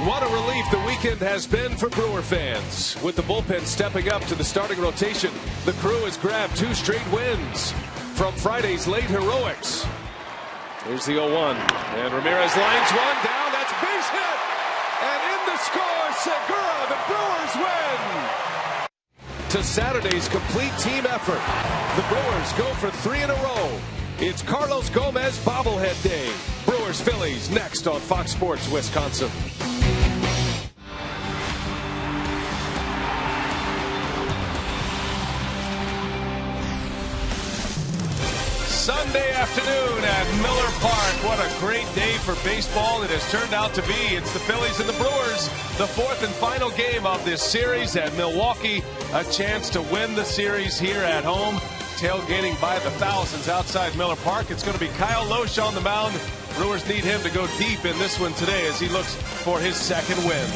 What a relief the weekend has been for Brewer fans. With the bullpen stepping up to the starting rotation, the crew has grabbed 2 straight wins from Friday's late heroics. Here's the 0-1, and Ramirez lines one down. That's base hit, and in the score, Segura. The Brewers win. To Saturday's complete team effort, the Brewers go for 3 in a row. It's Carlos Gomez bobblehead day. Brewers Phillies next on Fox Sports Wisconsin. Sunday afternoon at Miller Park. What a great day for baseball it has turned out to be. It's the Phillies and the Brewers, the 4th and final game of this series at Milwaukee. A chance to win the series here at home. Tailgating by the thousands outside Miller Park. It's going to be Kyle Loesch on the mound. Brewers need him to go deep in this one today as he looks for his 2nd win.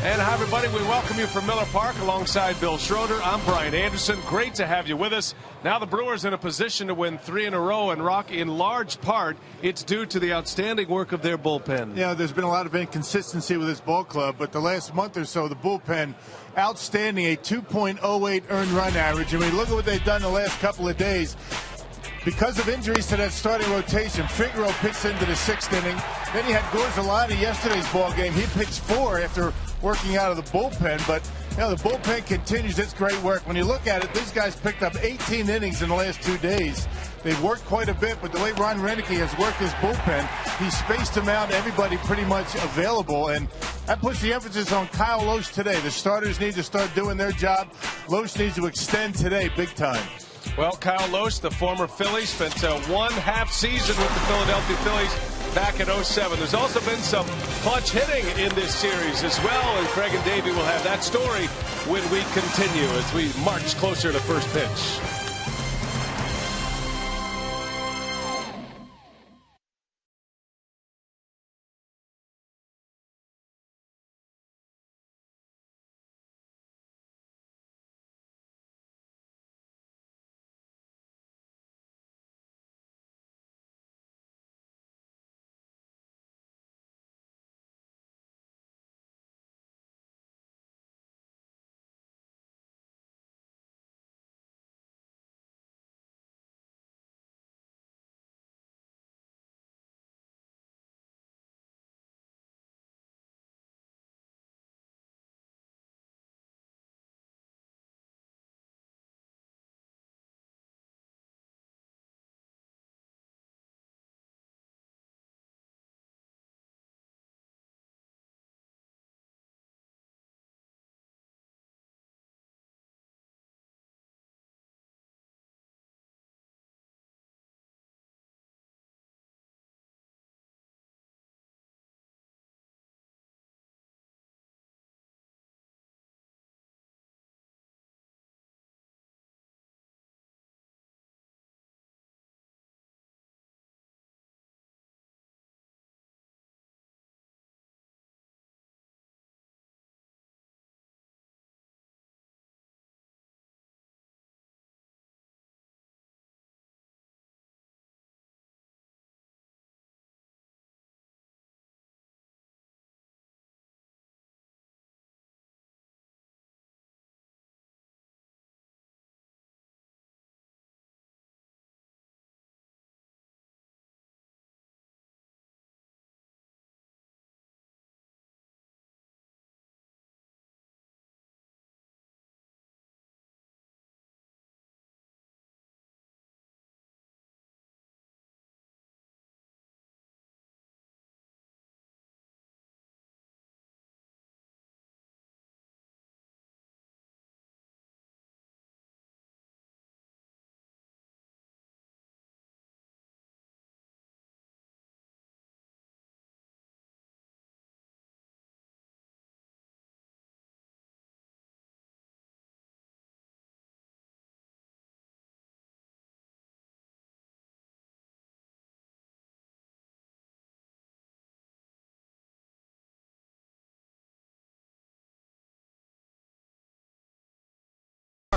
And hi, everybody. We welcome you from Miller Park alongside Bill Schroeder. I'm Brian Anderson. Great to have you with us. Now the Brewers in a position to win 3 in a row, and Rock, in large part, it's due to the outstanding work of their bullpen. Yeah, there's been a lot of inconsistency with this ball club, but the last month or so, the bullpen outstanding, a 2.08 earned run average. And we look at what they've done the last couple of days. Because of injuries to that starting rotation, Figueroa pitched into the 6th inning. Then you had Gorzolani yesterday's ball game. He pitched 4 after working out of the bullpen. But you know, the bullpen continues its great work. When you look at it, these guys picked up 18 innings in the last 2 days. They've worked quite a bit, but the way Ron Renicky has worked his bullpen, he spaced them out, everybody pretty much available. And that puts the emphasis on Kyle Loesch today. The starters need to start doing their job. Loesch needs to extend today big time. Well, Kyle Loesch, the former Philly, spent 1/2 season with the Philadelphia Phillies back in 07. There's also been some clutch hitting in this series as well, and Craig and Davey will have that story when we continue as we march closer to first pitch.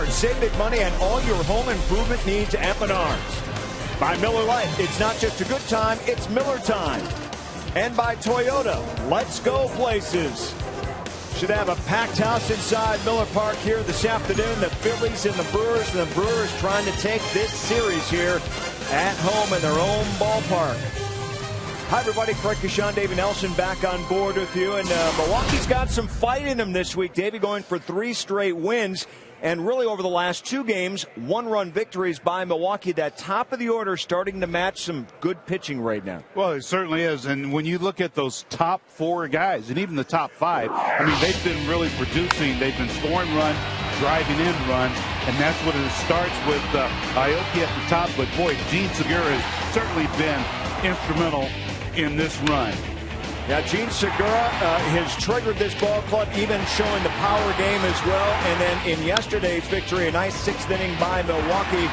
Save big money on all your home improvement needs at Menards. By Miller Lite, it's not just a good time, it's Miller time. and by Toyota. Let's go places. Should have a packed house inside Miller Park here this afternoon. The Phillies and the Brewers trying to take this series here at home in their own ballpark. Hi, everybody. Craig Kashan, Davey Nelson back on board with you. And Milwaukee's got some fight in them this week. Davey going for 3 straight wins. And really over the last 2 games, 1-run victories by Milwaukee. That top of the order starting to match some good pitching right now. Well, it certainly is. And when you look at those top 4 guys and even the top 5, I mean, they've been really producing. They've been scoring runs, driving in runs. And that's what it starts with Aoki at the top. But, boy, Gene Segura has certainly been instrumental in this run. Yeah, Gene Segura has triggered this ball club, even showing the power game as well. And then in yesterday's victory, a nice 6th inning by Milwaukee,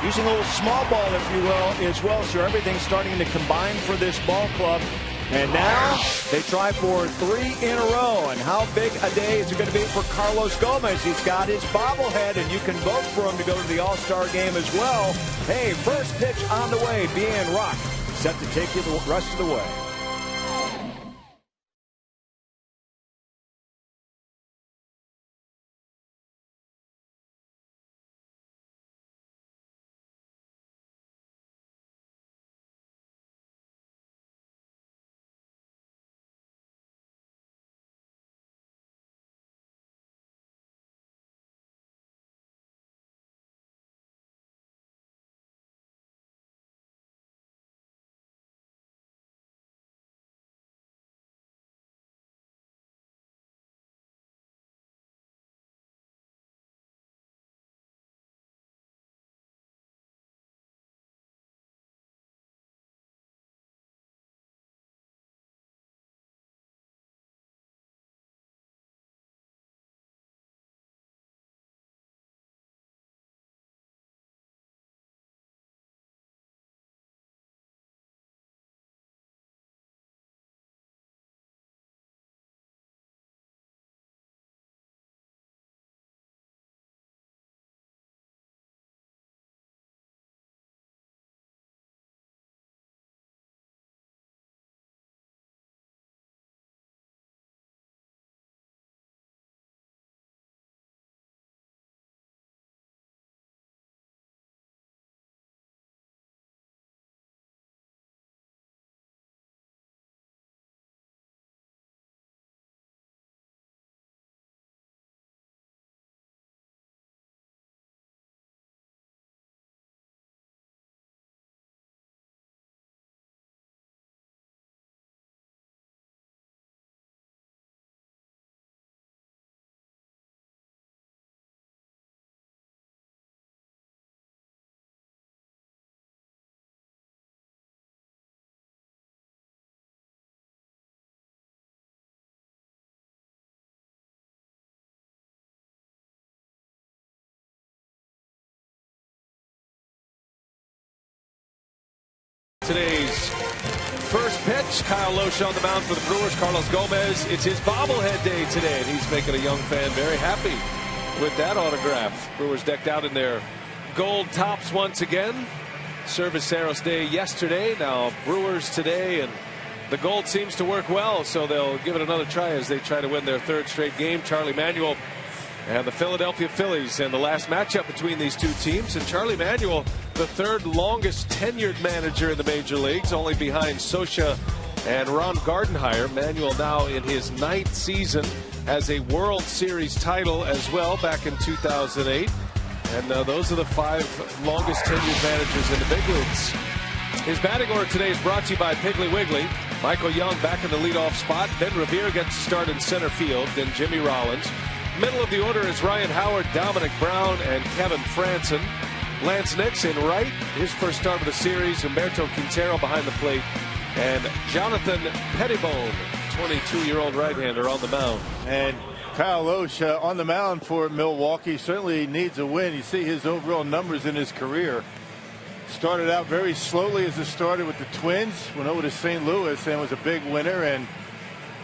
using a little small ball, if you will, as well. So everything's starting to combine for this ball club. And now they try for 3 in a row. And how big a day is it going to be for Carlos Gomez? He's got his bobblehead, and you can vote for him to go to the All-Star game as well. Hey, first pitch on the way. Bien Rock set to take you the rest of the way. Today's first pitch, Kyle Loesch on the mound for the Brewers. Carlos Gomez, it's his bobblehead day today, and he's making a young fan very happy with that autograph. Brewers decked out in their gold tops once again. Cerveceros Day yesterday, now Brewers today, and the gold seems to work well, so they'll give it another try as they try to win their 3rd straight game. Charlie Manuel and the Philadelphia Phillies, and the last matchup between these 2 teams. And Charlie Manuel, the 3rd longest tenured manager in the major leagues, only behind Scioscia and Ron Gardenhire. Manuel now in his 9th season, has a World Series title as well back in 2008. And those are the 5 longest tenured managers in the big leagues. His batting order today is brought to you by Piggly Wiggly. Michael Young back in the leadoff spot. Ben Revere gets to start in center field. Then Jimmy Rollins. Middle of the order is Ryan Howard, Dominic Brown, and Kevin Frandsen. Lance Nix in right, his first start of the series. Humberto Quintero behind the plate. And Jonathan Pettibone, 22-year-old right-hander, on the mound. And Kyle Loesch on the mound for Milwaukee certainly needs a win. You see his overall numbers in his career. Started out very slowly as a starter with the Twins, went over to St. Louis and was a big winner, and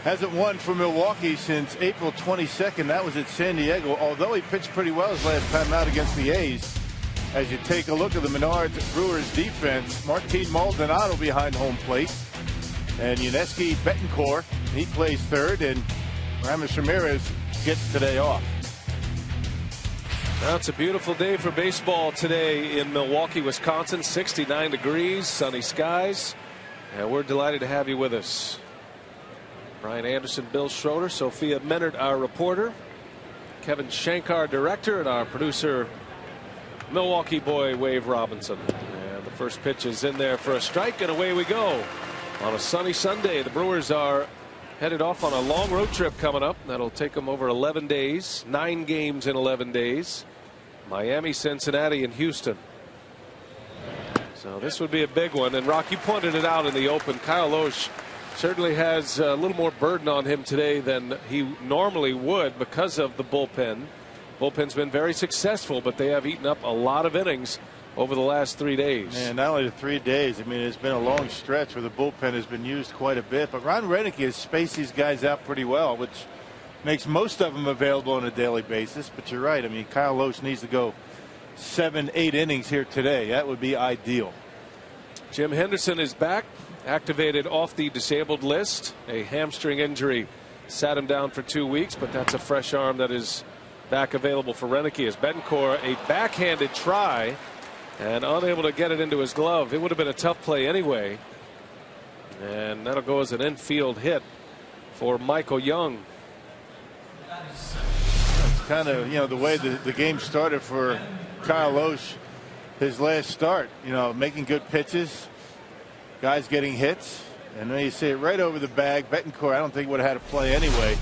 hasn't won for Milwaukee since April 22nd. That was at San Diego, although he pitched pretty well his last time out against the A's. As you take a look at the Menards Brewers defense, Martin Maldonado behind home plate. And Yuniesky Betancourt, he plays third, and Ramos Ramirez gets today off. Now, it's a beautiful day for baseball today in Milwaukee, Wisconsin. 69 degrees, sunny skies, and we're delighted to have you with us. Brian Anderson, Bill Schroeder, Sophia Menard, our reporter, Kevin Shank, our director, and our producer, Milwaukee boy Wave Robinson. And the first pitch is in there for a strike, and away we go. On a sunny Sunday, the Brewers are headed off on a long road trip coming up. That'll take them over 11 days, 9 games in 11 days. Miami, Cincinnati, and Houston. So this would be a big one. And Rock, you pointed it out in the open. Kyle Lohse certainly has a little more burden on him today than he normally would because of the bullpen. Bullpen's been very successful, but they have eaten up a lot of innings over the last 3 days. And not only the 3 days, I mean, it's been a long stretch where the bullpen has been used quite a bit. But Ron Renicky has spaced these guys out pretty well, which makes most of them available on a daily basis. But you're right. I mean, Kyle Lohse needs to go 7-8 innings here today. That would be ideal. Jim Henderson is back, activated off the disabled list. A hamstring injury sat him down for 2 weeks, but that's a fresh arm that is back available for Renicky. As Betancourt, a backhanded try, and unable to get it into his glove. It would have been a tough play anyway. And that'll go as an infield hit for Michael Young. It's kind of, you know, the way the game started for Kyle Lohse, his last start, you know, making good pitches, guys getting hits, and then you see it right over the bag. Betancourt, I don't think would have had a play anyway.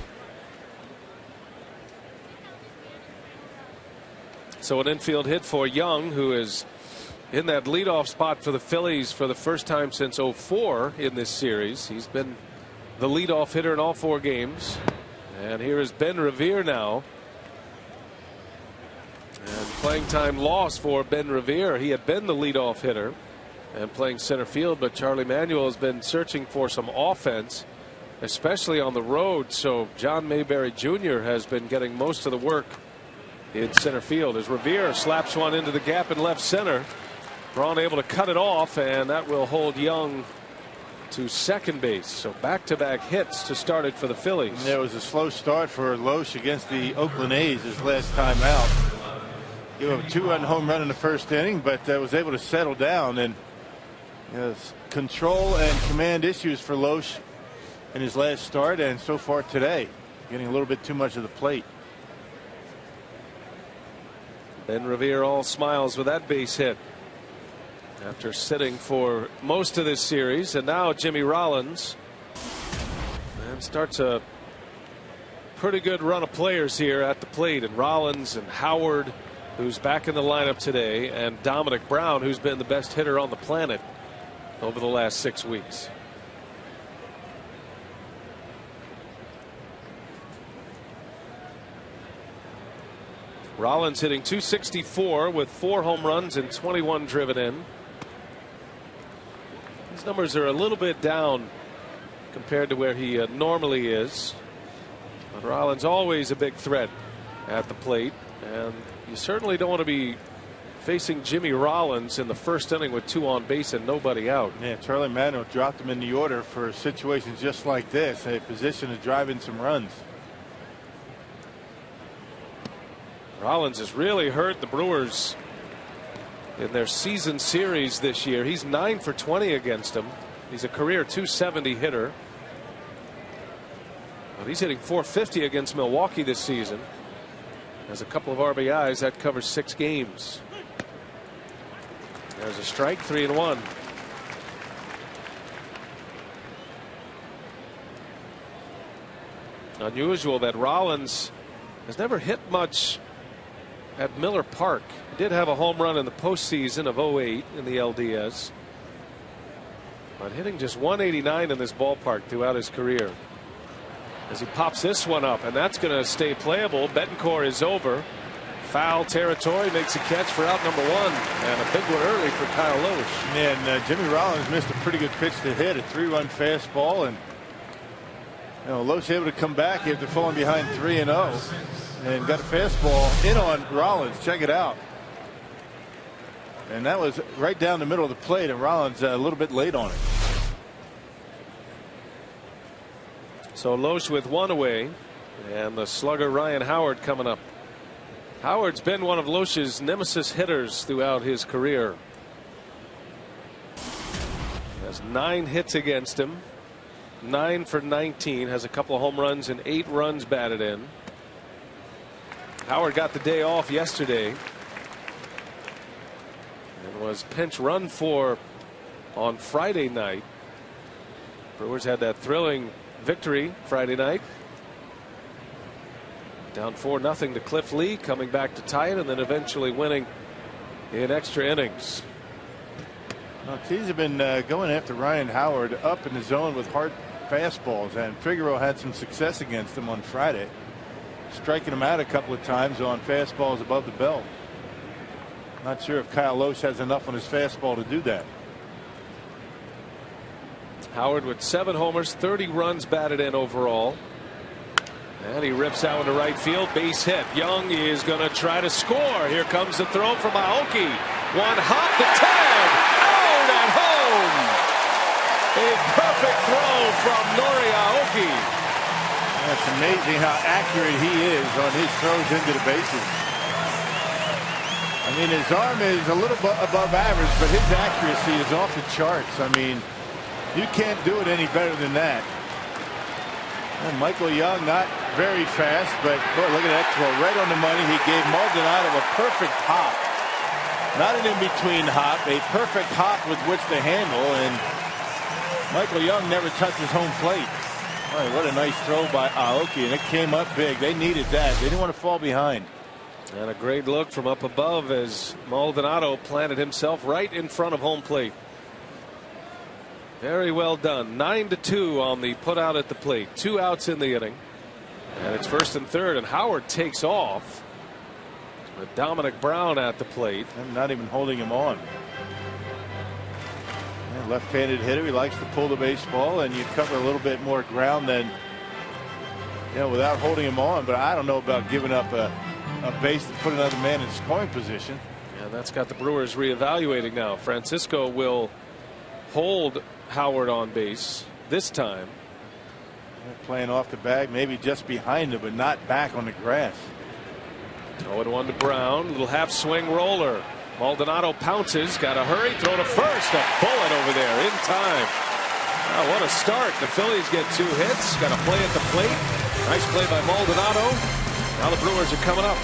So an infield hit for Young, who is in that leadoff spot for the Phillies for the first time since '04 in this series. He's been the leadoff hitter in all 4 games. And here is Ben Revere now. And playing time lost for Ben Revere. He had been the leadoff hitter and playing center field, but Charlie Manuel has been searching for some offense, especially on the road. So John Mayberry Jr. has been getting most of the work in center field as Revere slaps one into the gap in left center. Braun able to cut it off, and that will hold Young to second base. So back-to-back hits to start it for the Phillies. There was a slow start for Lohse against the Oakland A's his last time out. Gave up a 2-run home run in the first inning, but was able to settle down. And control and command issues for Lohse in his last start, and so far today, getting a little bit too much of the plate. Ben Revere all smiles with that base hit after sitting for most of this series. And now Jimmy Rollins, and starts a pretty good run of players here at the plate. And Rollins and Howard, who's back in the lineup today, and Dominic Brown, who's been the best hitter on the planet over the last 6 weeks. Rollins hitting .264 with 4 home runs and 21 driven in. These numbers are a little bit down compared to where he normally is. But Rollins always a big threat at the plate, and you certainly don't want to be facing Jimmy Rollins in the first inning with 2 on base and nobody out. Yeah, Charlie Manuel dropped him in the order for situations just like this, a position to drive in some runs. Rollins has really hurt the Brewers in their season series this year. He's 9 for 20 against them. He's a career .270 hitter. But he's hitting .450 against Milwaukee this season. Has a couple of RBIs. That covers 6 games. There's a strike, 3-1. Unusual that Rollins has never hit much at Miller Park. He did have a home run in the postseason of '08 in the LDS, but hitting just .189 in this ballpark throughout his career. As he pops this one up, and that's going to stay playable. Betancourt is over. Foul territory, makes a catch for out number 1, and a big one early for Kyle Lohse. And Jimmy Rollins missed a pretty good pitch to hit, a 3-run fastball, and Lohse able to come back after falling behind 3-0. And got a fastball in on Rollins. Check it out. And that was right down the middle of the plate, and Rollins a little bit late on it. So Loesch with one away, and the slugger Ryan Howard coming up. Howard's been one of Loesch's nemesis hitters throughout his career. He has 9 hits against him, 9 for 19, has a couple of home runs and 8 runs batted in. Howard got the day off yesterday and was pinch run for on Friday night. Brewers had that thrilling victory Friday night. Down 4-0 to Cliff Lee, coming back to tie it and then eventually winning in extra innings. Well, teams have been going after Ryan Howard up in the zone with hard fastballs, and Figueroa had some success against him on Friday, striking him out a couple of times on fastballs above the belt. Not sure if Kyle Loesch has enough on his fastball to do that. Howard with 7 homers, 30 runs batted in overall. And he rips out into right field, base hit. Young is going to try to score. Here comes the throw from Aoki. One hop to tag. Out at home. A perfect throw from Nori Aoki. It's amazing how accurate he is on his throws into the bases. I mean, his arm is a little above average, but his accuracy is off the charts. I mean, you can't do it any better than that. And Michael Young not very fast, but boy, look at that throw right on the money. He gave Maldonado a perfect hop, not an in-between hop, a perfect hop with which to handle, and Michael Young never touches home plate. Boy, what a nice throw by Aoki, and it came up big. They needed that. They didn't want to fall behind. And a great look from up above as Maldonado planted himself right in front of home plate. Very well done. 9-2 on the put out at the plate. 2 outs in the inning. And it's 1st and 3rd, and Howard takes off with Dominic Brown at the plate. And not even holding him on. Yeah, left-handed hitter. He likes to pull the baseball, and you cover a little bit more ground than, you know, without holding him on. But I don't know about giving up a base to put another man in scoring position. Yeah, that's got the Brewers reevaluating now. Francisco will hold Howard on base this time. Playing off the bag, maybe just behind him, but not back on the grass. 0-1 to Brown. Little half swing roller. Maldonado pounces. Got to hurry. Throw to first. A bullet over there in time. Oh, what a start. The Phillies get 2 hits. Got to play at the plate. Nice play by Maldonado. Now the Brewers are coming up.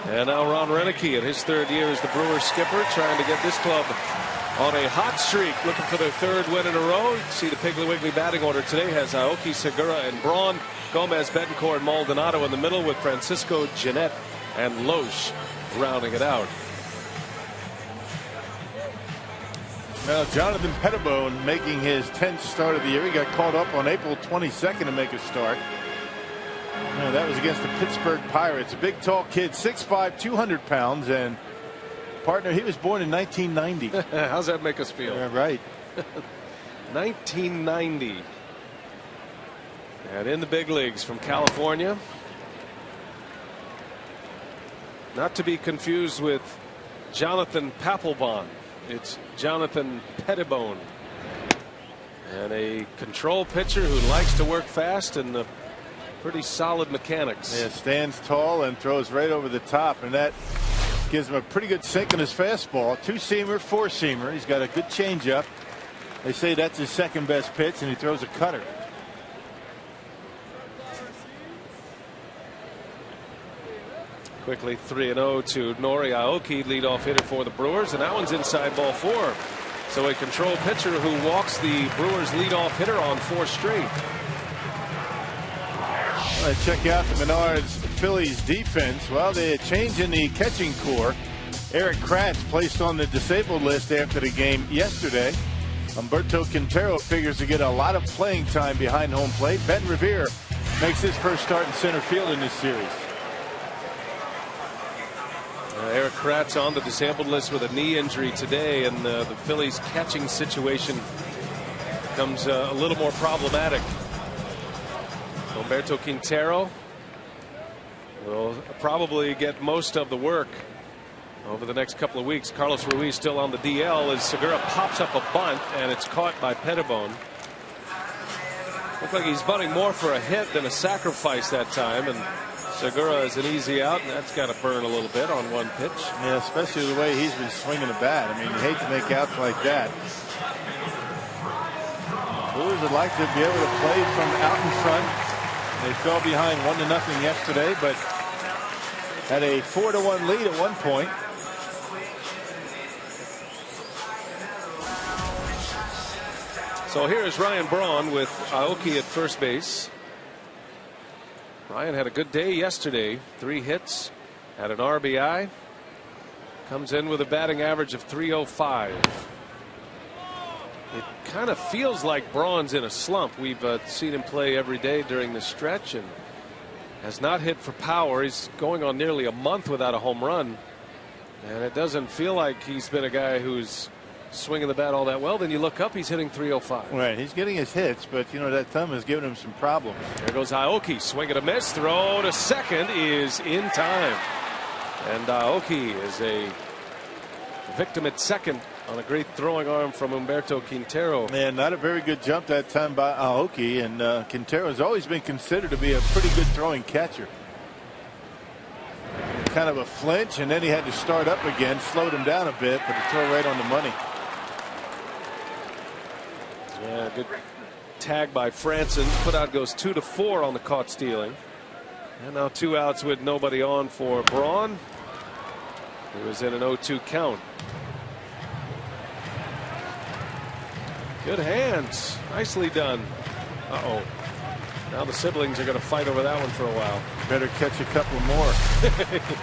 And now Ron Renicky in his 3rd year as the Brewers skipper, trying to get this club on a hot streak, looking for their 3rd win in a row. You see the Piggly Wiggly batting order today has Aoki, Segura, and Braun, Gomez, Betancourt, and Maldonado in the middle, with Francisco, Jeanette, and Loesch rounding it out. Now Jonathan Pettibone making his 10th start of the year. He got called up on April 22nd to make a start. No, that was against the Pittsburgh Pirates. A big, tall kid, 6'5", 200 pounds, and partner, he was born in 1990. How's that make us feel? Yeah, right. 1990. And in the big leagues from California. Not to be confused with Jonathan Papelbon. It's Jonathan Pettibone. And a control pitcher who likes to work fast and pretty solid mechanics. Yeah, stands tall and throws right over the top, and that gives him a pretty good sink on his fastball. Two-seamer, four-seamer. He's got a good changeup. They say that's his second best pitch, and he throws a cutter. Quickly 3-0 to Nori Aoki, leadoff hitter for the Brewers, and that one's inside ball 4. So a control pitcher who walks the Brewers leadoff hitter on 4 straight. Check out the Menards Phillies defense. Well, they change in the catching core. Eric Kratz placed on the disabled list after the game yesterday. Humberto Quintero figures to get a lot of playing time behind home plate. Ben Revere makes his first start in center field in this series. Eric Kratz on the disabled list with a knee injury today, and the Phillies catching situation becomes a little more problematic. Humberto Quintero will probably get most of the work over the next couple of weeks. Carlos Ruiz still on the DL as Segura pops up a bunt, and it's caught by Pettibone. Looks like he's bunting more for a hit than a sacrifice that time, and Segura is an easy out, and that's got to burn a little bit on one pitch. Yeah, especially the way he's been swinging the bat. I mean, you hate to make outs like that. Brewers would like to be able to play from out in front. They fell behind 1-0 yesterday, but had a 4-1 lead at one point. So here's Ryan Braun with Aoki at first base. Ryan had a good day yesterday. 3 hits, had an RBI. Comes in with a batting average of .305. It kind of feels like Braun's in a slump. We've seen him play every day during this stretch and has not hit for power. He's going on nearly a month without a home run, and it doesn't feel like he's been a guy who's swinging the bat all that well. Then you look up, he's hitting .305. Right, he's getting his hits, but you know that thumb is giving him some problems. There goes Aoki, swing and a miss, throw to second is in time, and Aoki is a victim at second on a great throwing arm from Humberto Quintero. Man, not a very good jump that time by Aoki, and Quintero has always been considered to be a pretty good throwing catcher. Kind of a flinch, and then he had to start up again, slowed him down a bit, but the throw right on the money. Yeah, good tag by Franson. Putout goes 2-4 on the caught stealing. And now 2 outs with nobody on for Braun, who is in an 0-2 count. Good hands. Nicely done. Uh-oh. Now the siblings are going to fight over that one for a while. Better catch a couple more.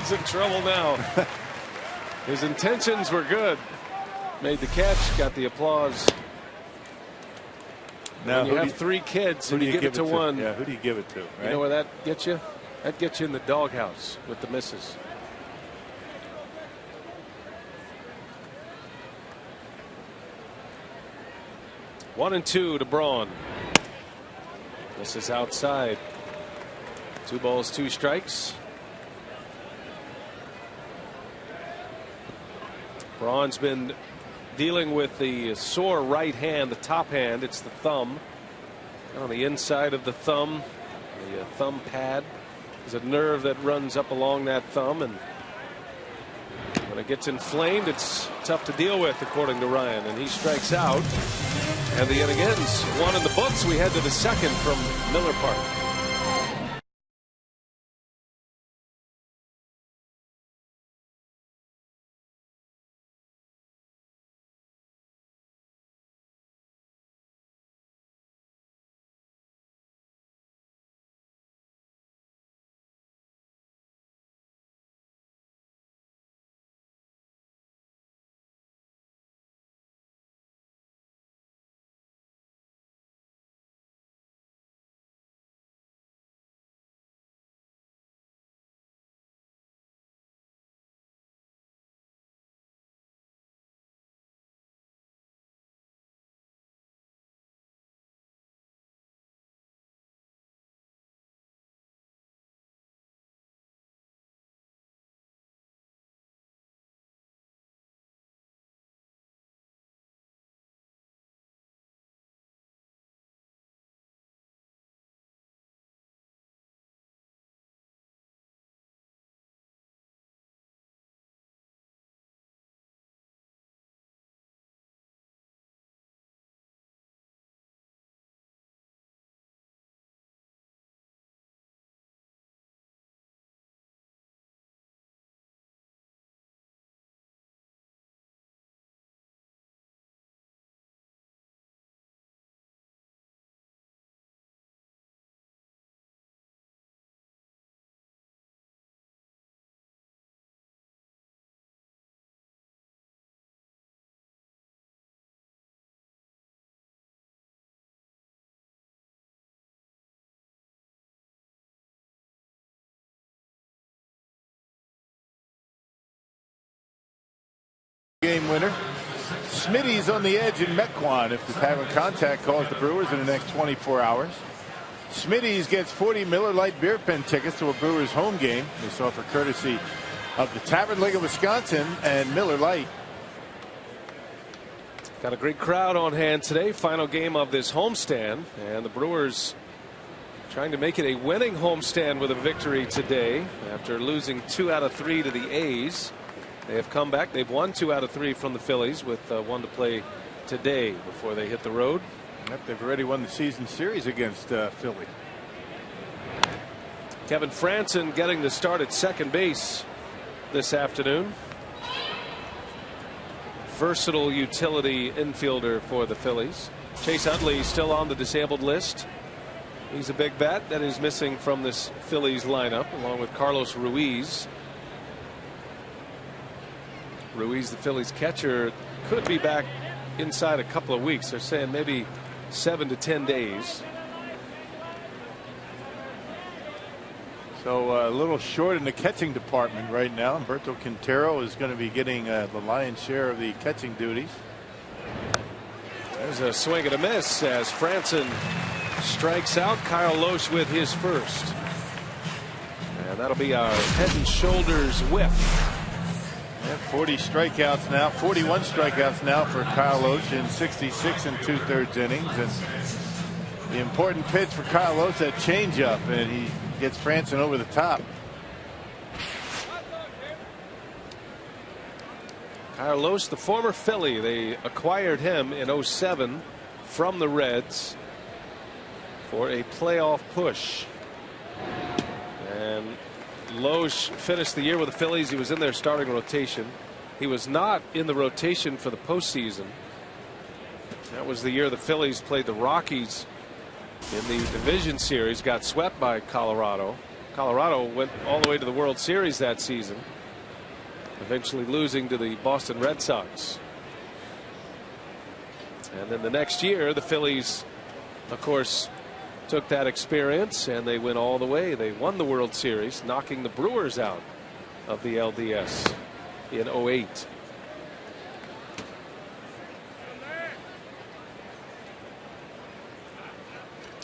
He's in trouble now. His intentions were good. Made the catch, got the applause. Now when you have 3 kids and you give it to one. Yeah, who do you give it to? Right? You know where that gets you? That gets you in the doghouse with the misses. One and 2 to Braun. This is outside. 2 balls, 2 strikes. Braun's been dealing with the sore right hand, the top hand. It's the thumb. On the inside of the thumb, the thumb pad. There's a nerve that runs up along that thumb, and when it gets inflamed, it's tough to deal with, according to Ryan. And he strikes out, and the inning ends. 1 in the books. We head to the second from Miller Park. Game winner. Smitty's on the edge in Mequon if the Tavern Contact calls the Brewers in the next 24 hours. Smitty's gets 40 Miller Lite beer pen tickets to a Brewers home game. This offer courtesy of the Tavern League of Wisconsin and Miller Lite. Got a great crowd on hand today. Final game of this homestand, and the Brewers trying to make it a winning homestand with a victory today after losing 2 out of 3 to the A's. They have come back. They've won 2 out of 3 from the Phillies with 1 to play today before they hit the road. Yep, they've already won the season series against Philly. Kevin Frandsen getting the start at second base this afternoon. Versatile utility infielder for the Phillies. Chase Utley still on the disabled list. He's a big bat that is missing from this Phillies lineup, along with Carlos Ruiz. Ruiz, the Phillies catcher, could be back inside a couple of weeks. They're saying maybe 7 to 10 days. So a little short in the catching department right now. Humberto Quintero is going to be getting the lion's share of the catching duties. There's a swing and a miss as Frandsen strikes out. Kyle Loesch with his first. And that'll be our head and shoulders whiff. Yeah, 40 strikeouts now, 41 strikeouts now for Kyle Loesch in 66 and 2/3 innings. And the important pitch for Kyle Loesch, that changeup, and he gets Frandsen over the top. Kyle Loesch, the former Philly, they acquired him in 07 from the Reds for a playoff push. And Loesch finished the year with the Phillies. He was in their starting rotation. He was not in the rotation for the postseason. That was the year the Phillies played the Rockies in the division series, got swept by Colorado. Colorado went all the way to the World Series that season, eventually losing to the Boston Red Sox. And then the next year, the Phillies, of course, took that experience and they went all the way. They won the World Series, knocking the Brewers out of the LDS in 08.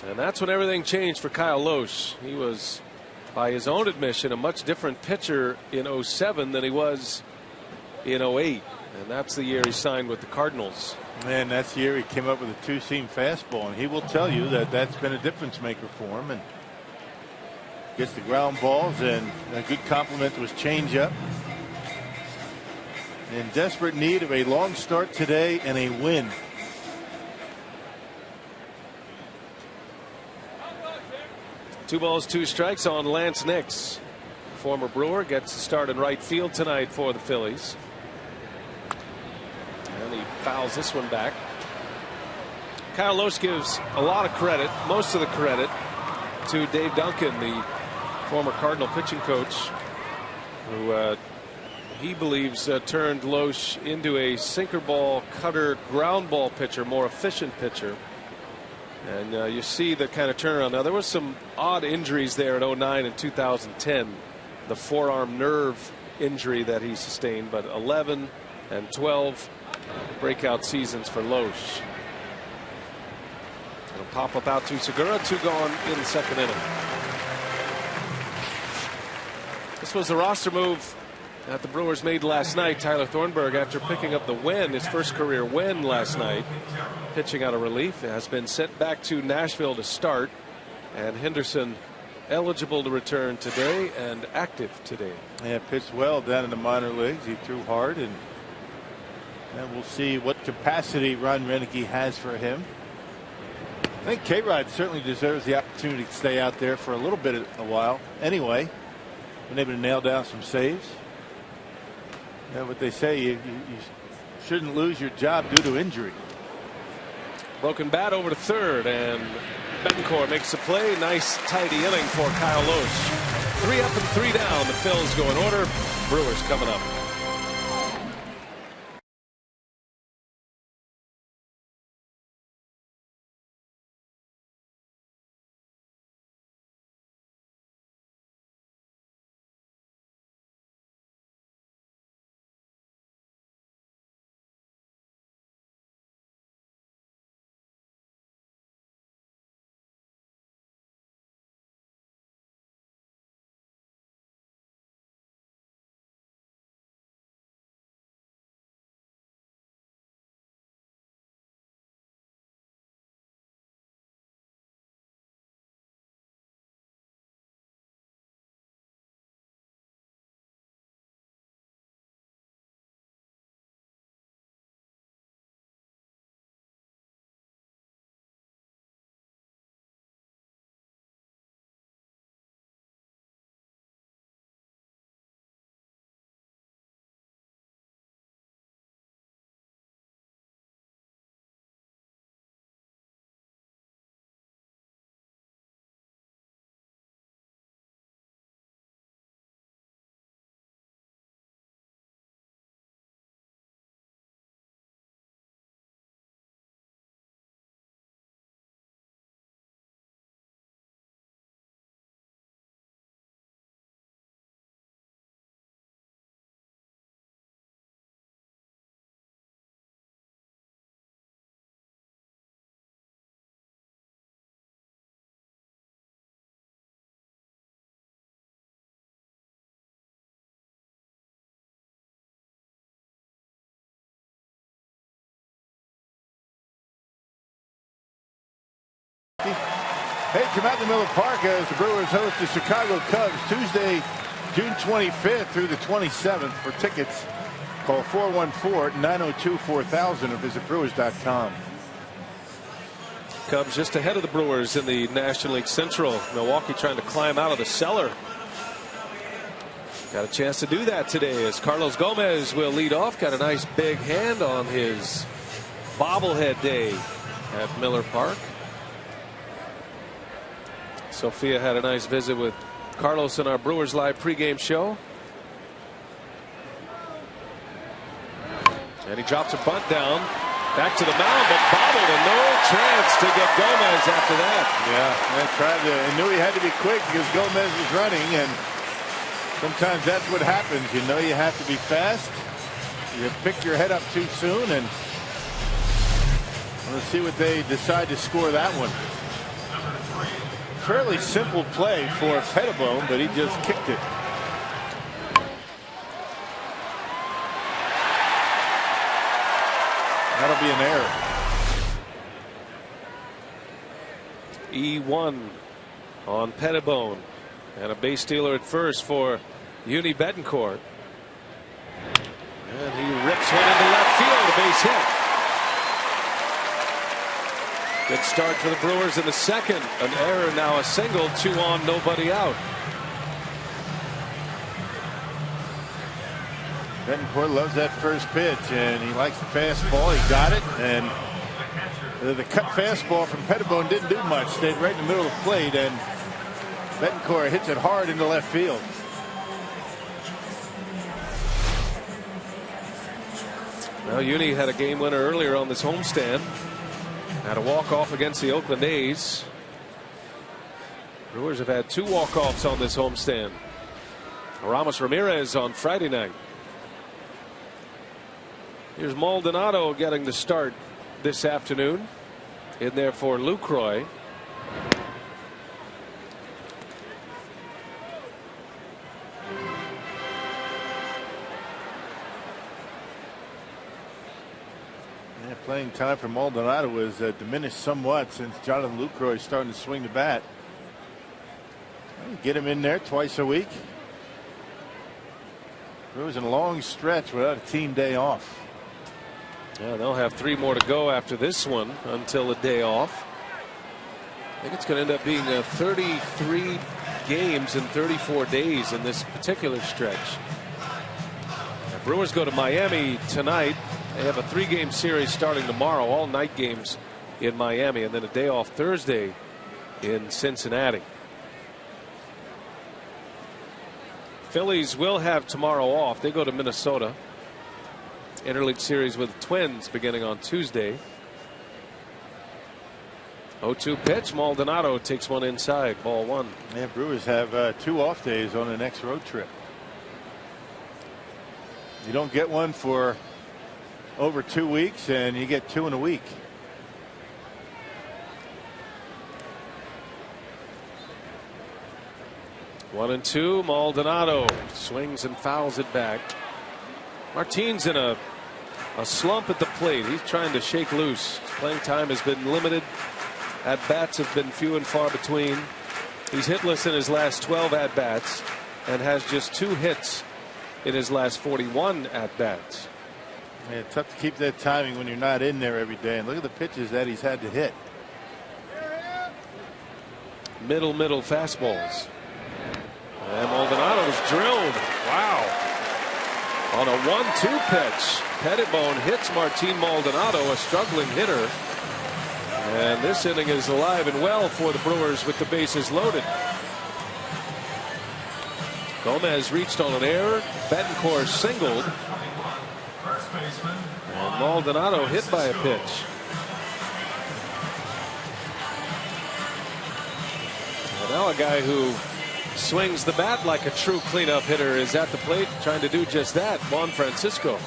And that's when everything changed for Kyle Loesch. He was, by his own admission, a much different pitcher in 07 than he was in 08. And that's the year he signed with the Cardinals. And that's the year he came up with a 2-seam fastball, and he will tell you that that's been a difference maker for him. And gets the ground balls, and a good compliment to his changeup. In desperate need of a long start today and a win. Two balls, 2 strikes on Lance Nix. Former Brewer gets to start in right field tonight for the Phillies. And he fouls this one back. Kyle Loesch gives a lot of credit, most of the credit, to Dave Duncan, the former Cardinal pitching coach, who he believes turned Loesch into a sinker ball, cutter, ground ball pitcher, more efficient pitcher. And you see the kind of turnaround. Now, there was some odd injuries there in 09 and 2010. The forearm nerve injury that he sustained, but 11 and 12 breakout seasons for Loesch. It'll pop up out to Segura. 2 gone in the second inning. This was the roster move that the Brewers made last night. Tyler Thornburg, after picking up the win, his first career win last night, pitching out of relief, has been sent back to Nashville to start. And Henderson eligible to return today and active today. Yeah, pitched well down in the minor leagues. He threw hard, and we'll see what capacity Ron Renicky has for him. I think K-Rod certainly deserves the opportunity to stay out there for a little bit of a while. Anyway, been able to nail down some saves. Yeah, what they say, you shouldn't lose your job due to injury. Broken bat over to third, and Betancourt makes a play. Nice tidy inning for Kyle Loesch. 3 up and 3 down. The Phils go in order. Brewers coming up. Milwaukee. Hey, come out to Miller Park as the Brewers host the Chicago Cubs Tuesday, June 25th through the 27th. For tickets, call 414-902-4000 or visit Brewers.com. Cubs just ahead of the Brewers in the National League Central. Milwaukee trying to climb out of the cellar. Got a chance to do that today as Carlos Gomez will lead off. Got a nice big hand on his bobblehead day at Miller Park. Sophia had a nice visit with Carlos in our Brewers Live pregame show. And he drops a bunt down. Back to the mound, but bobbled, and no chance to get Gomez after that. Yeah, and tried to, and knew he had to be quick because Gomez was running, and sometimes that's what happens. You know you have to be fast. You pick your head up too soon, and let's see what they decide to score that one. Fairly simple play for Pettibone, but he just kicked it. That'll be an error. E1 on Pettibone, and a base stealer at first for Uni Betancourt. And he rips one into left field, a base hit. Good start for the Brewers in the second. An error, now a single, 2 on, nobody out. Betancourt loves that first pitch, and he likes the fastball. He got it, and the cut fastball from Pettibone didn't do much. Stayed right in the middle of the plate, and Betancourt hits it hard into left field. Well, Uni had a game winner earlier on this homestand. Had a walk-off against the Oakland A's. Brewers have had 2 walk-offs on this homestand. Ramos Ramirez on Friday night. Here's Maldonado getting the start this afternoon. In there for Lucroy. Yeah, playing time for Maldonado was diminished somewhat since Jonathan Lucroy is starting to swing the bat. Well, get him in there twice a week. It was a long stretch without a team day off. Yeah, they'll have 3 more to go after this one until the day off. I think it's going to end up being 33 games in 34 days in this particular stretch. The Brewers go to Miami tonight. They have a 3-game series starting tomorrow, all night games in Miami, and then a day off Thursday in Cincinnati. Phillies will have tomorrow off. They go to Minnesota. Interleague series with the Twins beginning on Tuesday. 0-2 pitch. Maldonado takes one inside. Ball 1. Yeah, Brewers have 2 off days on the next road trip. You don't get one for over 2 weeks, and you get 2 in a week. One and 2. Maldonado swings and fouls it back. Martine's in a slump at the plate. He's trying to shake loose. Playing time has been limited. At bats have been few and far between. He's hitless in his last 12 at bats and has just 2 hits in his last 41 at bats. Yeah, tough to keep that timing when you're not in there every day. And look at the pitches that he's had to hit. Middle fastballs. And Maldonado's drilled. Wow. On a 1-2 pitch, Pettibone hits Martin Maldonado, a struggling hitter. And this inning is alive and well for the Brewers with the bases loaded. Gomez reached on an error. Betancourt singled. And Maldonado hit by a pitch. And now a guy who swings the bat like a true cleanup hitter is at the plate trying to do just that. Juan Francisco.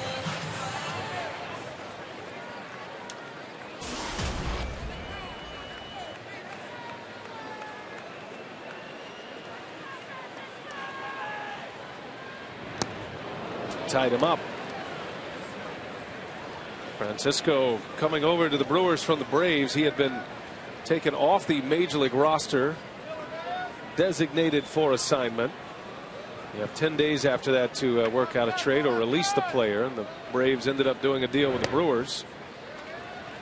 Tied him up. Francisco coming over to the Brewers from the Braves. He had been taken off the Major League roster, designated for assignment. You have 10 days after that to work out a trade or release the player, and the Braves ended up doing a deal with the Brewers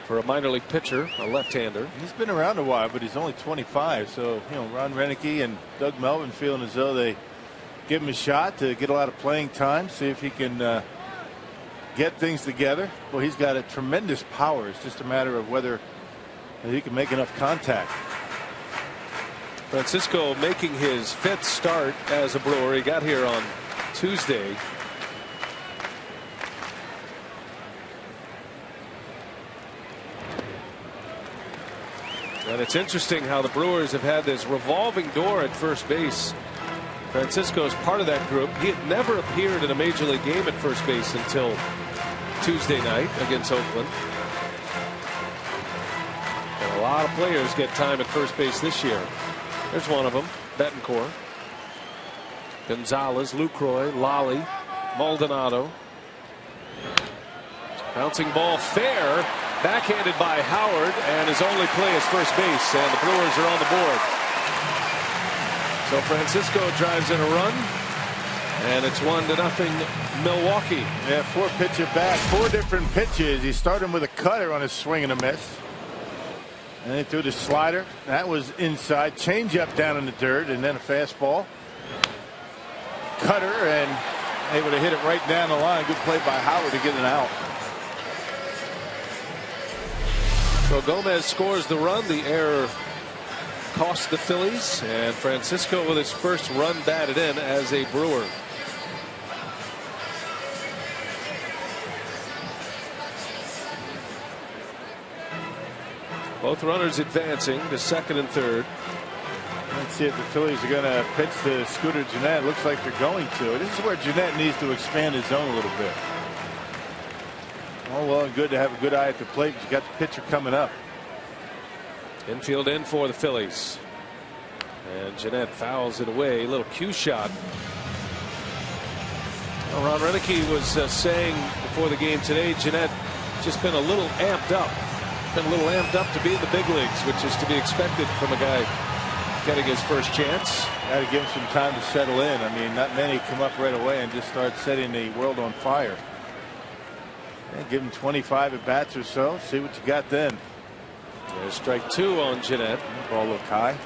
for a minor league pitcher, a left-hander. He's been around a while, but he's only 25. So, you know, Ron Renicky and Doug Melvin feeling as though they give him a shot to get a lot of playing time, see if he can get things together. Well, he's got a tremendous power. It's just a matter of whether he can make enough contact. Francisco making his 5th start as a Brewer. He got here on Tuesday. And it's interesting how the Brewers have had this revolving door at first base. Francisco's part of that group. He had never appeared in a major league game at first base until Tuesday night against Oakland. And a lot of players get time at first base this year. There's one of them, Betancourt, Gonzalez, Lucroy, Lally, Maldonado. Bouncing ball fair, backhanded by Howard, and his only play is first base, and the Brewers are on the board. So Francisco drives in a run, and it's 1-0 Milwaukee. Yeah, 4-pitch at bat, 4 different pitches. He started with a cutter on his swing and a miss. And then he threw the slider. That was inside. Change up down in the dirt, and then a fastball. Cutter, and able to hit it right down the line. Good play by Howard to get it out. So Gomez scores the run. The error cost the Phillies, and Francisco with his first run batted in as a Brewer. Both runners advancing to second and third. Let's see if the Phillies are going to pitch to Scooter Gennett. Looks like they're going to. This is where Gennett needs to expand his zone a little bit. All well and good to have a good eye at the plate, but you got the pitcher coming up. Infield in for the Phillies. And Gennett fouls it away. A little cue shot. Well, Ron Renicky was saying before the game today, Gennett just been a little amped up. Been a little amped up to be in the big leagues, which is to be expected from a guy getting his first chance. Got to give him some time to settle in. I mean, not many come up right away and just start setting the world on fire. And give him 25 at bats or so. See what you got then. There's strike 2 on Gennett. Ball look high.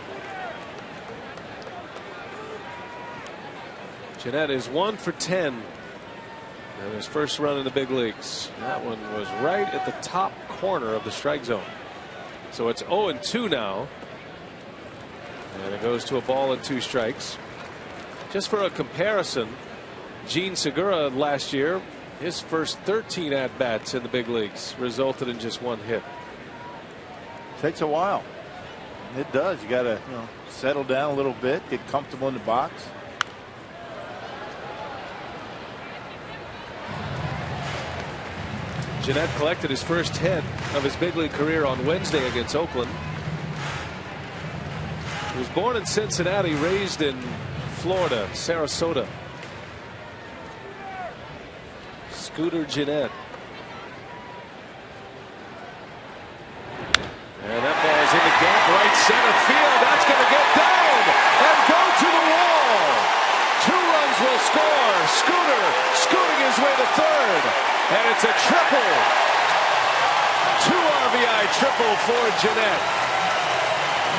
Gennett is 1 for 10. And his first run in the big leagues. That one was right at the top corner of the strike zone. So it's 0-2 now. And it goes to a ball and 2 strikes. Just for a comparison, Gene Segura last year, his first 13 at-bats in the big leagues resulted in just 1 hit. Takes a while. It does. You got to settle down a little bit, get comfortable in the box. Gennett collected his first hit of his big league career on Wednesday against Oakland. He was born in Cincinnati, raised in Florida, Sarasota. Scooter Gennett. And that ball's in the gap, right center field. That's going to get down and go to the wall. 2 runs will score. Scooter scooting his way to third. And it's a triple. 2 RBI triple for Gennett.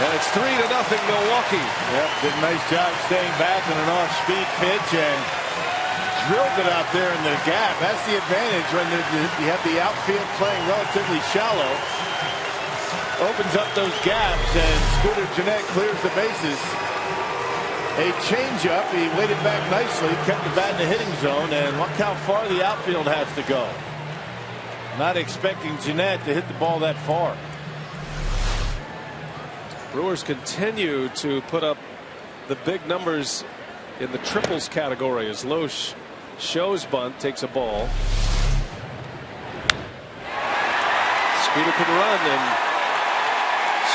And it's 3-0 Milwaukee. Yep, did a nice job staying back on an off-speed pitch and drilled it out there in the gap. That's the advantage when you have the outfield playing relatively shallow. Opens up those gaps, and Scooter Gennett clears the bases. A changeup. He waited back nicely, kept the bat in the hitting zone, and look how far the outfield has to go. Not expecting Gennett to hit the ball that far. Brewers continue to put up the big numbers in the triples category as Loesch shows bunt, takes a ball. Scooter can run, and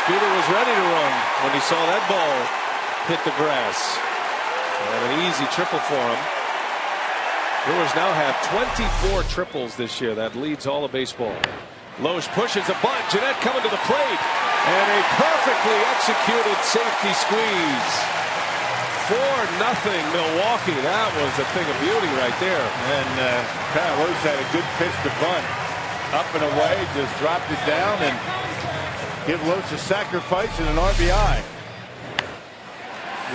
Scooter was ready to run when he saw that ball hit the grass. And an easy triple for him. Brewers now have 24 triples this year. That leads all of baseball. Loesch pushes a bunt. Gennett coming to the plate. And a perfect perfectly executed safety squeeze. 4-0 Milwaukee. That was a thing of beauty right there. And Kyle Loach had a good pitch to bunt. Up and away, just dropped it down and give Loach a sacrifice and an RBI.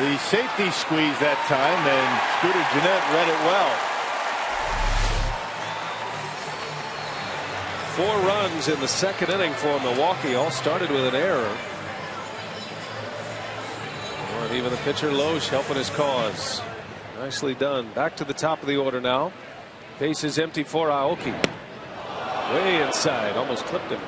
The safety squeeze that time, and Scooter Gennett read it well. 4 runs in the second inning for Milwaukee. All started with an error. Oh, and even the pitcher Loesch helping his cause. Nicely done. Back to the top of the order now. Base is empty for Aoki. Way inside. Almost clipped him.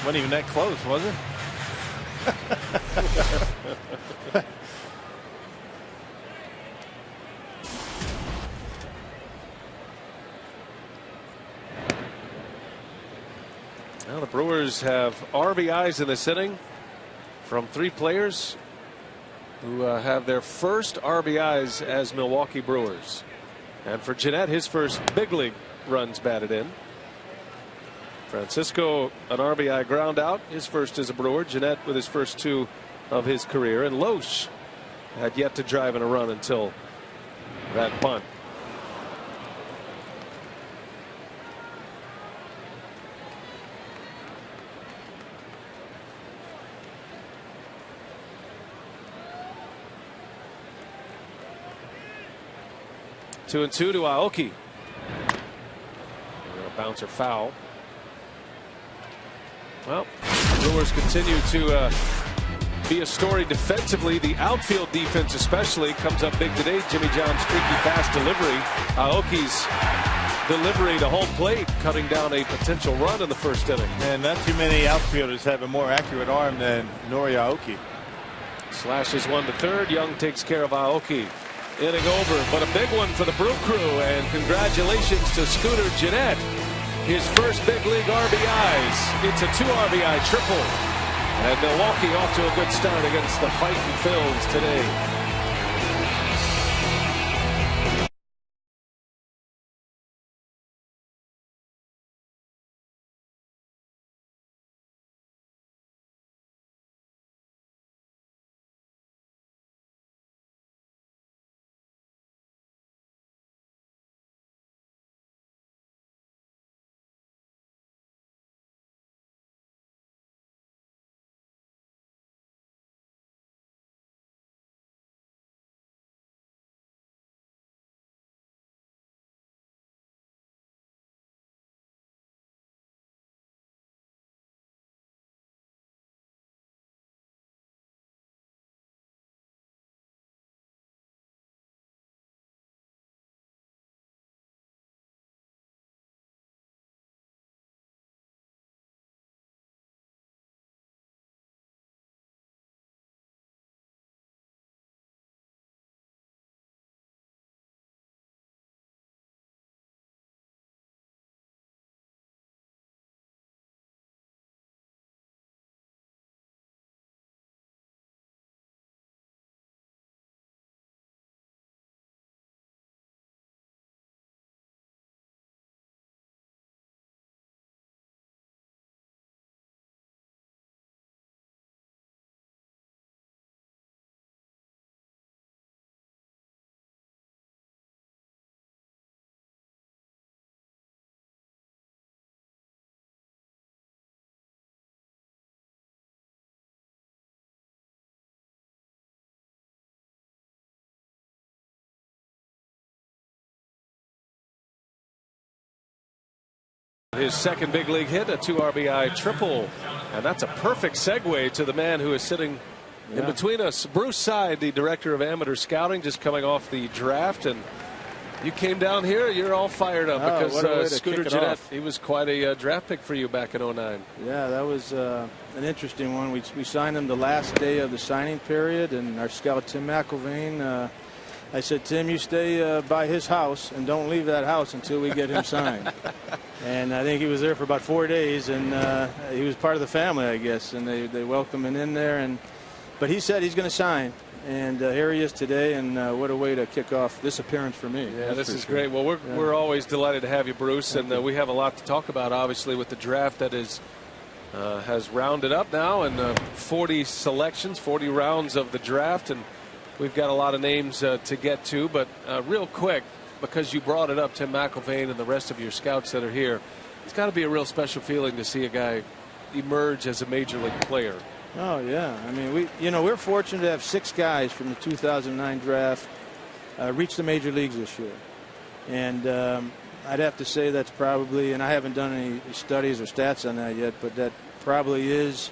Wasn't even that close, was it? Now the Brewers have RBIs in this inning from 3 players who have their first RBIs as Milwaukee Brewers. And for Gennett, his first big league runs batted in. Francisco, an RBI ground out, his first as a Brewer. Gennett with his first 2 of his career. And Loesch had yet to drive in a run until that bunt. Two and 2 to Aoki. A bouncer foul. Well, Brewers continue to be a story defensively. The outfield defense especially comes up big today. Jimmy John's freaky fast delivery. Aoki's delivery to home plate, cutting down a potential run in the first inning. And not too many outfielders have a more accurate arm than Nori Aoki. Slashes one to third. Young takes care of Aoki. Inning over, but a big one for the Brew Crew. And congratulations to Scooter Gennett. His first big league RBIs. It's a 2 RBI triple. And Milwaukee off to a good start against the Fighting Phils today. His second big league hit, a 2 RBI triple. And that's a perfect segue to the man who is sitting in between us. Bruce Side, the director of amateur scouting, just coming off the draft. And you came down here, you're all fired up because Scooter Gennett, he was quite a draft pick for you back in '09. Yeah, that was an interesting one. We signed him the last day of the signing period, and our scout Tim McIlvain, I said, Tim, you stay by his house and don't leave that house until we get him signed. And I think he was there for about 4 days, and he was part of the family, I guess. And they welcomed him in there. But he said he's going to sign. And here he is today, and what a way to kick off this appearance for me. Yeah, this is great. Well, we're always delighted to have you, Bruce, and we have a lot to talk about, obviously, with the draft that has rounded up now, and 40 selections, 40 rounds of the draft, and we've got a lot of names to get to. But real quick, because you brought it up, Tim McIlvaine and the rest of your scouts that are here, it's got to be a real special feeling to see a guy emerge as a major league player. Oh yeah, I mean we're fortunate to have 6 guys from the 2009 draft reach the major leagues this year, and I'd have to say that's probably, and I haven't done any studies or stats on that yet, but that probably is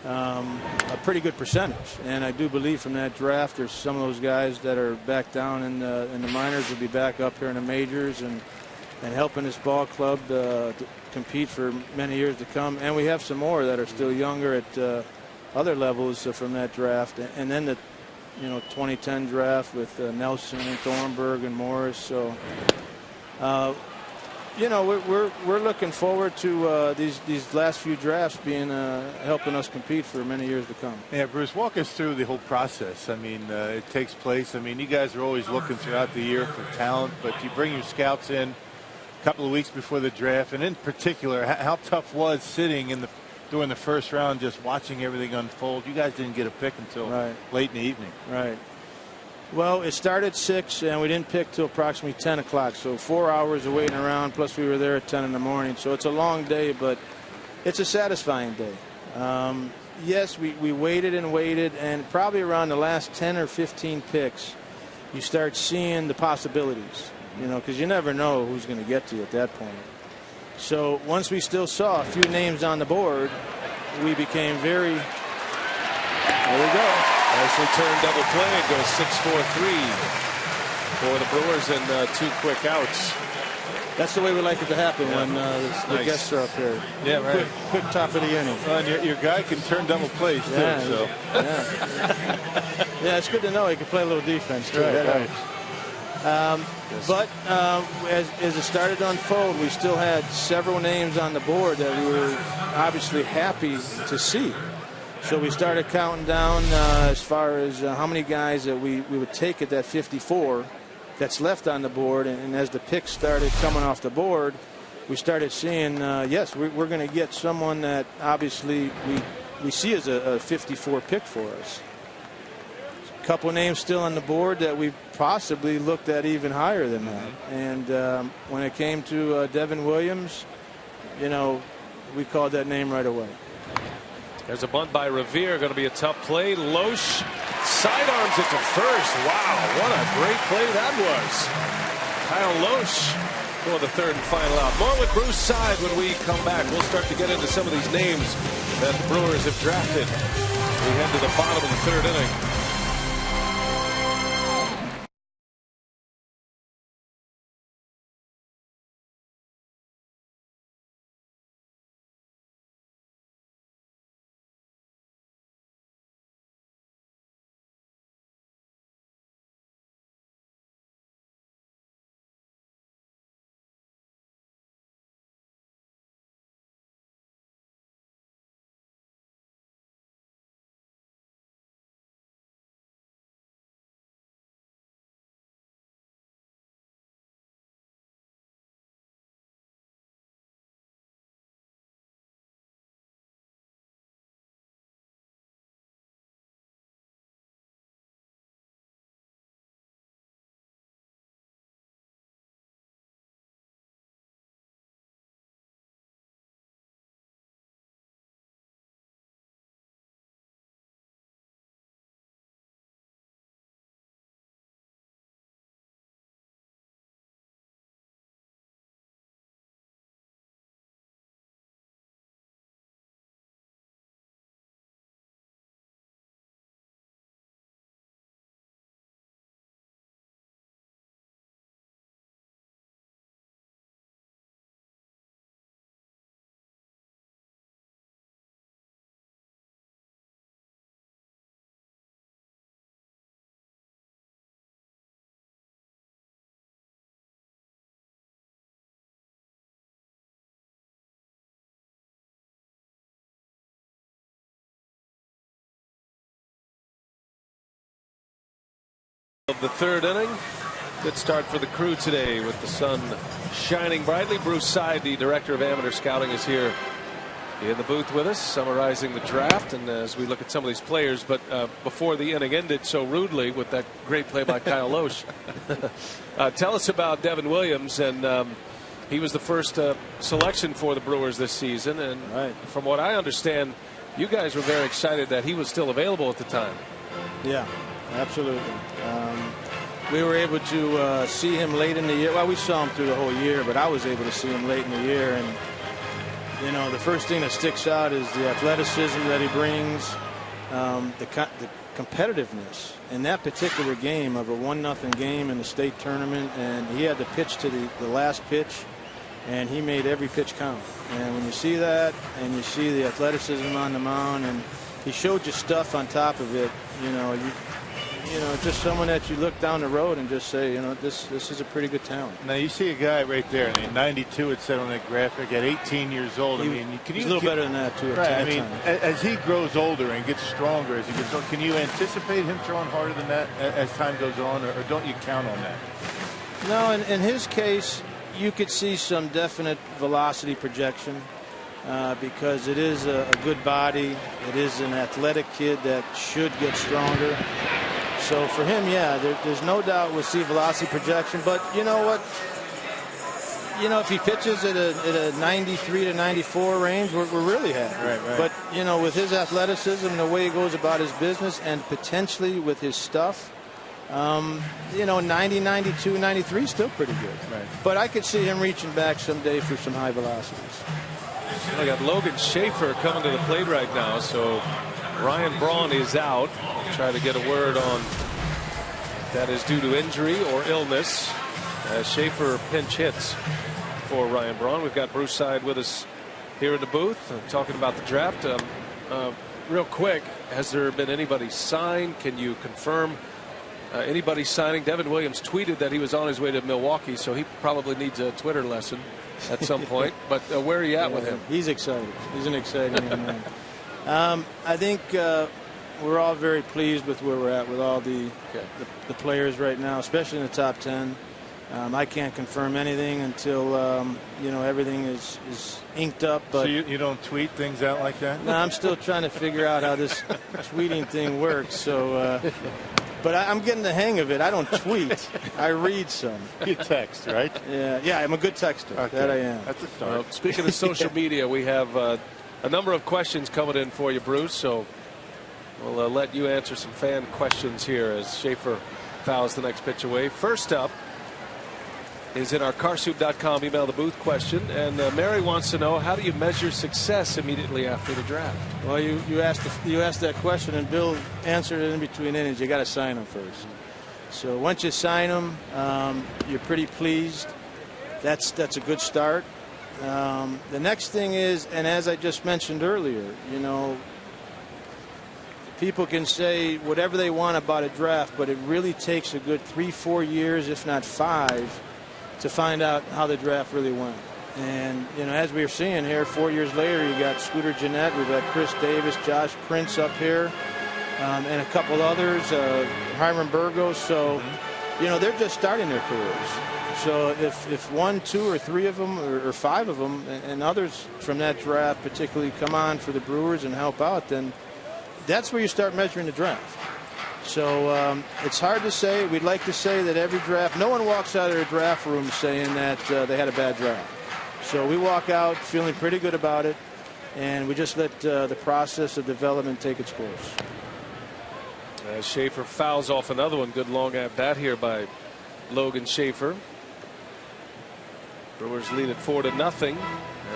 a pretty good percentage. And I do believe from that draft there's some of those guys that are back down in the minors will be back up here in the majors and helping this ball club to compete for many years to come. And we have some more that are still younger at other levels from that draft. And then the 2010 draft with Nelson and Thornburg and Morris. So we're looking forward to these last few drafts being helping us compete for many years to come. Yeah, Bruce, walk us through the whole process. I mean, it takes place. I mean, you guys are always looking throughout the year for talent, but you bring your scouts in a couple of weeks before the draft, and in particular, how tough was sitting during the first round, just watching everything unfold? You guys didn't get a pick until late in the evening. Right. Well, it started at 6, and we didn't pick till approximately 10 o'clock. So 4 hours of waiting around, plus we were there at 10 in the morning. So it's a long day, but it's a satisfying day. Yes, we waited and waited, and probably around the last 10 or 15 picks, you start seeing the possibilities, because you never know who's going to get to you at that point. So once we still saw a few names on the board, we became very, there we go. Nicely turned double play. It goes 6-4-3 for the Brewers and 2 quick outs. That's the way we like it to happen when the guests are up here. Yeah, right. Quick top of the inning. And your guy can turn double plays too. Yeah, So. Yeah, it's good to know he can play a little defense too. Right. But as it started to unfold, we still had several names on the board that we were obviously happy to see. So we started counting down as far as how many guys that we would take at that 54 that's left on the board. And as the picks started coming off the board, we started seeing, yes, we're going to get someone that obviously we see as a 54 pick for us. A couple names still on the board that we possibly looked at even higher than that. And when it came to Devin Williams, we called that name right away. There's a bunt by Revere. Going to be a tough play. Loesch sidearms it to first. Wow, what a great play that was. Kyle Loesch for the 3rd and final out. More with Bruce Side when we come back. We'll start to get into some of these names that the Brewers have drafted. We head to the bottom of the 3rd inning. Of the third inning. Good start for the Crew today with the sun shining brightly. Bruce Side, the director of amateur scouting, is here in the booth with us, summarizing the draft, and as we look at some of these players. But before the inning ended so rudely with that great play by Kyle Loesch, tell us about Devin Williams. And he was the first selection for the Brewers this season, and from what I understand, you guys were very excited that he was still available at the time. Yeah, absolutely. We were able to see him late in the year. Well, we saw him through the whole year, but I was able to see him late in the year. And, you know, the first thing that sticks out is the athleticism that he brings, the competitiveness in that particular game of a 1-0 game in the state tournament. And he had to pitch to the last pitch, and he made every pitch count. And when you see that, and you see the athleticism on the mound, and he showed you stuff on top of it, you know, just someone that you look down the road and just say, you know, this is a pretty good talent. Now you see a guy right there, and 92 it said on that graphic, at 18 years old. He's a little better than that too. Right. I mean, as he grows older and gets stronger as he gets older, can you anticipate him throwing harder than that as time goes on, or don't you count on that? No, in his case, you could see some definite velocity projection. Because it is a good body. It is an athletic kid that should get stronger. So for him, yeah, there's no doubt we'll see velocity projection. But you know what? You know, if he pitches at a 93 to 94 range, we're really happy. Right. But, you know, with his athleticism and the way he goes about his business, and potentially with his stuff, you know, 90, 92, 93 is still pretty good. Right. But I could see him reaching back someday for some high velocities. I got Logan Schaefer coming to the plate right now, so Ryan Braun is out. Try to get a word on if that is due to injury or illness, as Schaefer pinch hits for Ryan Braun. We've got Bruce Side with us here in the booth talking about the draft. Real quick, has there been anybody signed? Can you confirm anybody signing? Devin Williams tweeted that he was on his way to Milwaukee, so he probably needs a Twitter lesson at some point. But where are you at with him? He's excited. He's an exciting young man. I think we're all very pleased with where we're at with all the players right now, especially in the top 10. I can't confirm anything until you know, everything is inked up. But so you don't tweet things out like that? No, I'm still trying to figure out how this tweeting thing works. So. But I'm getting the hang of it. I don't tweet. I read some. You text, right? Yeah, I'm a good texter. Okay. That I am. That's a start. Speaking of social media, we have a number of questions coming in for you, Bruce. So we'll let you answer some fan questions here as Schaefer fouls the next pitch away. First up is in our carsoup.com email the booth question, and Mary wants to know, how do you measure success immediately after the draft? Well, you asked that question, and Bill answered it in between innings. You got to sign them first. So once you sign them, you're pretty pleased. That's a good start. The next thing is, and as I just mentioned earlier, you know, people can say whatever they want about a draft, but it really takes a good 3-4 years, if not 5, to find out how the draft really went. And, you know, as we were seeing here, 4 years later, you got Scooter Gennett, we've got Chris Davis, Josh Prince up here, and a couple others, Hiram Burgos. So, you know, they're just starting their careers. So if 1, 2, or 3 of them, or 5 of them, and others from that draft particularly come on for the Brewers and help out, then that's where you start measuring the draft. So it's hard to say. We'd like to say that every draft, no one walks out of their draft room saying that they had a bad draft. So we walk out feeling pretty good about it, and we just let the process of development take its course. Schaefer fouls off another one. Good long at bat here by Logan Schaefer. Brewers lead it 4-0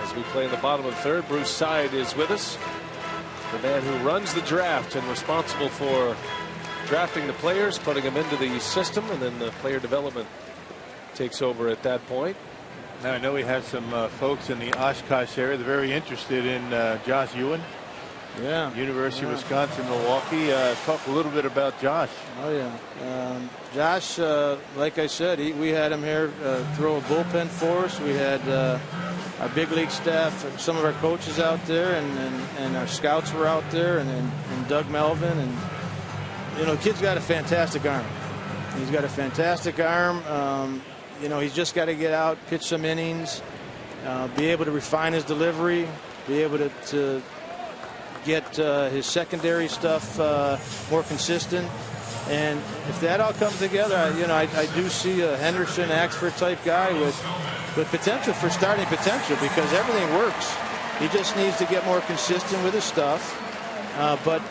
as we play in the bottom of the third. Bruce Side is with us, the man who runs the draft and responsible for drafting the players, putting them into the system, and then the player development takes over at that point. Now I know we have some folks in the Oshkosh area. They're very interested in Josh Ewan. Yeah. University of Wisconsin, Milwaukee. Talk a little bit about Josh. Oh, yeah. Josh, like I said, we had him here throw a bullpen for us. We had our big league staff, some of our coaches out there, and our scouts were out there, and Doug Melvin. And, you know, the kid's got a fantastic arm. He's got a fantastic arm. You know, he's just got to get out, pitch some innings, be able to refine his delivery, be able to get his secondary stuff more consistent. And if that all comes together, you know, I do see a Henderson, Axford type guy with potential for starting potential, because everything works. He just needs to get more consistent with his stuff. But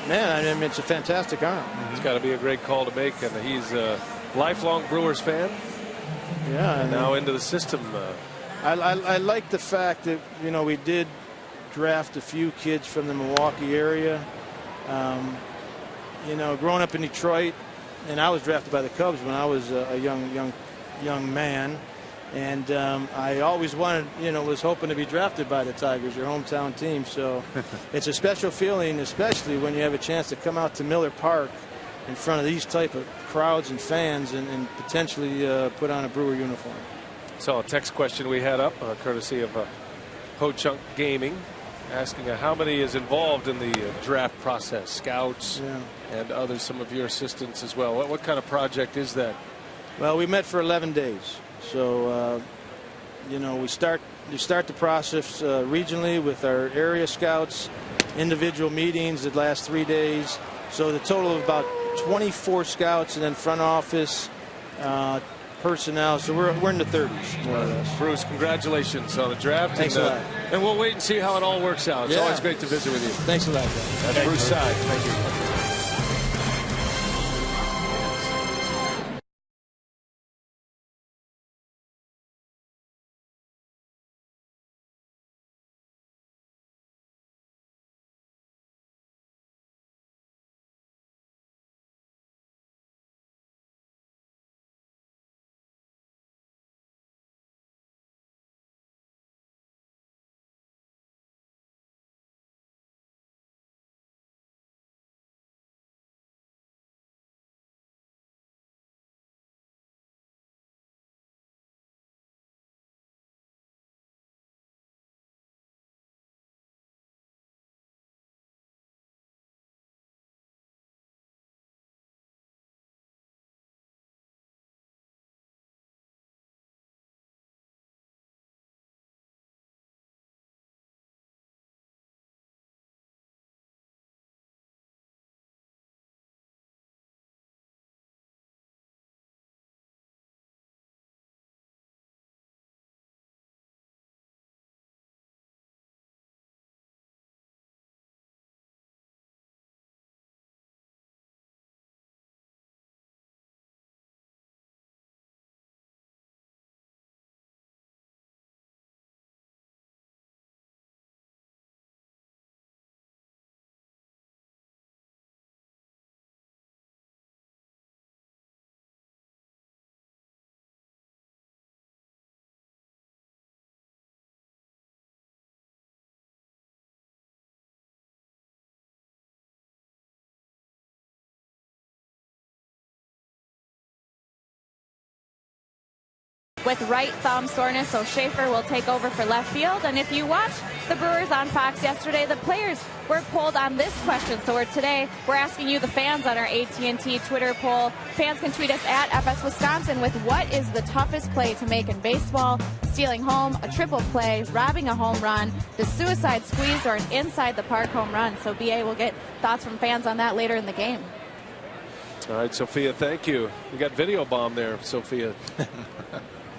man, I mean, it's a fantastic arm. It's got to be a great call to make, and he's a lifelong Brewers fan. Yeah, and now into the system. I like the fact that, you know, we did draft a few kids from the Milwaukee area. You know, growing up in Detroit, and I was drafted by the Cubs when I was a young man, and I always wanted, you know, was hoping to be drafted by the Tigers, your hometown team. So it's a special feeling, especially when you have a chance to come out to Miller Park in front of these type of crowds and fans, and potentially put on a Brewer uniform. So a text question we had up, courtesy of Ho-Chunk Gaming, asking how many is involved in the draft process, scouts and others, some of your assistants as well. What kind of project is that? Well, we met for 11 days. So, you know, we start the process regionally with our area scouts, individual meetings that last 3 days. So the total of about 24 scouts, and then front office, personnel. So we're in the 30s, more or less. Bruce, congratulations on the draft. Thanks a lot. And we'll wait and see how it all works out. It's always great to visit with you. Thanks a lot, guys. That's Bruce Tsai. Thank you. with right thumb soreness, so Schaefer will take over for left field. And if you watch the Brewers on Fox yesterday, the players were polled on this question. So we're asking you, the fans, on our AT&T Twitter poll. Fans can tweet us at FS Wisconsin with what is the toughest play to make in baseball: stealing home, a triple play, robbing a home run, the suicide squeeze, or an inside the park home run. So BA will get thoughts from fans on that later in the game. All right, Sophia, thank you. You got video bomb there, Sophia,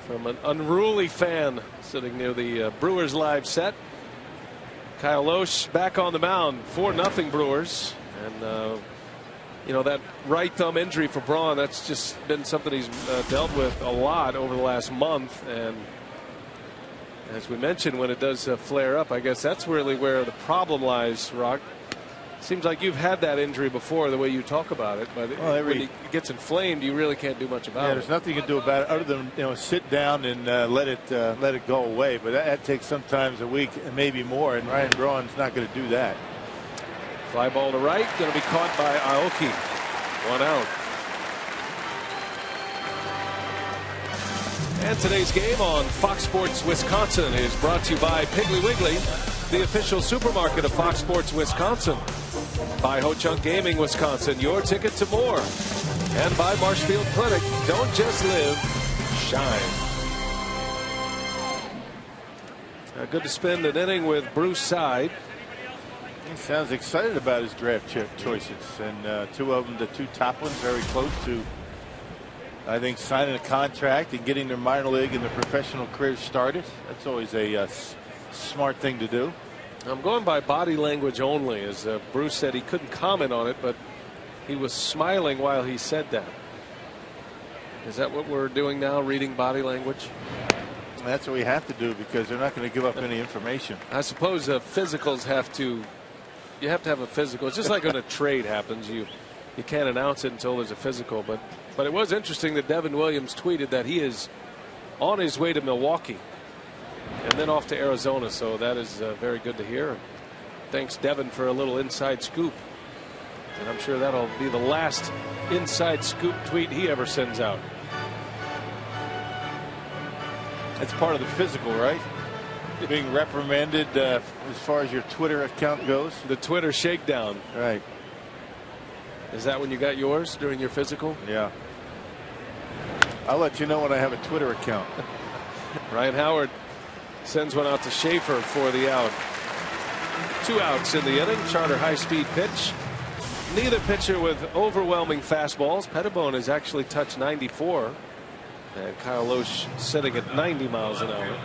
from an unruly fan sitting near the Brewers live set. Kyle Loesch back on the mound, 4-0 Brewers. And, you know, that right thumb injury for Braun, that's just been something he's dealt with a lot over the last month. And as we mentioned, when it does flare up, I guess that's really where the problem lies, Rock. Seems like you've had that injury before, the way you talk about it, but when it gets inflamed, you really can't do much about it. There's nothing you can do about it other than, you know, sit down and let it go away. But that takes sometimes a week and maybe more, and Ryan Braun's not going to do that. Fly ball to right, going to be caught by Aoki. 1 out. And today's game on Fox Sports Wisconsin is brought to you by Piggly Wiggly, the official supermarket of Fox Sports Wisconsin. By Ho-Chunk Gaming Wisconsin, your ticket to more. and by Marshfield Clinic. Don't just live, shine. Good to spend an inning with Bruce Side. He sounds excited about his draft choices, and two of them, the two top ones, very close to, I think, signing a contract and getting their minor league and their professional careers started. That's always a smart thing to do. I'm going by body language only, as Bruce said he couldn't comment on it, but he was smiling while he said that. Is that what we're doing now, reading body language? That's what we have to do, because they're not going to give up any information. I suppose physicals you have to have a physical. It's just like when a trade happens, you can't announce it until there's a physical. But it was interesting that Devin Williams tweeted that he is on his way to Milwaukee and then off to Arizona. So that is very good to hear. Thanks, Devin, for a little inside scoop. And I'm sure that'll be the last inside scoop tweet he ever sends out. That's part of the physical, right? Being reprimanded as far as your Twitter account goes. The Twitter shakedown. Right. Is that when you got yours during your physical? Yeah. I'll let you know when I have a Twitter account. Ryan Howard sends one out to Schaefer for the out. 2 outs in the inning. Charter high-speed pitch. Neither pitcher with overwhelming fastballs. Pettibone has actually touched 94. And Kyle Loesch sitting at 90 miles an hour.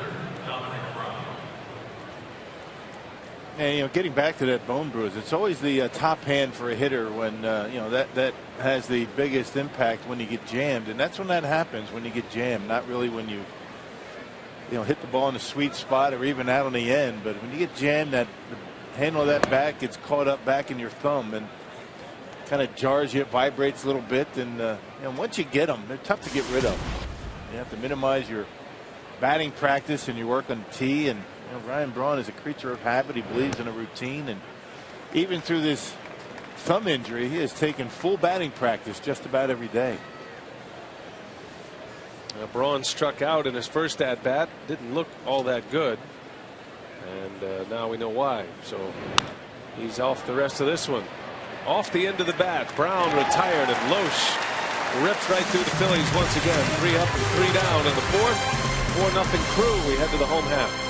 And getting back to that bone bruise, it's always the top hand for a hitter when that has the biggest impact when you get jammed, and that's when that happens, when you get jammed. Not really when you hit the ball in the sweet spot or even out on the end, but when you get jammed, that the handle of that bat gets caught up back in your thumb and kind of jars you, it vibrates a little bit, and once you get them, they're tough to get rid of. You have to minimize your batting practice and your work on the tee. And Ryan Braun is a creature of habit. He believes in a routine, and even through this thumb injury, he has taken full batting practice just about every day. Braun struck out in his first at bat. Didn't look all that good, and now we know why. So he's off the rest of this one. Off the end of the bat, Brown retired, and Loesch rips right through the Phillies once again. 3 up and 3 down in the fourth. 4-0 Crew. We head to the home half.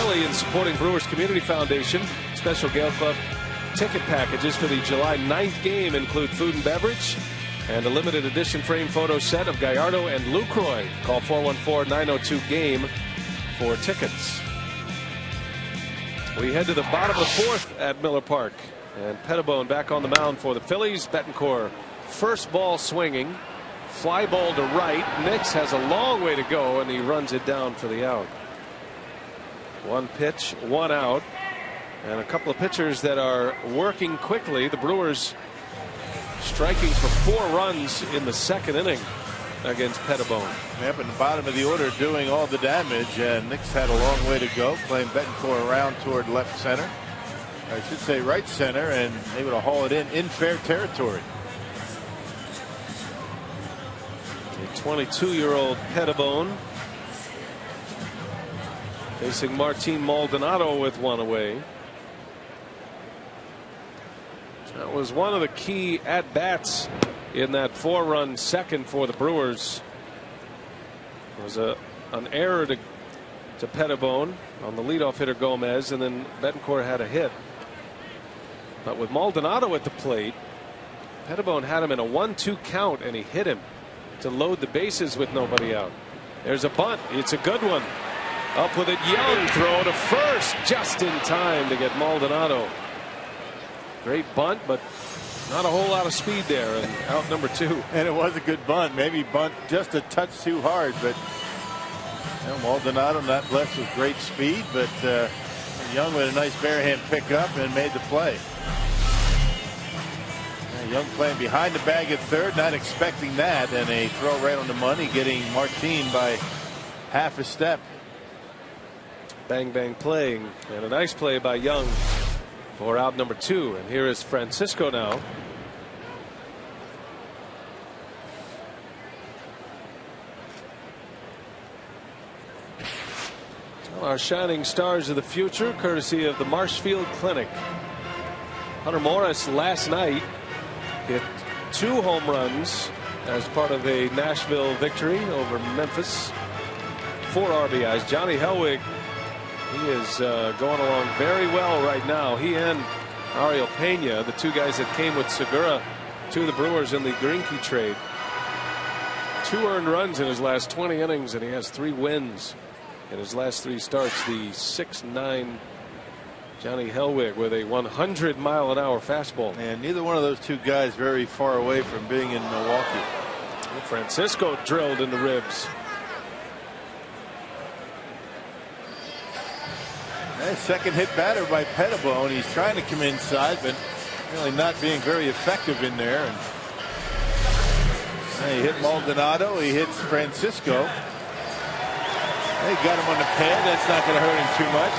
In supporting Brewers Community Foundation, special Gale Club ticket packages for the July 9th game include food and beverage and a limited edition frame photo set of Gallardo and Lucroy. Call 414-902-GAME for tickets. We head to the bottom of the fourth at Miller Park, and Pettibone back on the mound for the Phillies. Betancourt first ball swinging, fly ball to right. Nix has a long way to go, and he runs it down for the out. 1 pitch, 1 out, and a couple of pitchers that are working quickly. The Brewers striking for 4 runs in the second inning against Pettibone. Yep, in the bottom of the order doing all the damage. Nick's had a long way to go, playing Betancourt around toward left center. I should say right center, and able to haul it in fair territory. A 22-year-old Pettibone facing Martin Maldonado with 1 away. That was one of the key at-bats in that 4-run second for the Brewers. It was an error to Pettibone on the leadoff hitter Gomez, and then Betancourt had a hit. But with Maldonado at the plate, Pettibone had him in a 1-2 count, and he hit him to load the bases with nobody out. There's a bunt. It's a good one. Up with it, Young, throw to first just in time to get Maldonado. Great bunt, but not a whole lot of speed there, and out number 2. And it was a good bunt. Maybe bunt just a touch too hard, but Maldonado not blessed with great speed, but Young with a nice bare hand pickup and made the play. Young playing behind the bag at third, not expecting that, and a throw right on the money, getting Martin by half a step. Bang bang playing, and a nice play by Young for out number 2. And here is Francisco now. Well, our shining stars of the future, courtesy of the Marshfield Clinic. Hunter Morris last night hit 2 home runs as part of a Nashville victory over Memphis. 4 RBIs. Johnny Helwig, he is going along very well right now. He and Ariel Pena, the 2 guys that came with Segura to the Brewers in the Greinke trade. 2 earned runs in his last 20 innings, and he has 3 wins in his last 3 starts. The 6'9" Johnny Helwig with a 100-mile-an-hour fastball. And neither one of those 2 guys very far away from being in Milwaukee. Francisco drilled in the ribs. Second hit batter by Pettibone. He's trying to come inside, but really not being very effective in there. And he hit Maldonado. He hits Francisco. They got him on the pad. That's not going to hurt him too much.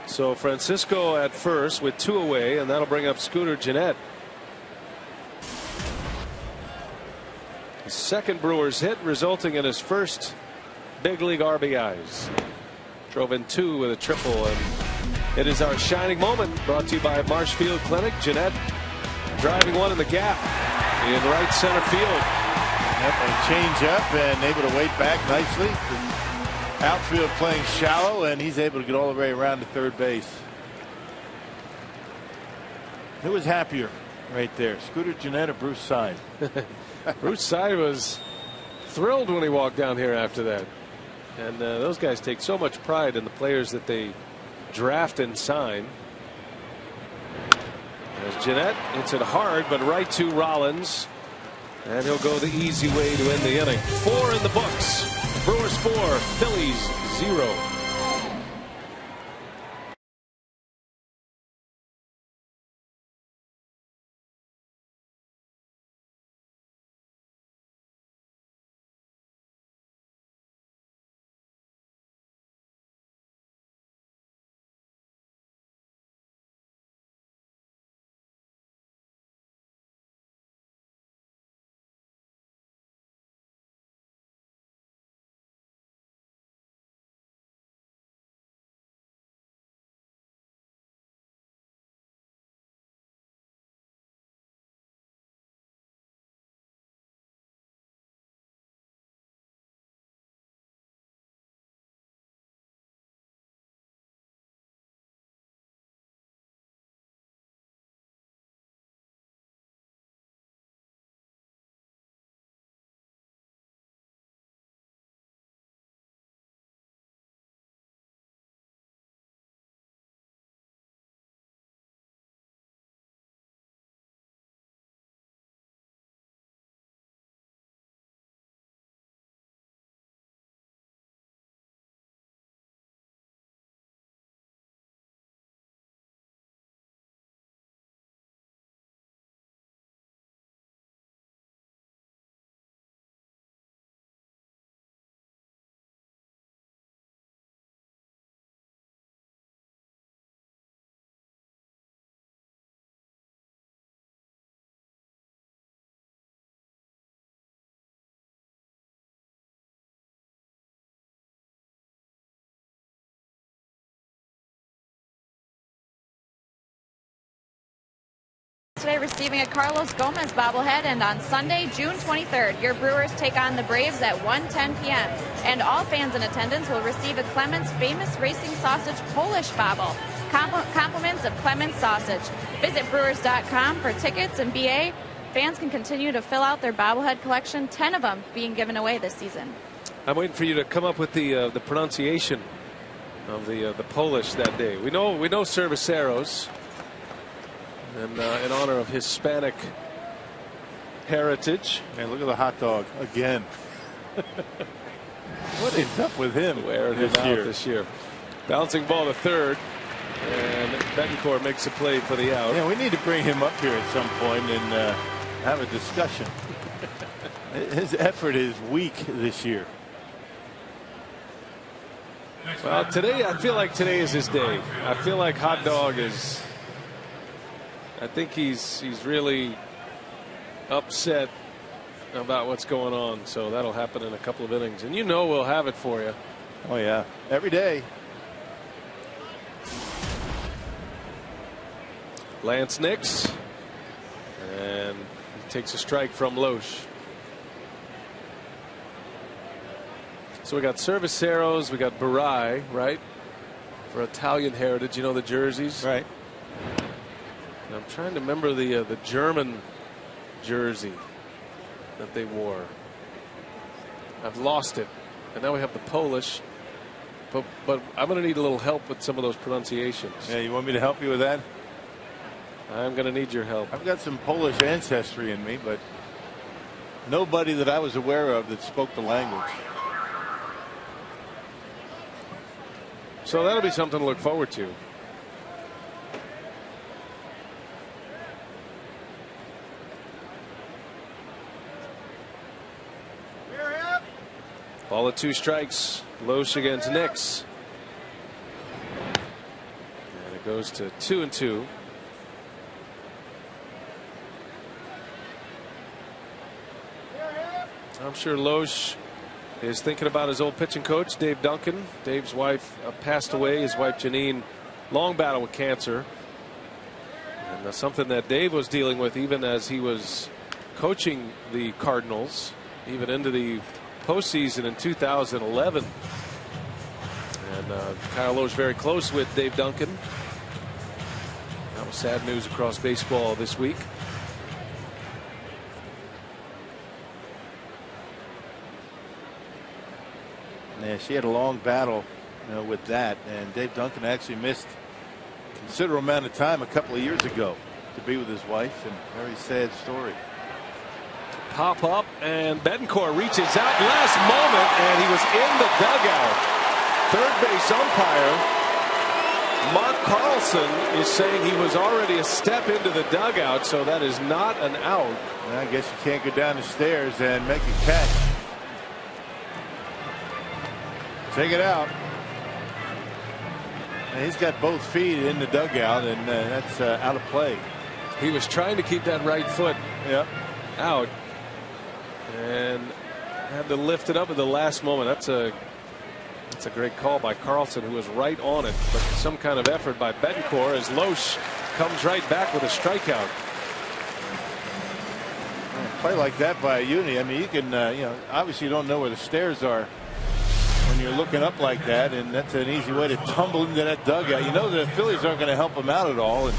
So Francisco at first with 2 away, and that'll bring up Scooter Gennett. His second Brewers hit, resulting in his first big league RBIs. Drove in 2 with a triple, and it is our shining moment, brought to you by Marshfield Clinic. Gennett driving one in the gap in right center field. Yep, and change up and able to wait back nicely. Outfield playing shallow, and he's able to get all the way around to third base. Who was happier right there, Scooter Gennett or Bruce Side? Bruce Side was thrilled when he walked down here after that. And those guys take so much pride in the players that they draft and sign. As Gennett hits it hard, but right to Rollins. And he'll go the easy way to end the inning. 4 in the books. Brewers 4, Phillies 0. yesterday receiving a Carlos Gomez bobblehead. And on Sunday, June 23rd, your Brewers take on the Braves at 1:10 p.m. And all fans in attendance will receive a Clements Famous Racing Sausage Polish bobble. Compliments of Clements Sausage. Visit Brewers.com for tickets, and BA fans can continue to fill out their bobblehead collection, 10 of them being given away this season. I'm waiting for you to come up with the pronunciation of the Polish that day. We know Cerveceros, and in honor of Hispanic heritage. And look at the hot dog again. What is up with him Wearing him out this year? Bouncing ball to third, and Betancourt makes a play for the out. Yeah, we need to bring him up here at some point and have a discussion. His effort is weak this year. Well, today, I feel like today is his day. I feel like Hot Dog is, I think he's really upset about what's going on. So that'll happen in a couple of innings. And you know we'll have it for you. Oh, yeah. Every day. Lance Nix. And he takes a strike from Loesch. So we got Cerveceros, we got Barai, right? For Italian heritage, you know the jerseys, right? And I'm trying to remember the German jersey that they wore. I've lost it, and now we have the Polish. But I'm going to need a little help with some of those pronunciations. Yeah, you want me to help you with that? I'm going to need your help. I've got some Polish ancestry in me, but nobody that I was aware of that spoke the language. So that'll be something to look forward to. Ball at 2 strikes. Loesch against Nix. And it goes to 2-2. I'm sure Loesch is thinking about his old pitching coach, Dave Duncan. Dave's wife passed away. His wife, Janine, long battle with cancer. And that's something that Dave was dealing with even as he was coaching the Cardinals, even into the postseason in 2011. And Kyle Loesch very close with Dave Duncan. That was sad news across baseball this week. Yeah, she had a long battle, with that, and Dave Duncan actually missed a considerable amount of time a couple of years ago to be with his wife, and very sad story. Pop up, and Betancourt reaches out last moment, and he was in the dugout. Third base umpire Mark Carlson is saying he was already a step into the dugout, so that is not an out. Well, I guess you can't go down the stairs and make a catch. Take it out. And he's got both feet in the dugout, and that's out of play. He was trying to keep that right foot out and had to lift it up at the last moment. That's a great call by Carlson, who was right on it, but some kind of effort by Betancourt as Loesch comes right back with a strikeout. Play like that by a uni. I mean, you can, obviously you don't know where the stairs are when you're looking up like that, and that's an easy way to tumble into that dugout. You know the Phillies aren't going to help him out at all, and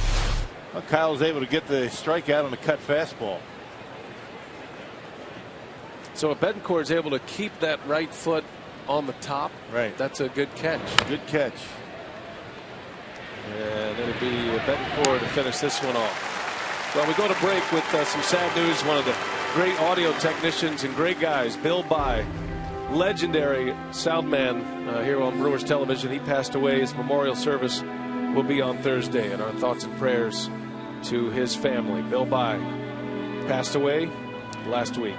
Kyle was able to get the strikeout on the cut fastball. So if Betancourt is able to keep that right foot on the top, right, that's a good catch. Good catch. And it'll be Betancourt to finish this one off. Well, we go to break with some sad news. One of the great audio technicians and great guys, Bill Bye, legendary sound man here on Brewers television. He passed away. His memorial service will be on Thursday, and our thoughts and prayers to his family. Bill Bye passed away last week.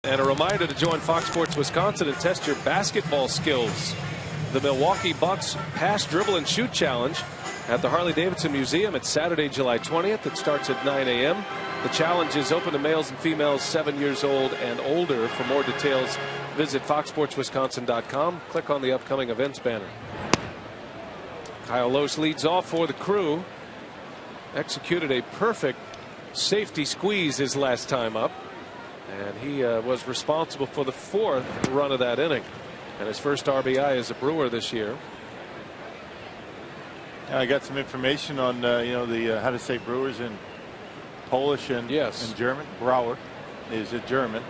And a reminder to join Fox Sports Wisconsin and test your basketball skills. The Milwaukee Bucks Pass, Dribble, and Shoot Challenge at the Harley-Davidson Museum. It's Saturday, July 20th. It starts at 9 a.m. The challenge is open to males and females 7 years old and older. For more details, visit foxsportswisconsin.com. Click on the upcoming events banner. Kyle Lohse leads off for the Crew. Executed a perfect safety squeeze his last time up. And he was responsible for the 4th run of that inning. And his first RBI as a Brewer this year. I got some information on the how to say Brewers in Polish and in German. Brauer is a German.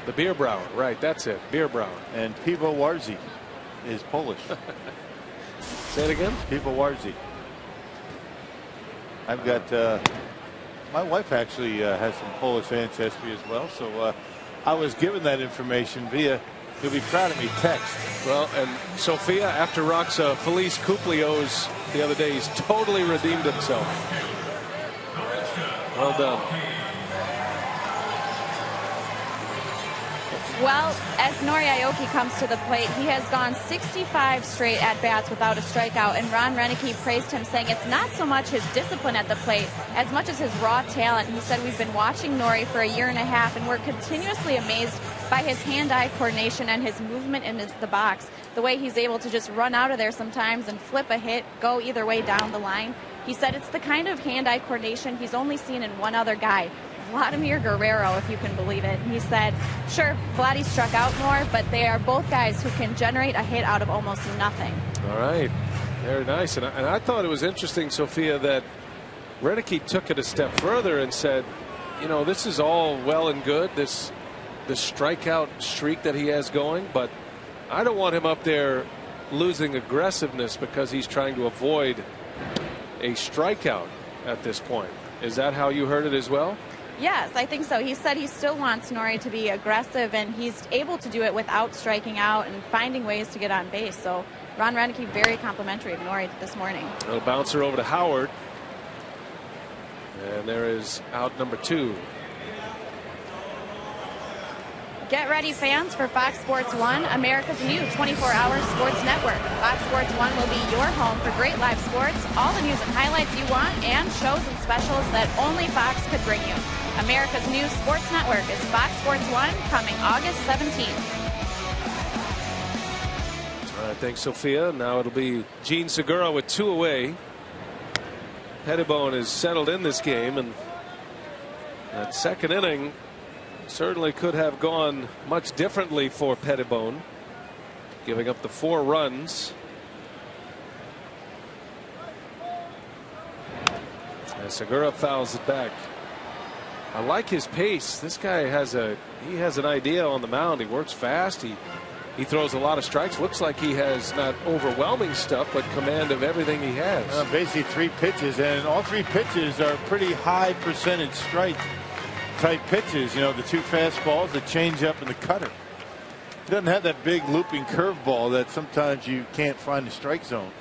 The beer Brauer, right? That's it, beer Brauer. And Piwowarski is Polish. Say it again. Piwowarski. I've got my wife actually has some Polish ancestry as well, so I was given that information via, you'll be proud of me, text. Well, and Sofia, after Rock's Felice Cuplio's the other day, he's totally redeemed himself. Well done. Well, as Nori Aoki comes to the plate, he has gone 65 straight at-bats without a strikeout, and Ron Renneke praised him, saying it's not so much his discipline at the plate as much as his raw talent. He said, we've been watching Nori for a year and a half, and we're continuously amazed by his hand-eye coordination and his movement in the box, the way he's able to just run out of there sometimes and flip a hit, go either way down the line. He said it's the kind of hand-eye coordination he's only seen in one other guy, Vladimir Guerrero, if you can believe it. He said, sure, Vladdy struck out more, but they are both guys who can generate a hit out of almost nothing. All right. Very nice. And I thought it was interesting, Sophia, that Renneke took it a step further and said, you know, this is all well and good, the strikeout streak that he has going, but I don't want him up there losing aggressiveness because he's trying to avoid a strikeout at this point. Is that how you heard it as well? Yes, I think so. He said he still wants Nori to be aggressive, and he's able to do it without striking out and finding ways to get on base. So Ron Renneke very complimentary of Nori this morning. A little bouncer over to Howard. And there is out number 2. Get ready, fans, for Fox Sports 1, America's new 24-hour sports network. Fox Sports 1 will be your home for great live sports, all the news and highlights you want, and shows and specials that only Fox could bring you. America's new sports network is Fox Sports 1, coming August 17th. All right, thanks, Sophia. Now it'll be Gene Segura with 2 away. Pettibone is settled in this game, and that second inning certainly could have gone much differently for Pettibone, giving up the 4 runs. And Segura fouls it back. I like his pace. This guy has an idea on the mound. He works fast. He throws a lot of strikes. Looks like he has not overwhelming stuff, but command of everything he has. Basically 3 pitches, and all 3 pitches are pretty high percentage strike type pitches. You know, the 2 fastballs, the changeup, and the cutter. He doesn't have that big looping curveball that sometimes you can't find the strike zone.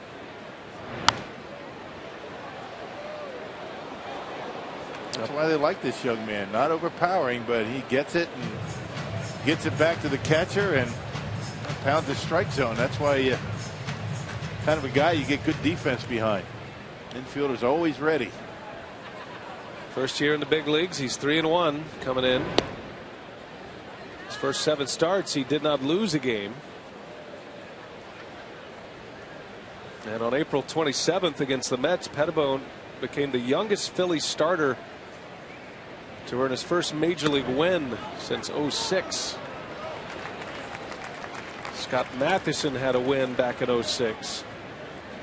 That's why they like this young man. Not overpowering, but he gets it and gets it back to the catcher and pounds the strike zone. That's why you kind of a guy you get good defense behind. Infielder's always ready. First year in the big leagues, he's 3-1 coming in. His first 7 starts, he did not lose a game. And on April 27th against the Mets, Pettibone became the youngest Phillies starter to earn his first major league win since '06. Scott Matheson had a win back in '06.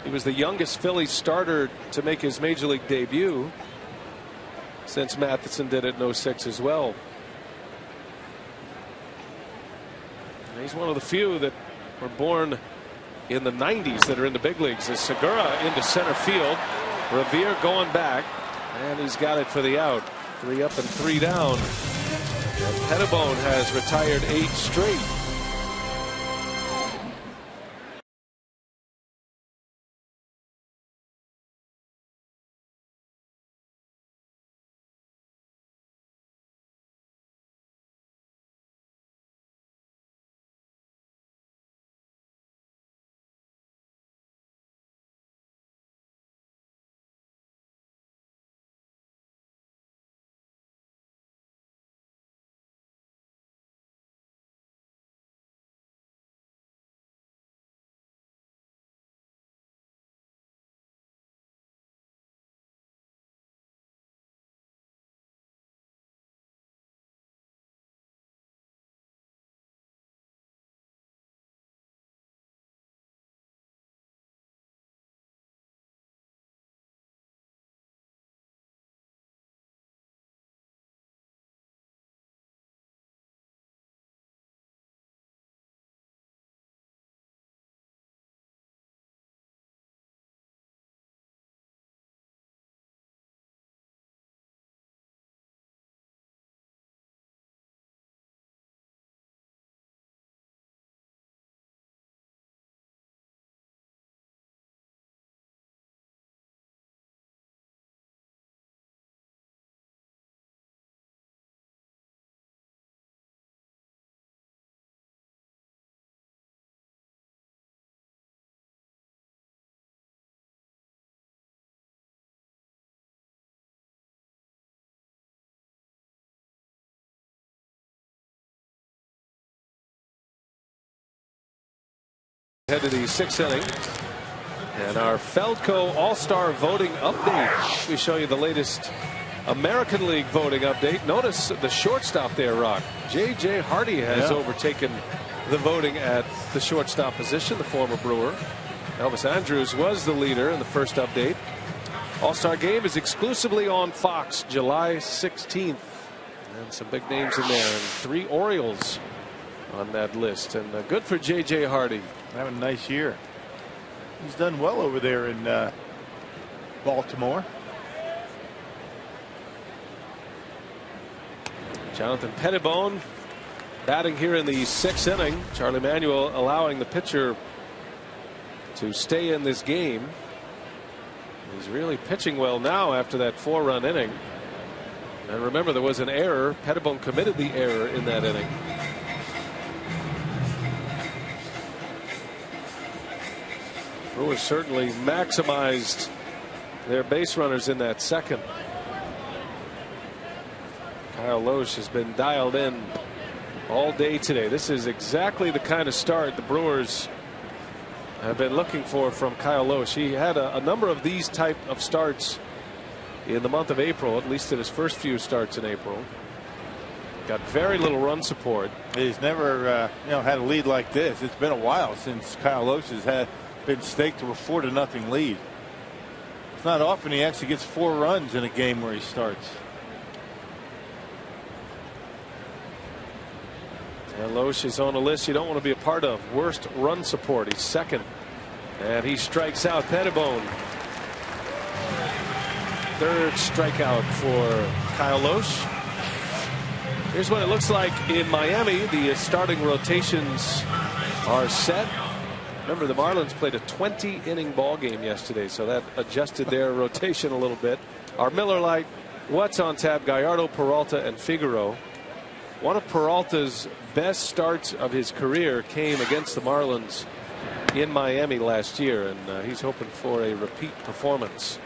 He was the youngest Phillies starter to make his major league debut since Matheson did it in '06 as well. And he's one of the few that were born in the '90s that are in the big leagues. As Segura into center field, Revere going back, and he's got it for the out. 3 up and 3 down. And Pettibone has retired 8 straight. Head to the 6th inning. And our Feldco All-Star voting update. We show you the latest American League voting update. Notice the shortstop there, Rock. J.J. Hardy has overtaken the voting at the shortstop position, the former Brewer. Elvis Andrus was the leader in the first update. All-Star Game is exclusively on Fox July 16th. And some big names in there, and 3 Orioles on that list. And good for J.J. Hardy. Having a nice year. He's done well over there in Baltimore. Jonathan Pettibone batting here in the 6th inning. Charlie Manuel allowing the pitcher to stay in this game. He's really pitching well now after that 4-run inning. And remember, there was an error. Pettibone committed the error in that inning. Brewers certainly maximized their base runners in that second. Kyle Loesch has been dialed in all day today. This is exactly the kind of start the Brewers have been looking for from Kyle Loesch. He had a number of these type of starts in the month of April, at least in his first few starts in April. Got very little run support. He's never had a lead like this. It's been a while since Kyle Loesch has been staked to a 4-0 lead. It's not often he actually gets 4 runs in a game where he starts. And Loesch is on a list you don't want to be a part of. Worst run support. He's second. And he strikes out Pettibone. 3rd strikeout for Kyle Loesch. Here's what it looks like in Miami. The starting rotations are set. Remember, the Marlins played a 20-inning ball game yesterday, so that adjusted their rotation a little bit. Our Miller Lite, what's on tap? Gallardo, Peralta, and Figueroa. One of Peralta's best starts of his career came against the Marlins in Miami last year, and he's hoping for a repeat performance.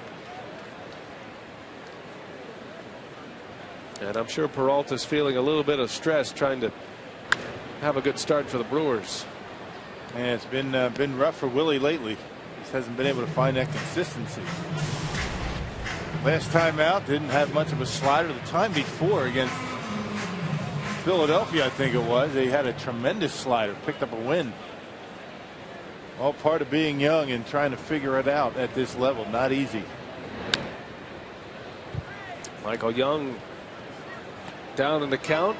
And I'm sure Peralta's feeling a little bit of stress trying to have a good start for the Brewers. And it's been rough for Willie lately. Just hasn't been able to find that consistency. Last time out, didn't have much of a slider. The time before against Philadelphia, I think it was, they had a tremendous slider, picked up a win. All part of being young and trying to figure it out at this level. Not easy. Michael Young down in the count.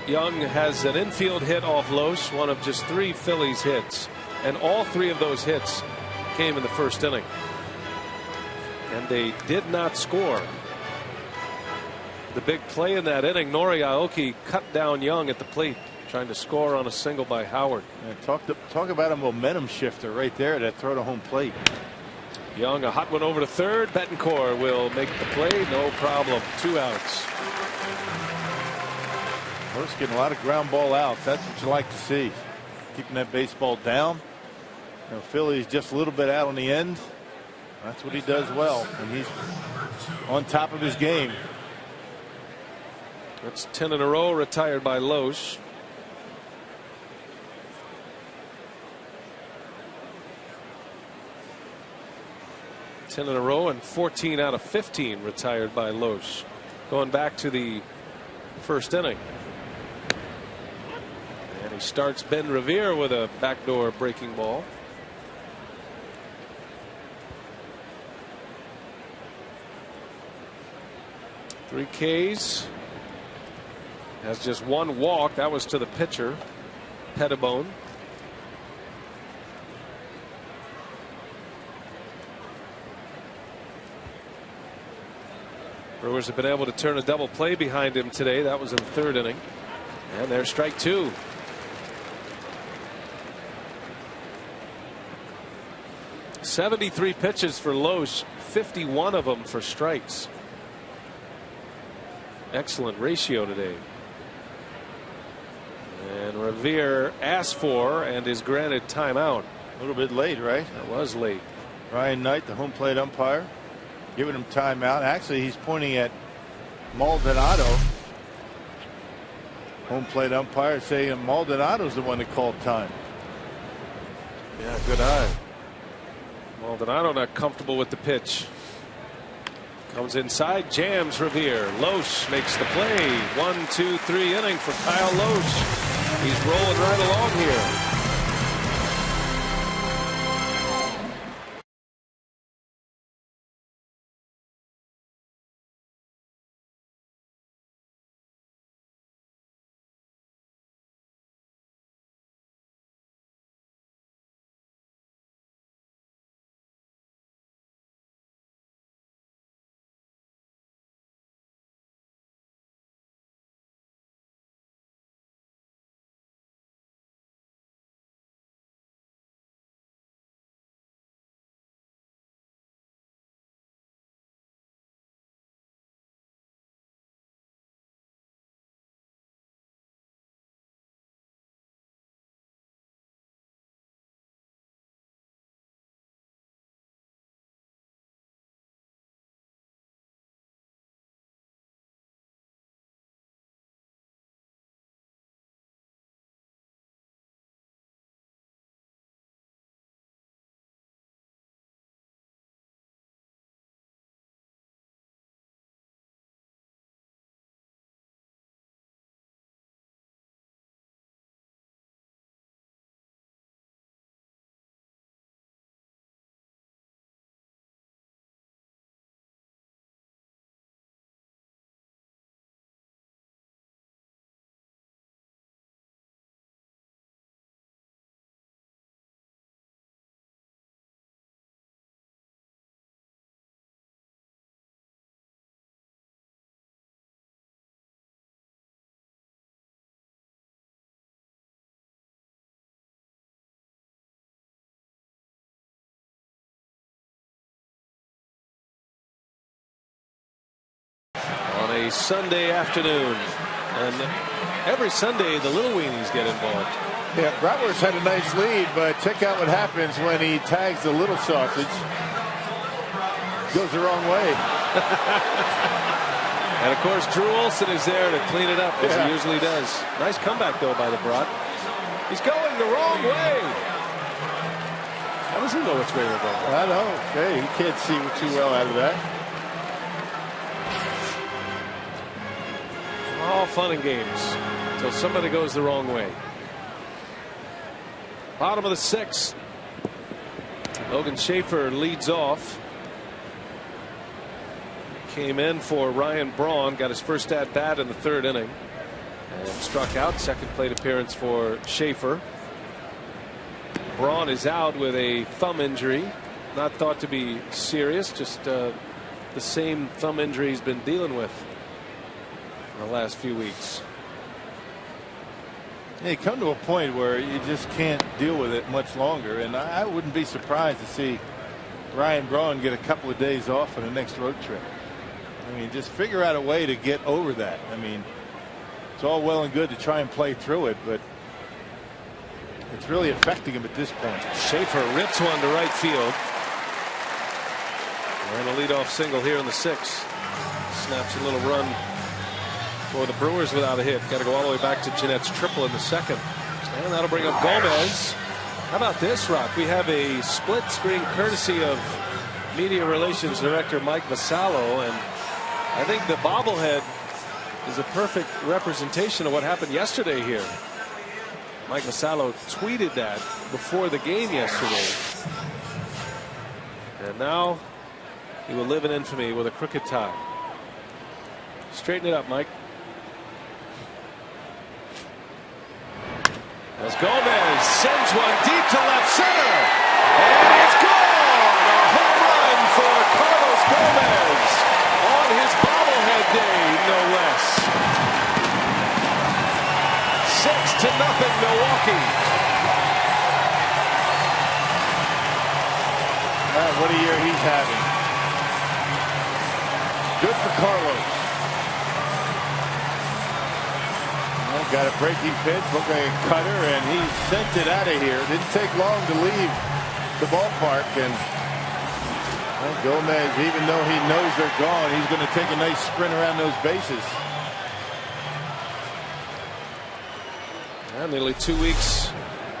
Young has an infield hit off Loesch, one of just 3 Phillies hits, and all 3 of those hits came in the first inning, and they did not score. The big play in that inning, Nori Aoki cut down Young at the plate, trying to score on a single by Howard. Yeah, talk about a momentum shifter right there, that throw to home plate. Young, a hot one over to third. Betancourt will make the play, no problem. 2 outs. Loesch getting a lot of ground ball outs. That's what you like to see. Keeping that baseball down. Philly's just a little bit out on the end. That's what he does well, and he's on top of his game. That's 10 in a row retired by Loesch. In a row, and 14 out of 15 retired by Loesch, going back to the first inning. And he starts Ben Revere with a backdoor breaking ball. Three Ks. Has just 1 walk. That was to the pitcher, Pettibone. Brewers have been able to turn a double play behind him today. That was in the 3rd inning. And there's strike 2. "73 pitches for Loesch, 51 of them for strikes. Excellent ratio today. And Revere asked for and is granted timeout. A little bit late, right? That was late. Ryan Knight, the home plate umpire, giving him timeout. Actually, he's pointing at Maldonado, home plate umpire, saying Maldonado's the one that called time. Yeah, good eye. Maldonado not comfortable with the pitch. Comes inside, jams Revere. Loesch makes the play. 1, 2, 3 inning for Kyle Loesch. He's rolling right along here. On a Sunday afternoon, and every Sunday the Little Weenies get involved. Yeah, Bratwurst had a nice lead, but check out what happens when he tags the little sausage. Goes the wrong way. And of course Drew Olson is there to clean it up, as he usually does. Nice comeback though by the Brat. He's going the wrong way. How does he know which way they're going? I know. Hey, he can't see too well out of that. All fun and games until somebody goes the wrong way. Bottom of the 6th. Logan Schaefer leads off. Came in for Ryan Braun, got his first at bat in the 3rd inning and struck out. Second plate appearance for Schaefer. Braun is out with a thumb injury, not thought to be serious, just the same thumb injury he's been dealing with in the last few weeks. Yeah, you come to a point where you just can't deal with it much longer, and I wouldn't be surprised to see Ryan Braun get a couple of days off on the next road trip. I mean, just figure out a way to get over that. I mean, it's all well and good to try and play through it, but it's really affecting him at this point. Schaefer rips one to right field. And a leadoff single here in the 6th. Snaps a little run for the Brewers without a hit. Got to go all the way back to Jeanette's triple in the 2nd. And that'll bring up Gomez. How about this, Rock? We have a split screen courtesy of Media Relations Director Mike Vasallo, and I think the bobblehead is a perfect representation of what happened yesterday here. Mike Vasallo tweeted that before the game yesterday. And now he will live in infamy with a crooked tie. Straighten it up, Mike. As Gomez sends one deep to left center. And it's gone! A home run for Carlos Gomez on his bobblehead day, no less. 6-0 Milwaukee. What a year he's having. Good for Carlos. Got a breaking pitch, looked like a cutter, and he sent it out of here. Didn't take long to leave the ballpark, and Gomez, even though he knows they're gone, he's going to take a nice sprint around those bases. Nearly 2 weeks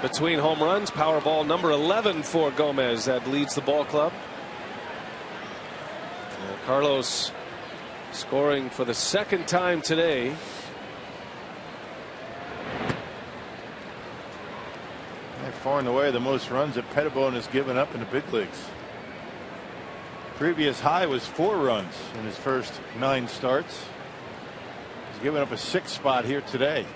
between home runs. Powerball number 11 for Gomez that leads the ball club. And Carlos scoring for the second time today. And far and away the most runs that Pettibone has given up in the big leagues. Previous high was 4 runs in his first 9 starts. He's given up a 6th spot here today.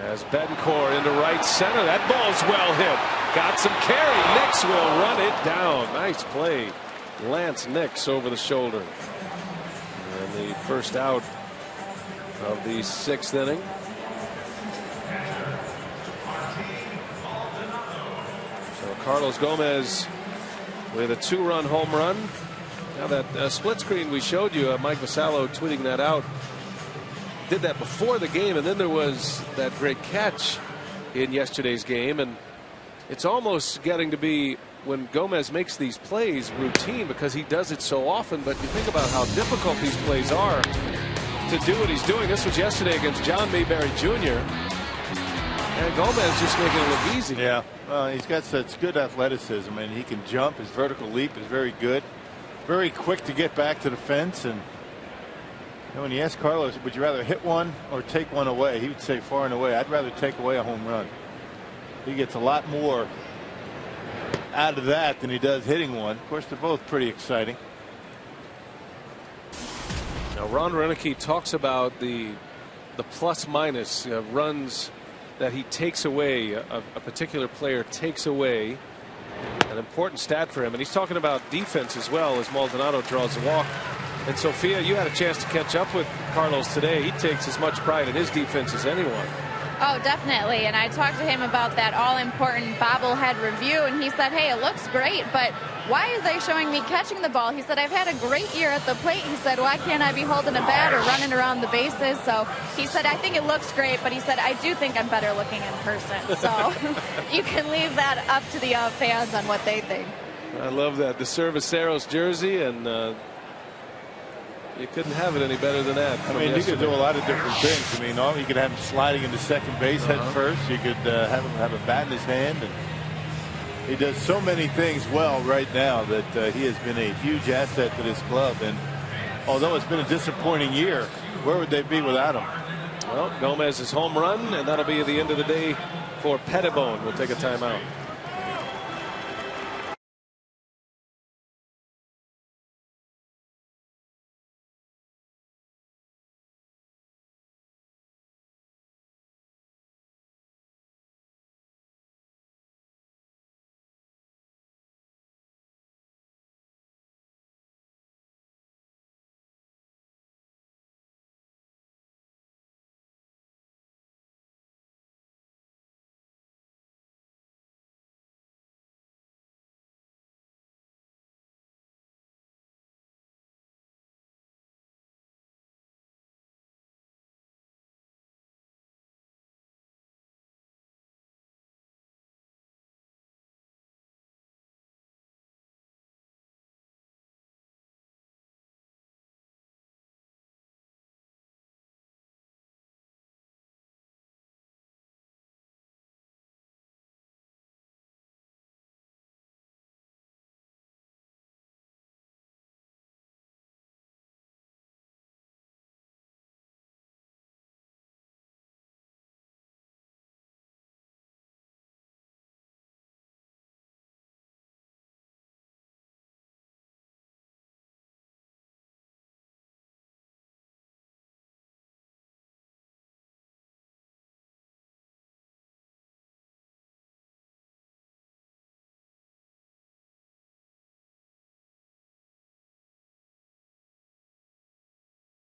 As Betancourt into right center, that ball's well hit. Got some carry. Nix will run it down. Nice play. Lance Nix over the shoulder. And the first out of the 6th inning. So Carlos Gomez with a 2-run home run. Now that split screen we showed you, Mike Vasallo tweeting that out, did that before the game, and then there was that great catch in yesterday's game, and it's almost getting to be, when Gomez makes these plays, routine because he does it so often. But you think about how difficult these plays are to do what he's doing. This was yesterday against John Mayberry Jr. and Gomez just making it look easy. Yeah, he's got such good athleticism, and he can jump. His vertical leap is very good, very quick to get back to the fence. And when you ask Carlos, would you rather hit one or take one away, he would say far and away, I'd rather take away a home run. He gets a lot more out of that than he does hitting one. Of course, they're both pretty exciting. Now Ron Renicky talks about the plus minus runs that he takes away, a particular player takes away, an important stat for him. And he's talking about defense as well, as Maldonado draws a walk. And Sophia, you had a chance to catch up with Carlos today. He takes as much pride in his defense as anyone. Oh, definitely. And I talked to him about that all-important bobblehead review, and he said, hey, it looks great, but why are they showing me catching the ball? He said, I've had a great year at the plate. He said, why can't I be holding a bat or running around the bases? So he said, I think it looks great, but he said, I do think I'm better looking in person. So you can leave that up to the fans on what they think. I love that. The Cerveceros jersey, and you couldn't have it any better than that. I mean, you could do a lot of different things. I mean, you could have him sliding into second base head first. You could have him have a bat in his hand. And he does so many things well right now that he has been a huge asset to this club. And although it's been a disappointing year, where would they be without him? Well, Gomez's home run, and that'll be at the end of the day for Pettibone. We'll take a timeout.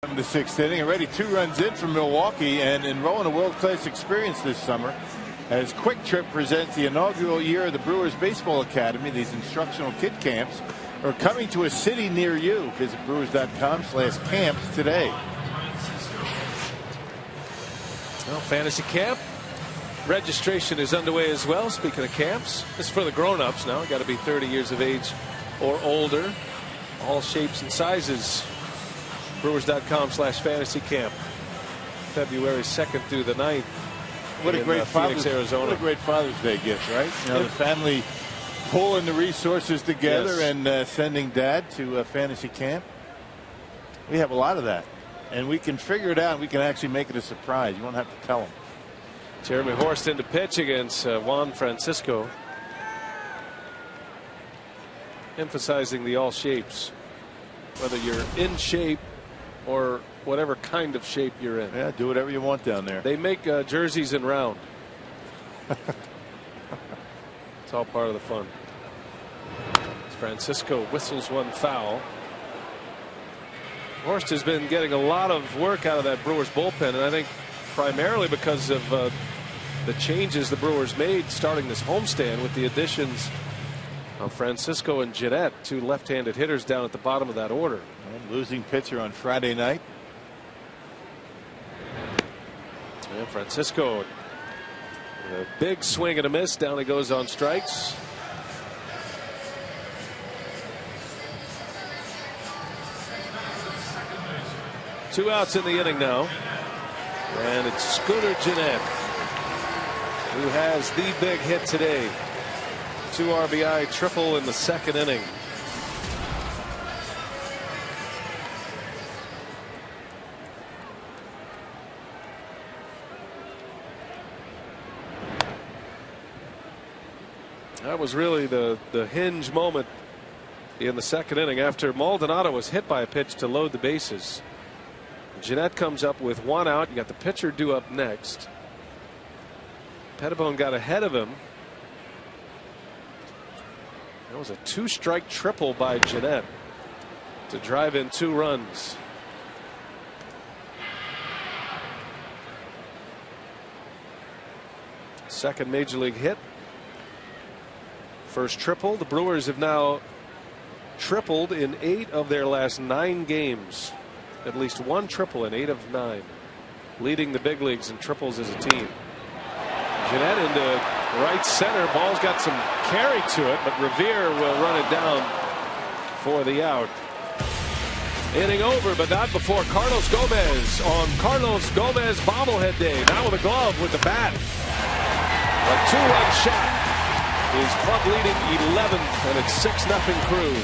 The 6th inning, already 2 runs in from Milwaukee, and enrolling a world-class experience this summer as Quick Trip presents the inaugural year of the Brewers Baseball Academy. These instructional kid camps are coming to a city near you. Visit brewers.com/camps today. Well, fantasy camp registration is underway as well. Speaking of camps, this is for the grown-ups now. Got to be 30 years of age or older. All shapes and sizes. Brewers.com/fantasy camp. February 2nd through the 9th. What a great Phoenix, Arizona. What a great Father's Day gift, right? You know, the family pulling the resources together and sending Dad to fantasy camp. We have a lot of that, and we can figure it out. We can actually make it a surprise. You won't have to tell them. Jeremy Horst into pitch against Juan Francisco, emphasizing the all shapes, whether you're in shape or whatever kind of shape you're in. Yeah, do whatever you want down there. They make jerseys in round. It's all part of the fun. Francisco whistles one foul. Horst has been getting a lot of work out of that Brewers bullpen, and I think primarily because of the changes the Brewers made starting this homestand with the additions of Francisco and Jeanette, two left-handed hitters down at the bottom of that order. And losing pitcher on Friday night. And Francisco, a big swing and a miss. Down he goes on strikes. Two outs in the inning now. And it's Scooter Jeanette who has the big hit today. 2 RBI triple in the second inning. That was really the hinge moment in the second inning after Maldonado was hit by a pitch to load the bases. Jeanette comes up with 1 out. You got the pitcher due up next. Pettibone got ahead of him. That was a 2-strike triple by Jeanette to drive in 2 runs. Second major league hit. First triple. The Brewers have now tripled in 8 of their last 9 games. At least 1 triple in 8 of 9. Leading the big leagues in triples as a team. Jeanette into right center. Ball's got some carry to it, but Revere will run it down for the out. Inning over, but not before Carlos Gomez on Carlos Gomez bobblehead day. Now with a glove with the bat. A 2-run shot. His club leading 11th, and it's 6-0 Crew.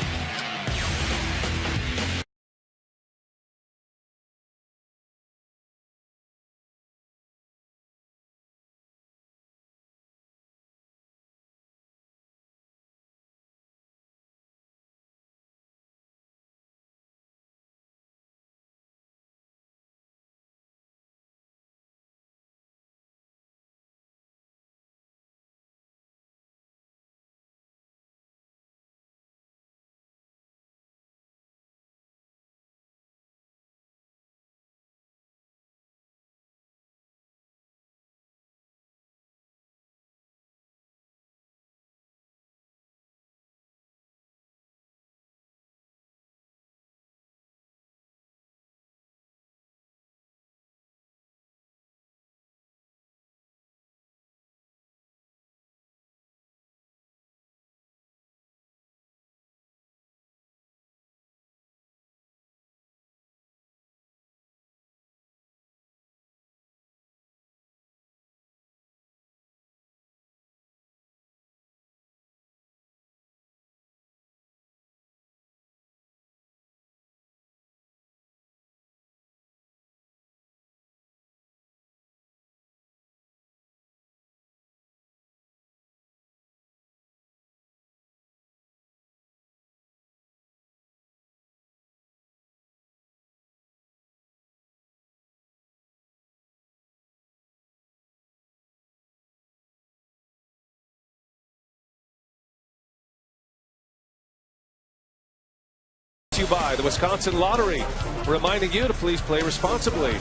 You by the Wisconsin Lottery, reminding you to please play responsibly,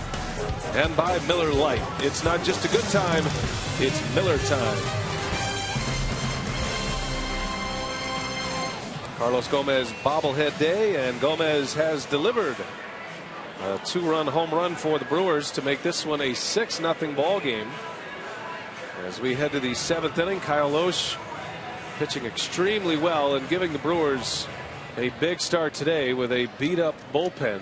and by Miller Lite. It's not just a good time, it's Miller time. Carlos Gomez bobblehead day, and Gomez has delivered a 2-run home run for the Brewers to make this one a 6-0 ball game. As we head to the 7th inning, Kyle Loesch pitching extremely well and giving the Brewers a big start today with a beat-up bullpen.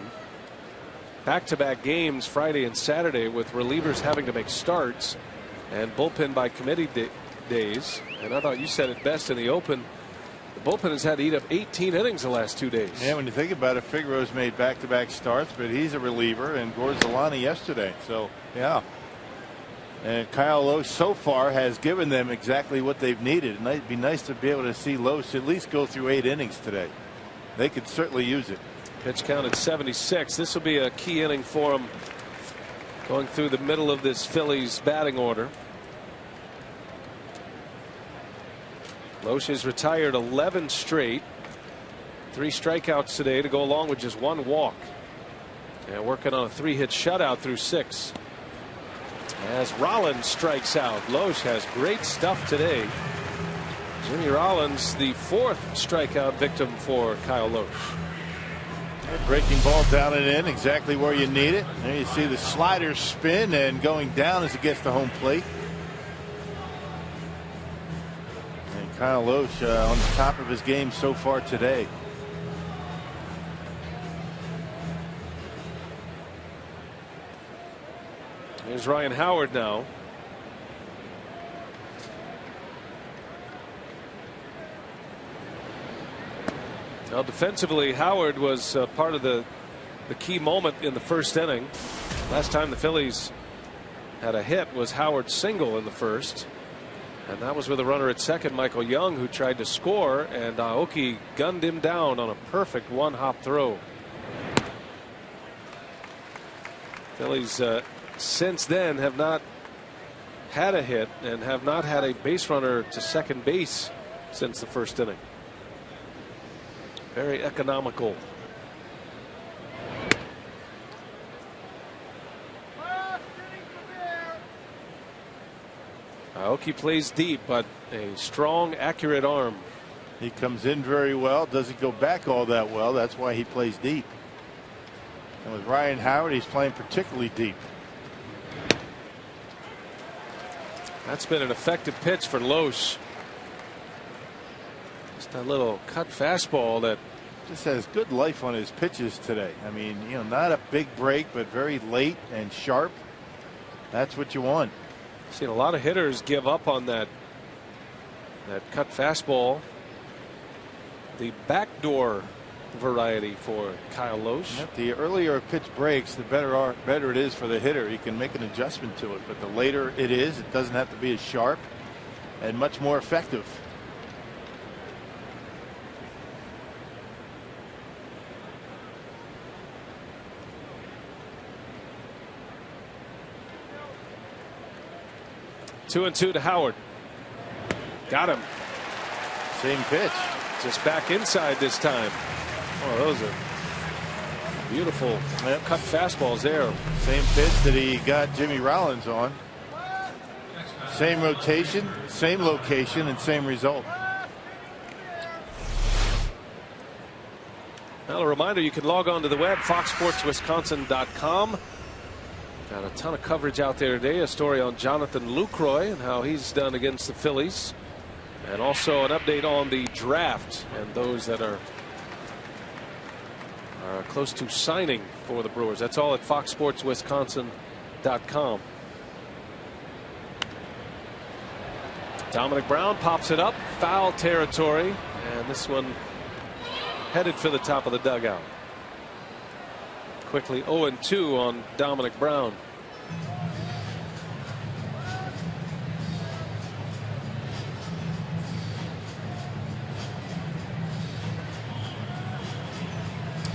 Back-to-back games Friday and Saturday with relievers having to make starts. and bullpen by committee days. And I thought you said it best in the open. The bullpen has had to eat up 18 innings the last 2 days. Yeah, when you think about it, Figueroa's made back-to-back starts, but he's a reliever, and Gorzelani yesterday. So, yeah. And Kyle Loesch so far has given them exactly what they've needed. And it'd be nice to be able to see Loesch at least go through 8 innings today. They could certainly use it. Pitch count at 76. This will be a key inning for him going through the middle of this Phillies batting order. Loesch has retired 11 straight. 3 strikeouts today to go along with just 1 walk. And working on a 3-hit shutout through 6. As Rollins strikes out, Loesch has great stuff today. Jimmy Rollins, the 4th strikeout victim for Kyle Loesch. Breaking ball down and in, exactly where you need it. There you see the slider spin and going down as it gets to home plate. And Kyle Loesch on the top of his game so far today. Here's Ryan Howard now. Now defensively, Howard was part of the key moment in the first inning. Last time the Phillies had a hit was Howard's single in the first, and that was with a runner at second, Michael Young, who tried to score, and Aoki gunned him down on a perfect 1-hop throw. Phillies since then have not had a hit and have not had a base runner to second base since the first inning. Very economical. Aoki plays deep, but a strong, accurate arm. He comes in very well, doesn't go back all that well. That's why he plays deep. And with Ryan Howard, he's playing particularly deep. That's been an effective pitch for Loesch. Just a little cut fastball that just has good life on his pitches today. I mean, you know, not a big break, but very late and sharp. That's what you want. Seen a lot of hitters give up on that cut fastball. The backdoor variety for Kyle Loesch. Yep, the earlier a pitch breaks, the better it is for the hitter. He can make an adjustment to it, but the later it is, it doesn't have to be as sharp and much more effective. Two and two to Howard. Got him. Same pitch. Just back inside this time. Oh, those are beautiful cut fastballs there. Same pitch that he got Jimmy Rollins on. Same rotation, same location, and same result. Well, a reminder, you can log on to the web, foxsportswisconsin.com. Got a ton of coverage out there today. A story on Jonathan Lucroy and how he's done against the Phillies. And also an update on the draft and those that are close to signing for the Brewers. That's all at foxsportswisconsin.com. Dominic Brown pops it up, foul territory, and this one headed for the top of the dugout. Quickly 0-2 on Dominic Brown.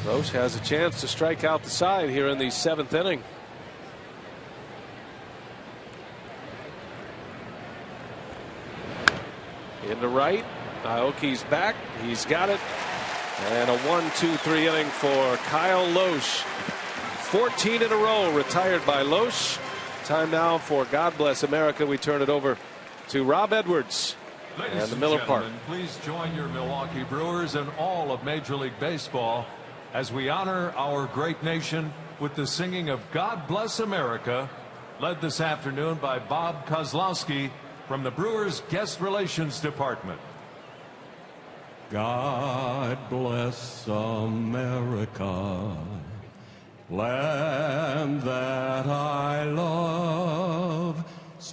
Loesch has a chance to strike out the side here in the 7th inning. Into right. Aoki's back. He's got it. And a 1-2-3 inning for Kyle Loesch. 14 in a row retired by Loesch. Time now for God Bless America. We turn it over to Rob Edwards and the Miller Park. Please join your Milwaukee Brewers and all of Major League Baseball as we honor our great nation with the singing of God Bless America, led this afternoon by Bob Kozlowski from the Brewers Guest Relations Department. God bless America, land that I love.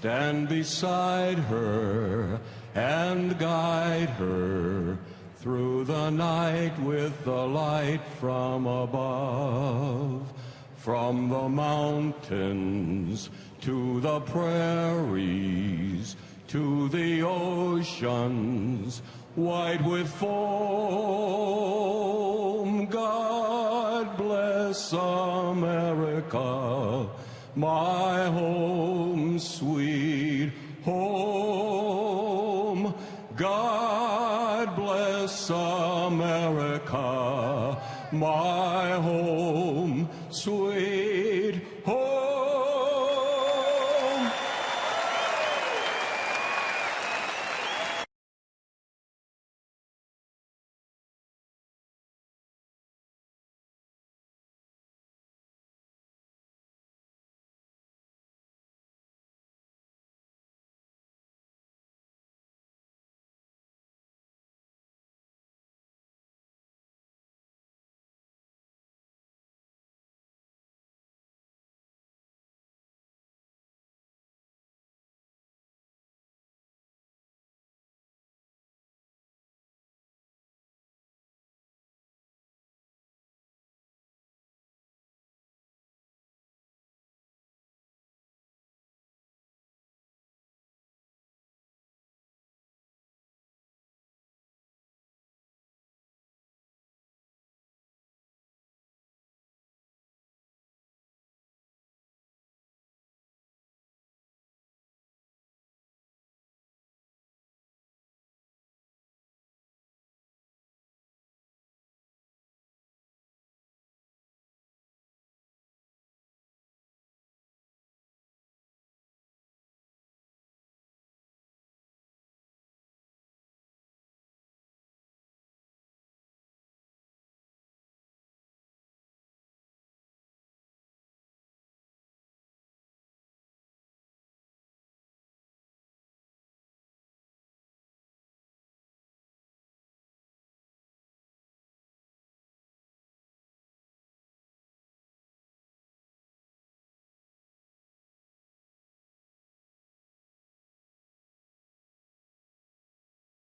stand beside her and guide her through the night with the light from above. From the mountains to the prairies to the oceans white with foam. God bless America, my home, sweet home. God bless America, my home, sweet home.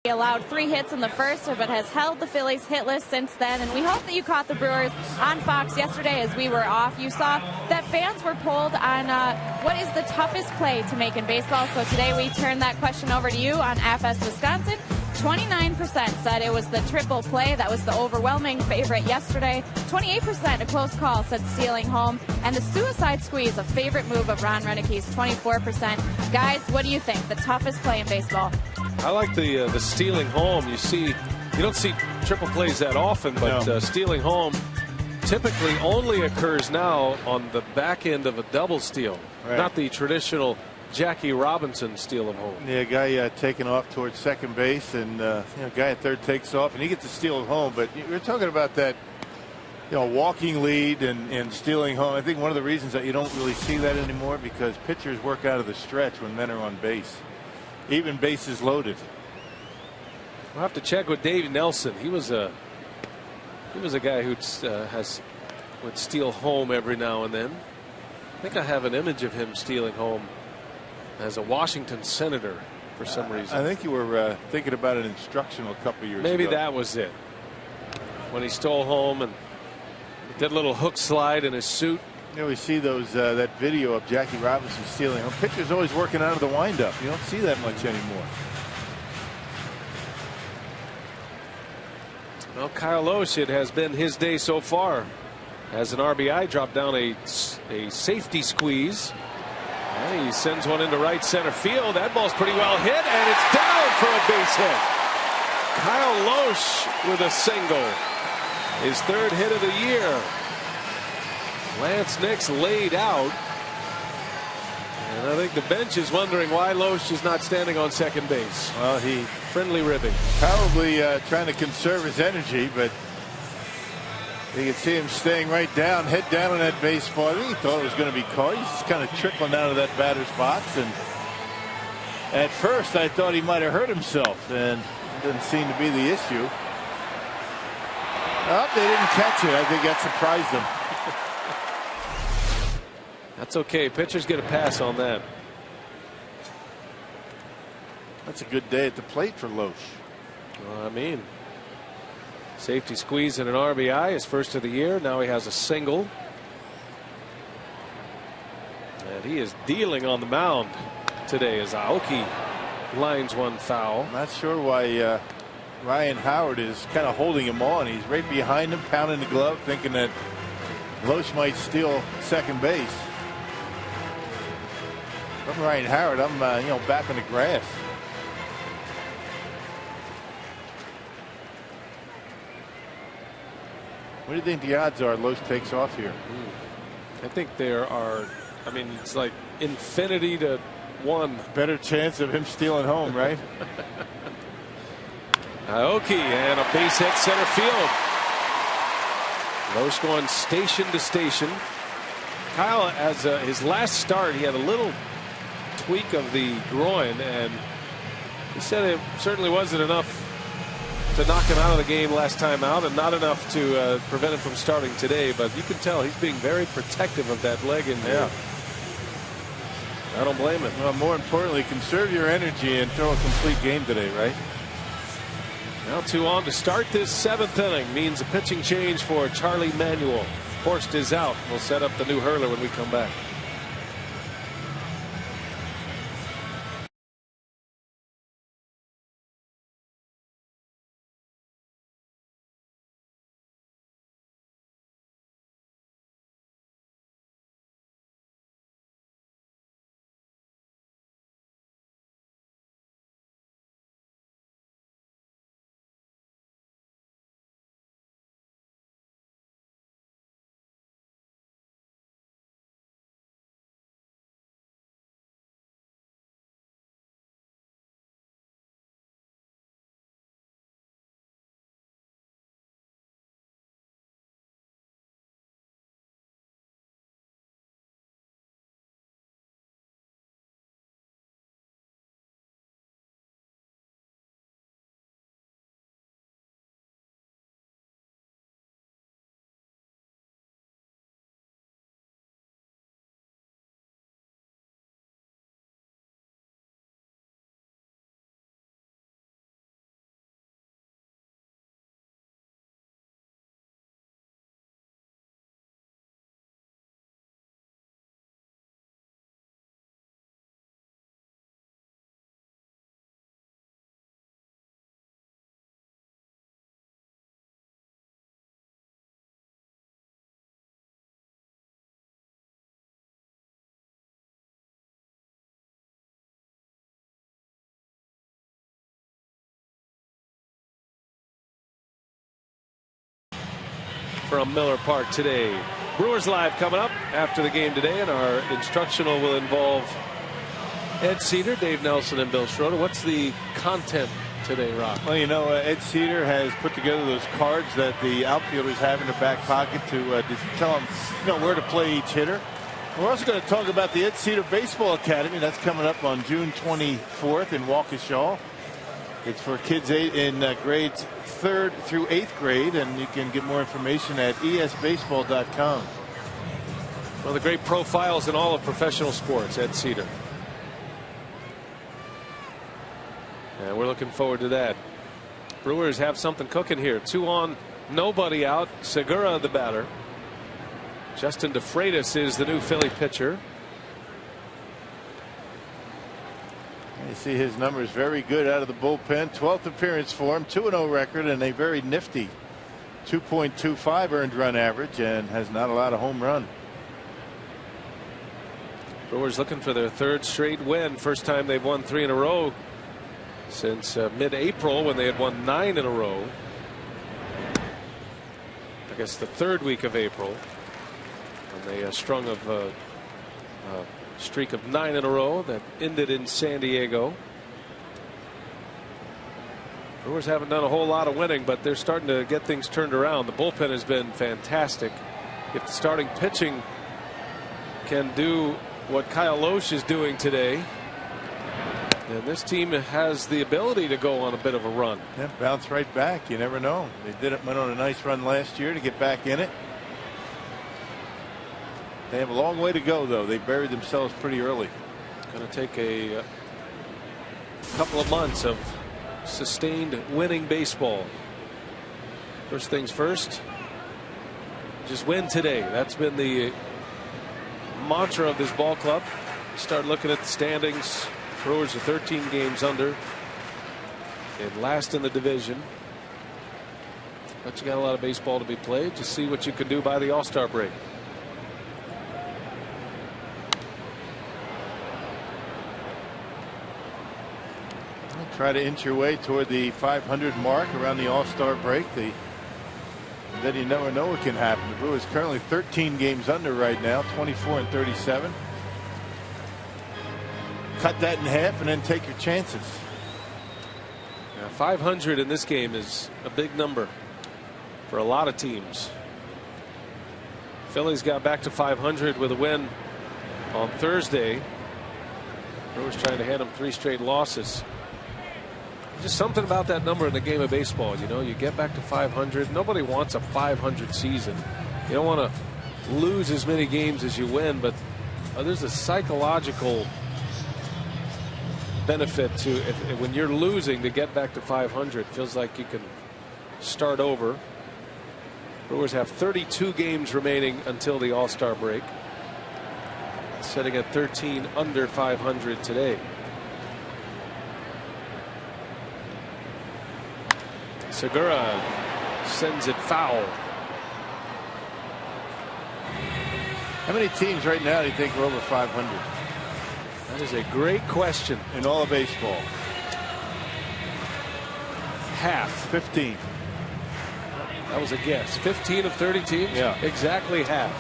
He allowed 3 hits in the first, but has held the Phillies hitless since then. And we hope that you caught the Brewers on Fox yesterday as we were off. You saw that fans were polled on what is the toughest play to make in baseball. So today we turn that question over to you on FS Wisconsin. 29% said it was the triple play. That was the overwhelming favorite yesterday. 28% a close call said stealing home. And the suicide squeeze, a favorite move of Ron Renick's, 24%. Guys, what do you think? The toughest play in baseball? I like the stealing home. You don't see triple plays that often, but stealing home typically only occurs now on the back end of a double steal, not the traditional Jackie Robinson steal of home. Yeah, guy taking off towards second base, and guy at third takes off, and he gets a steal at home. But you're talking about that, walking lead and stealing home. I think one of the reasons that you don't really see that anymore because pitchers work out of the stretch when men are on base, even bases loaded. We'll have to check with Dave Nelson. He was a guy who would steal home every now and then. I think I have an image of him stealing home as a Washington senator for some reason. I think you were thinking about an instructional a couple years ago. Maybe that was it. When he stole home and did a little hook slide in his suit. We see those that video of Jackie Robinson stealing home. Pitcher's always working out of the windup. You don't see that much anymore. Well, Kyle Loesch, it has been his day so far. As an RBI, dropped down a safety squeeze. And he sends one into right center field. That ball's pretty well hit, and it's down for a base hit. Kyle Loesch with a single. His third hit of the year. Lance Nix laid out. And I think the bench is wondering why Loesch is not standing on second base. Well, he friendly ribbing. Probably trying to conserve his energy, but you can see him staying right down, head down on that baseball. I think he thought it was going to be caught. He's just kind of trickling out of that batter's box. And at first, I thought he might have hurt himself, and it didn't seem to be the issue. Oh, they didn't catch it. I think that surprised them. That's okay. Pitchers get a pass on that. That's a good day at the plate for Loesch. Well, I mean, safety squeeze and an RBI, his first of the year. Now he has a single. And he is dealing on the mound today as Aoki lines one foul. I'm not sure why Ryan Howard is kind of holding him on. He's right behind him, pounding the glove, thinking that Loesch might steal second base. I'm Ryan Howard. I'm back on the grass. What do you think the odds are Loesch takes off here? I think there are, I mean, it's like infinity to 1. Better chance of him stealing home, right? Aoki and a base hit center field. Loesch going station to station. Kyle, as his last start, he had a little tweak of the groin, and he said it certainly wasn't enough to knock him out of the game last time out, and not enough to prevent him from starting today. But you can tell he's being very protective of that leg injury. Yeah. I don't blame him. Well, more importantly, conserve your energy and throw a complete game today, right? Now 2 on to start this 7th inning. Means a pitching change for Charlie Manuel. Horst is out. We'll set up the new hurler when we come back. From Miller Park today. Brewers Live coming up after the game today, and our instructional will involve Ed Cedar, Dave Nelson, and Bill Schroeder. What's the content today, Rob? Well, Ed Cedar has put together those cards that the outfielders have in their back pocket to tell them, where to play each hitter. We're also going to talk about the Ed Cedar Baseball Academy. That's coming up on June 24th in Waukesha. It's for kids in grades 3rd through 8th grade, and you can get more information at esbaseball.com. One of the great profiles in all of professional sports, Ed Cedar. And we're looking forward to that. Brewers have something cooking here. 2 on, nobody out. Segura the batter. Justin DeFreitas is the new Philly pitcher. You see his numbers very good out of the bullpen. 12th appearance for him, 2-0 record, and a very nifty 2.25 earned run average, and has not allowed a home run. Brewers looking for their 3rd straight win. First time they've won 3 in a row since mid-April, when they had won 9 in a row. I guess the 3rd week of April, when they strung a streak of 9 in a row that ended in San Diego. Brewers haven't done a whole lot of winning, but they're starting to get things turned around. The bullpen has been fantastic. If the starting pitching can do what Kyle Loesch is doing today, then this team has the ability to go on a bit of a run. Yeah, bounce right back. You never know. They went on a nice run last year to get back in it. They have a long way to go, though. They buried themselves pretty early. Going to take a couple of months of sustained winning baseball. First things first, just win today. That's been the mantra of this ball club. Start looking at the standings. Brewers are 13 games under and last in the division. But you got a lot of baseball to be played. Just see what you can do by the All-Star break. Try to inch your way toward the 500 mark around the All-Star break. Then you never know what can happen. The Brewers currently 13 games under right now, 24 and 37. Cut that in half and then take your chances. Now 500 in this game is a big number for a lot of teams. Phillies got back to 500 with a win on Thursday. Brewers trying to hand them 3 straight losses. Just something about that number in the game of baseball. You know, you get back to 500. Nobody wants a 500 season. You don't want to lose as many games as you win, but there's a psychological benefit to when you're losing to get back to 500. Feels like you can start over. Brewers have 32 games remaining until the All-Star break. Sitting at 13 under 500 today. Segura sends it foul. How many teams right now do you think are over 500? That is a great question. In all of baseball? Half. 15. That was a guess. 15 of 30 teams? Yeah. Exactly half.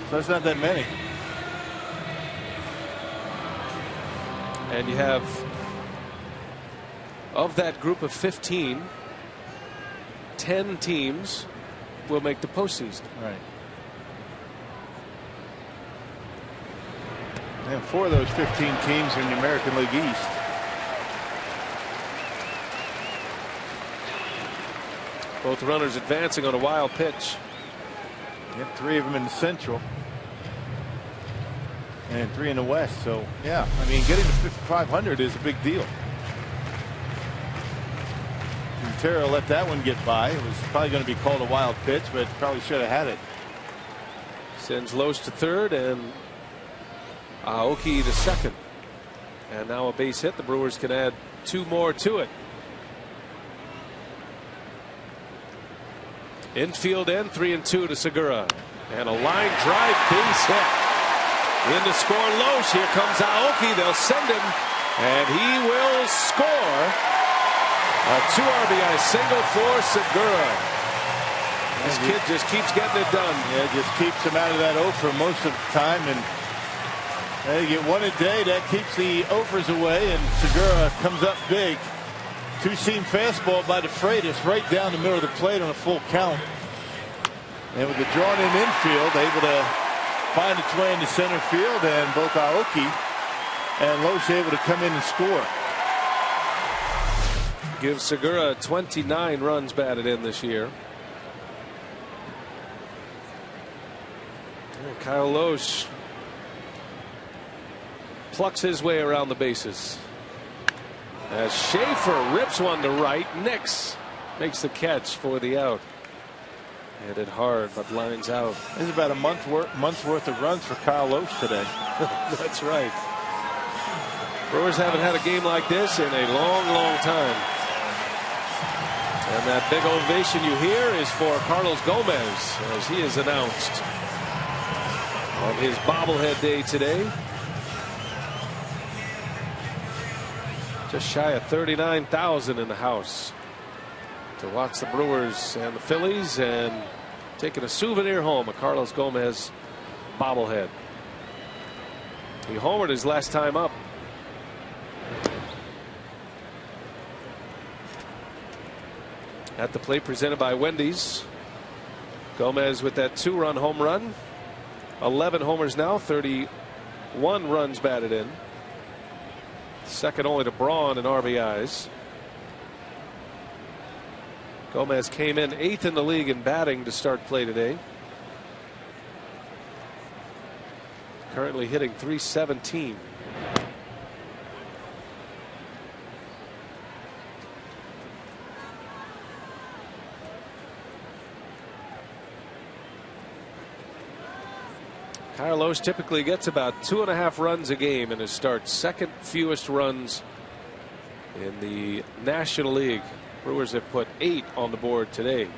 So that's not that many. And you have, of that group of 15, 10 teams will make the postseason. Right. And 4 of those 15 teams are in the American League East. Both runners advancing on a wild pitch. Yep, 3 of them in the Central. And 3 in the West. So, yeah, I mean, getting to 500 is a big deal. Montero let that one get by. It was probably going to be called a wild pitch, but probably should have had it. Sends Loesch to third and Aoki to second. And now a base hit. The Brewers can add 2 more to it. Infield end, 3-2 to Segura. And a line drive base hit. In to score Loesch. Here comes Aoki. They'll send him. And he will score. A 2 RBI single for Segura. This kid just keeps getting it done. Yeah, just keeps him out of that offer most of the time. And they get 1 a day. That keeps the offers away. And Segura comes up big. 2-seam fastball by the Freitas right down the middle of the plate on a full count. And with the drawn in infield, able to find its way into center field, and both Aoki and Loesch able to come in and score. Gives Segura 29 runs batted in this year. And Kyle Loesch plucks his way around the bases. As Schaefer rips one to right, Nix makes the catch for the out. Hit it hard, but lines out. This is about a month's worth of runs for Kyle Loesch today. That's right. Brewers haven't had a game like this in a long, long time. And that big ovation you hear is for Carlos Gomez as he is announced on his bobblehead day today. Just shy of 39,000 in the house to watch the Brewers and the Phillies, and taking a souvenir home, a Carlos Gomez bobblehead. He homered his last time up. At the plate, presented by Wendy's. Gomez with that 2-run home run. 11 homers now, 31 runs batted in. Second only to Braun in RBIs. Gomez came in 8th in the league in batting to start play today. Currently hitting .317. Kyle Lohse typically gets about 2.5 runs a game in his start. Second fewest runs in the National League. Brewers have put 8 on the board today.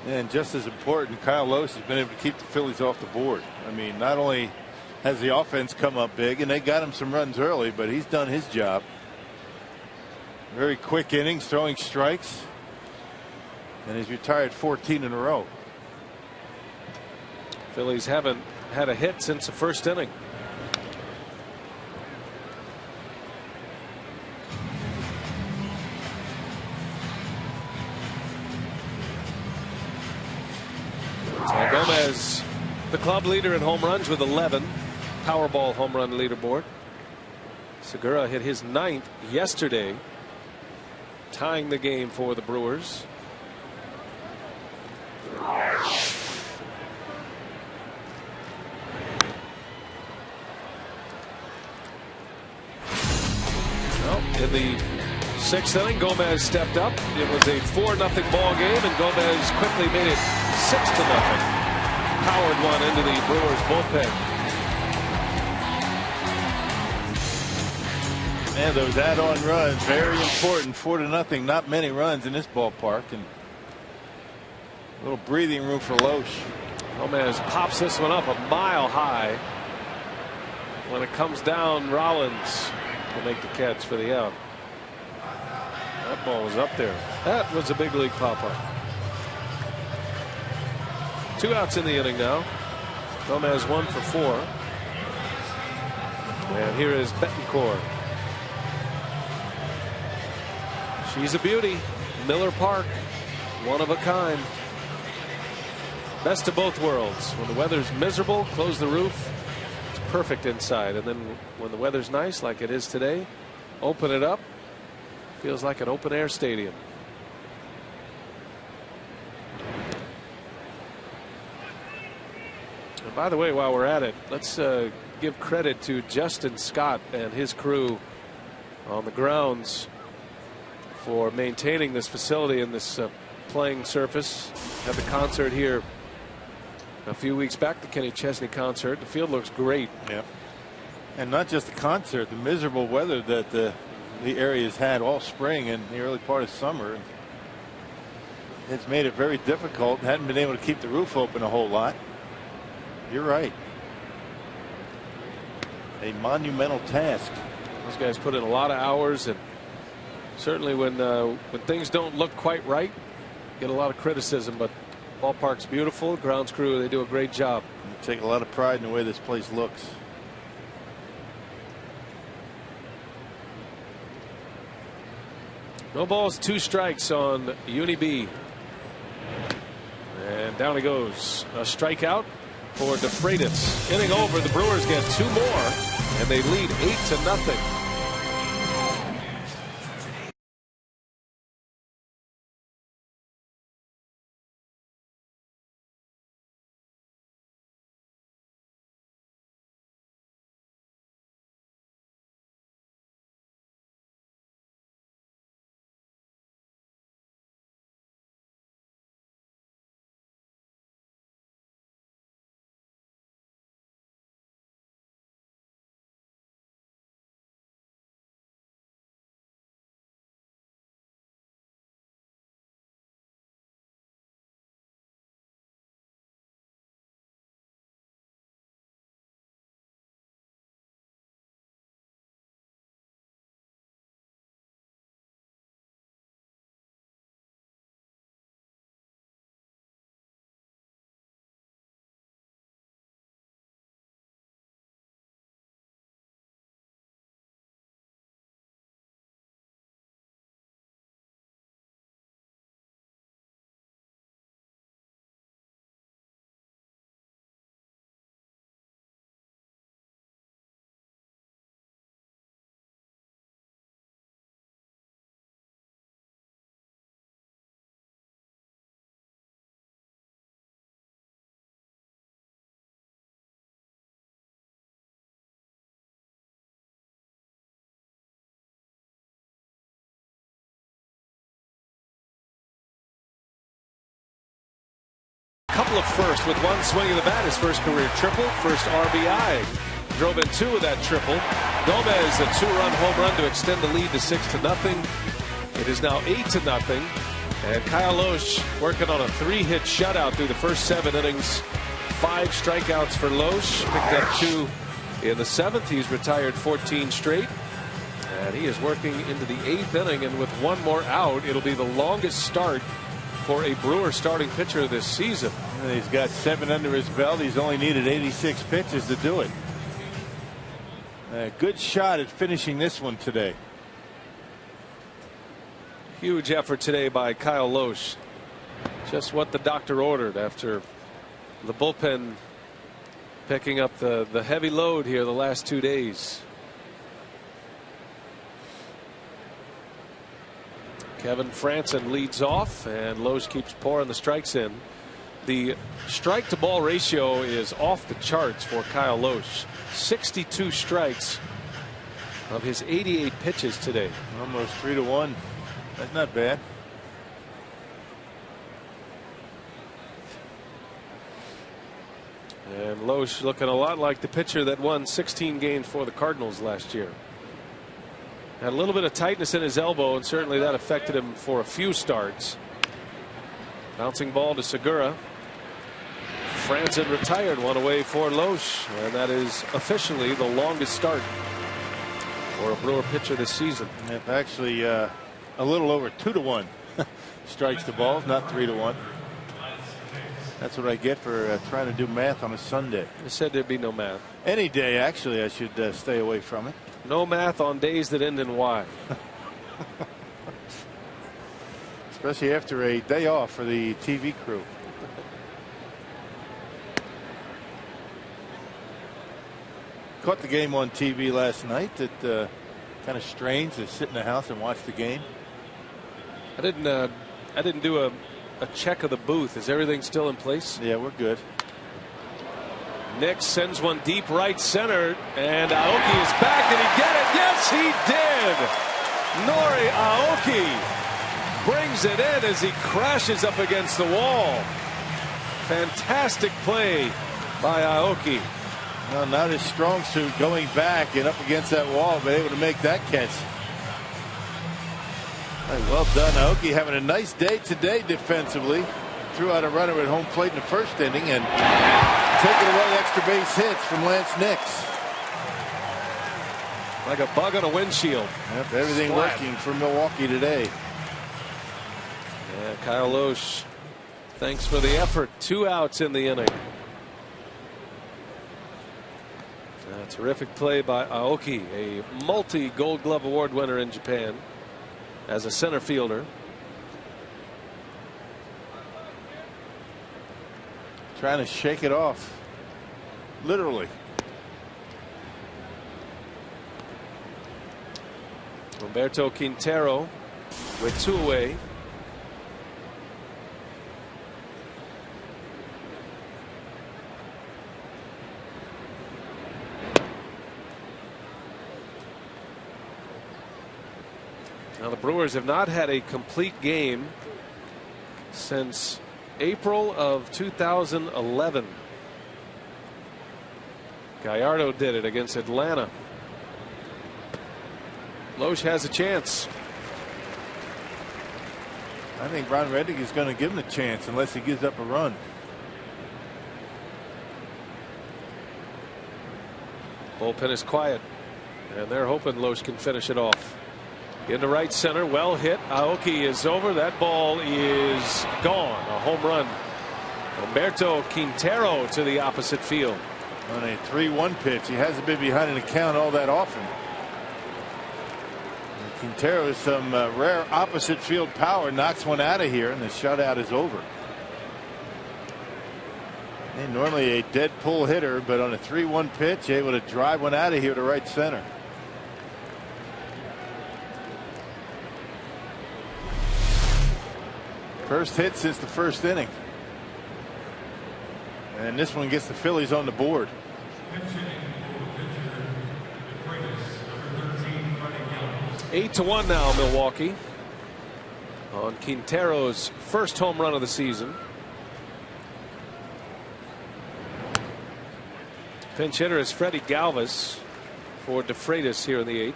And just as important, Kyle Lohse has been able to keep the Phillies off the board. I mean, not only has the offense come up big, and they got him some runs early, but he's done his job. Very quick innings, throwing strikes, and he's retired 14 in a row. Phillies haven't had a hit since the first inning. And Gomez, the club leader in home runs with 11. Powerball home run leaderboard. Segura hit his 9th yesterday, tying the game for the Brewers. Well, in the 6th inning, Gomez stepped up. It was a 4-0 ball game, and Gomez quickly made it 6-0. Powered one into the Brewers bullpen. Man, those add-on runs, very important. 4-0, not many runs in this ballpark, and a little breathing room for Lohse. Gomez pops this one up a mile high. When it comes down, Rollins will make the catch for the out. That ball was up there. That was a big league pop-up. 2 outs in the inning now. Gomez 1 for 4. And here is Betancourt. She's a beauty. Miller Park, one of a kind. Best of both worlds. When the weather's miserable, close the roof. It's perfect inside. And then when the weather's nice, like it is today, open it up. Feels like an open air stadium. And by the way, while we're at it, let's give credit to Justin Scott and his crew on the grounds for maintaining this facility and this playing surface. Had the concert here a few weeks back, the Kenny Chesney concert. The field looks great. Yeah. And not just the concert, the miserable weather that the area's had all spring and the early part of summer. It's made it very difficult. Hadn't been able to keep the roof open a whole lot. You're right. A monumental task. Those guys put in a lot of hours, and certainly when things don't look quite right, get a lot of criticism, but ballpark's beautiful. Grounds crew, they do a great job. You take a lot of pride in the way this place looks. No balls, 2 strikes on Uni B. And down he goes. A strikeout for DeFreitas. Inning over, the Brewers get 2 more, and they lead 8-0. couple of firsts with one swing of the bat. His first career triple, first RBI. Drove in 2 with that triple. Gomez, a 2-run home run to extend the lead to 6-0. It is now 8-0. And Kyle Lohse working on a 3-hit shutout through the first 7 innings. 5 strikeouts for Lohse. Picked up 2 in the 7th. He's retired 14 straight. And he is working into the 8th inning. And with 1 more out, it'll be the longest start for a Brewer starting pitcher this season. And he's got 7 under his belt. He's only needed 86 pitches to do it. A good shot at finishing this one today. Huge effort today by Kyle Lohse. Just what the doctor ordered after the bullpen picking up the heavy load here the last 2 days. Kevin Franson leads off, and Lohse keeps pouring the strikes in. The strike to ball ratio is off the charts for Kyle Lohse. 62 strikes of his 88 pitches today. Almost 3-1. That's not bad. And Lohse looking a lot like the pitcher that won 16 games for the Cardinals last year. Had a little bit of tightness in his elbow, and certainly that affected him for a few starts. Bouncing ball to Segura. Franson retired, 1 away for Lohse, and that is officially the longest start for a Brewer pitcher this season. It's actually a little over 2-1 strikes to balls, not 3-1. That's what I get for trying to do math on a Sunday. I said there'd be no math. Any day, actually, I should stay away from it. No math on days that end in Y. Especially after a day off for the TV crew. Caught the game on TV last night. It kind of strange to sit in the house and watch the game. I didn't do a check of the booth. Is everything still in place? Yeah, we're good. Nick sends one deep right center, and Aoki is back. Did he get it? Yes, he did. Nori Aoki brings it in as he crashes up against the wall. Fantastic play by Aoki. No, not his strong suit, going back and up against that wall, but able to make that catch. Well done, Aoki, having a nice day today defensively. Threw out a runner at home plate in the first inning and taking away extra base hits from Lance Nix. Like a bug on a windshield. Yep, everything working for Milwaukee today. Yeah, Kyle Lohse, thanks for the effort. 2 outs in the inning. Terrific play by Aoki, a multi-Gold Glove Award winner in Japan as a center fielder. Trying to shake it off, literally. Roberto Quintero with 2 away. Now the Brewers have not had a complete game since April of 2011. Gallardo did it against Atlanta. Lohse has a chance. I think Ron Reddick is going to give him a chance unless he gives up a run. Bullpen is quiet, and they're hoping Lohse can finish it off. Into right center, well hit. Aoki is over. That ball is gone. A home run. Roberto Quintero to the opposite field. On a 3-1 pitch. He hasn't been behind an account all that often. And Quintero is some rare opposite field power. Knocks one out of here, and the shutout is over. And normally a dead pull hitter, but on a 3-1 pitch, able to drive one out of here to right center. First hit since the first inning. And this one gets the Phillies on the board. 8-1 now, Milwaukee. On Quintero's first home run of the season. Pinch hitter is Freddie Galvis for DeFreitas here in the 8th.